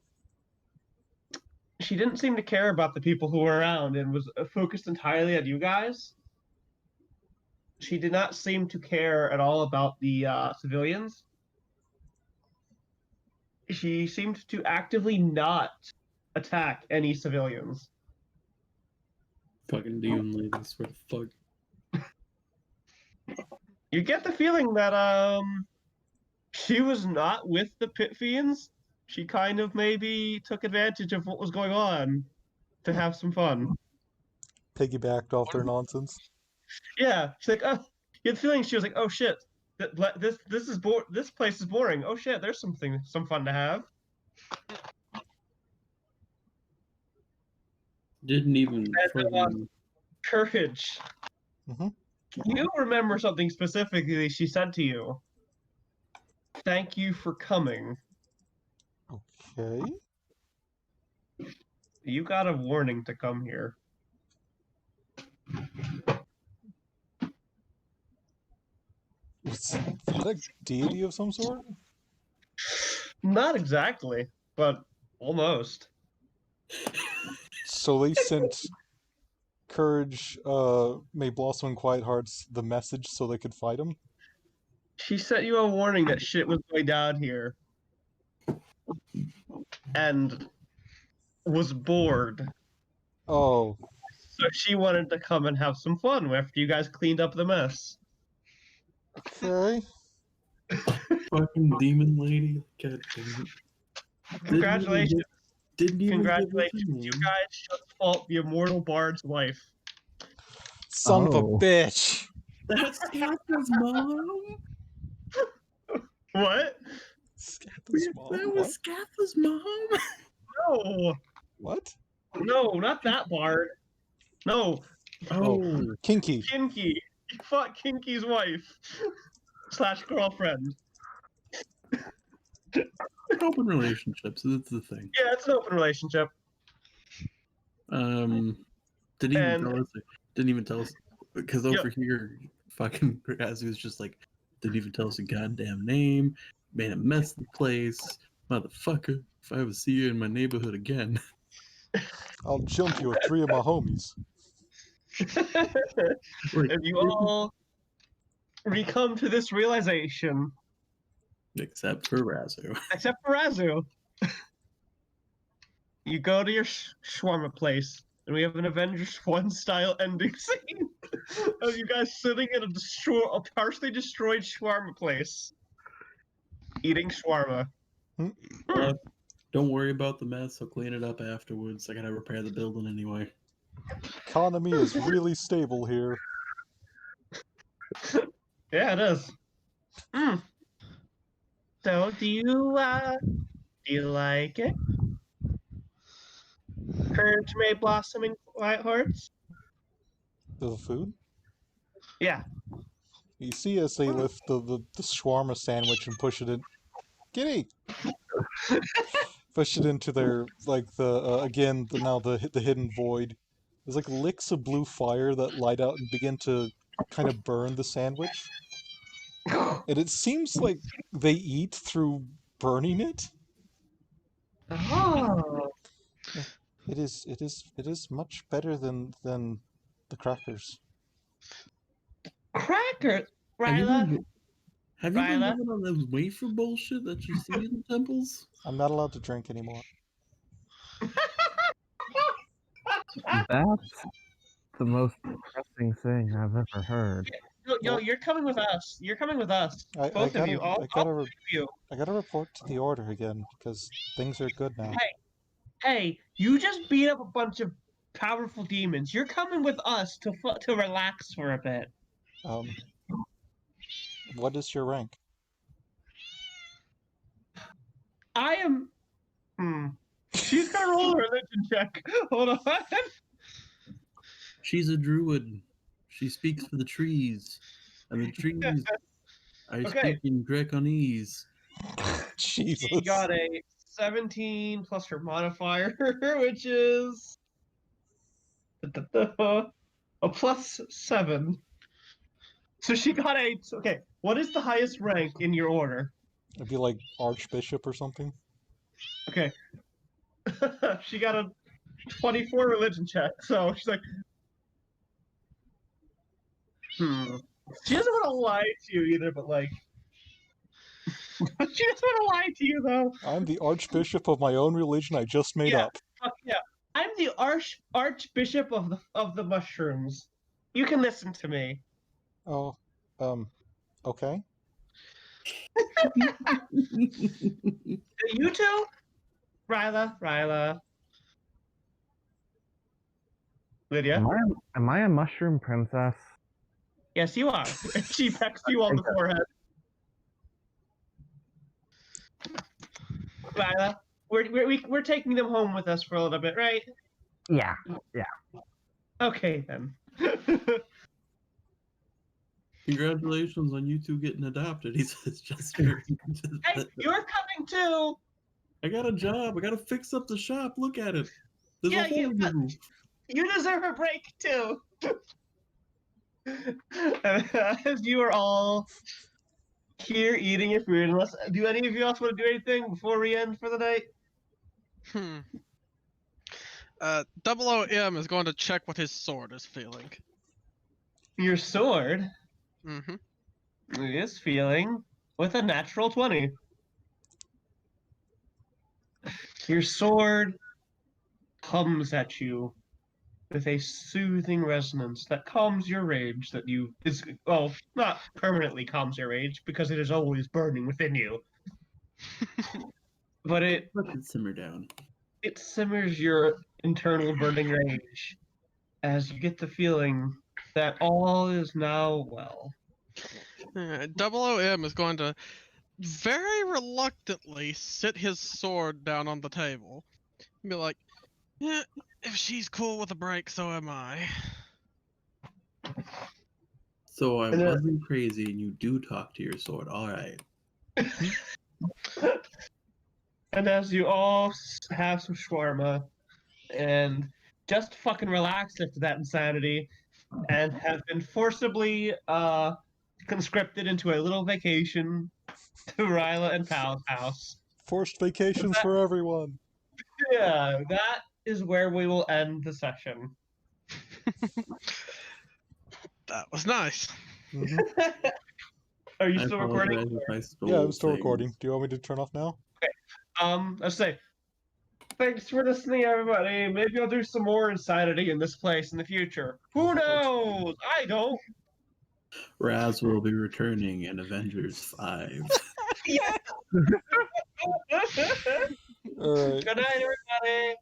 she didn't seem to care about the people who were around and was focused entirely on you guys. She did not seem to care at all about the civilians. She seemed to actively not attack any civilians. Fucking demon lady, I swear to fuck. You get the feeling that she was not with the pit fiends. She kind of maybe took advantage of what was going on to have some fun. Piggybacked off their nonsense. Yeah, she's like, oh, you had the feeling she was like, oh shit, this place is boring. Oh shit, there's some fun to have. Didn't even fucking... Courage. Mm-hmm. You remember something specifically she said to you. Thank you for coming. Okay. You got a warning to come here. Was that a deity of some sort? Not exactly, but almost. So they sent Courage, May Blossom and Quiet Hearts the message so they could fight him? She sent you a warning that shit was going down here. And was bored. Oh. So she wanted to come and have some fun after you guys cleaned up the mess. Okay. Fucking demon lady. God damn it. Congratulations. Didn't even Congratulations. give us a You name. guys just fought the immortal bard's wife. Son of a bitch. That's Scatha's mom? What? Scatha's mom? That What? was Scatha's mom? No. What? No, not that bard. No. Oh. Kinky. Kinky. You fought Kinky's wife. / girlfriend. Open relationships, that's the thing. Yeah, it's an open relationship. Didn't even tell us because over here fucking Razu was just like, didn't even tell us a goddamn name, made a mess of the place, motherfucker. If I ever see you in my neighborhood again, I'll jump you with 3 of my homies. like, If you all come to this realization, except for Razu. except for Razu, you go to your shawarma place, and we have an Avengers 1 style ending scene of you guys sitting in a partially destroyed shawarma place, eating shawarma. Don't worry about the mess. I'll clean it up afterwards. I gotta repair the building anyway. Economy is really stable here. Yeah, it is. So, do you like it? Courage May Blossom and Quiet Hearts? The food? Yeah. You see as they lift the shawarma sandwich and push it in. Kitty! Push it into their, like, the hidden void. There's like licks of blue fire that light out and begin to kind of burn the sandwich. And it seems like they eat through burning it. Oh. It is much better than the crackers. Crackers? Ryla? Have you been Ryla? living on those wafer bullshit that you see in the temples? I'm not allowed to drink anymore. That's the most depressing thing I've ever heard. Yo, you're coming with us. You're coming with us. Both of you. All three of you. I gotta report to the order again, because things are good now. Hey, you just beat up a bunch of powerful demons. You're coming with us to relax for a bit. What is your rank? I am... She's gonna roll a religion check. Hold on. She's a druid. She speaks for the trees. And the trees are speaking Draconese. Jesus. She got a 17 plus her modifier, which is... a +7. So she got a... Okay, what is the highest rank in your order? It'd be like Archbishop or something. Okay. She got a 24 religion check, so she's like... She doesn't want to lie to you either, but like... she doesn't want to lie to you, though. I'm the Archbishop of my own religion I just made up. Fuck yeah. I'm the Archbishop of the mushrooms. You can listen to me. Oh, okay. You two? Ryla. Lydia? Am I a mushroom princess? Yes, you are. She pecks you on the forehead. Ryla, we're taking them home with us for a little bit, right? Yeah. Okay, then. Congratulations on you two getting adopted, he says, Jester. Hey, you're coming too! I got a job. I got to fix up the shop. Look at it. There's Yeah, a hole in the roof. You deserve a break too! As you are all here eating your food, unless... Do any of you else want to do anything before we end for the night? Double OM is going to check what his sword is feeling. Your sword Mm-hmm. is feeling with a natural 20. Your sword comes at you with a soothing resonance that calms your rage well, not permanently calms your rage, because it is always burning within you. But it Let it simmer down. It simmers your internal burning rage as you get the feeling that all is now well. Double OM is going to very reluctantly sit his sword down on the table. And be like, yeah, if she's cool with a break, so am I. So I wasn't crazy and you do talk to your sword. All right. And as you all have some shawarma and just fucking relax after that insanity and have been forcibly conscripted into a little vacation to Ryla and Pal's house. Forced vacations for everyone. Yeah, that is where we will end the session. That was nice. Mm-hmm. Are you I still recording? apologize if I stole Yeah, I'm still things. recording. Do you want me to turn off now? Let's say, thanks for listening, everybody. Maybe I'll do some more insanity in this place in the future. Who knows? I don't. Raz will be returning in Avengers 5. Yeah. All right. Good night, everybody.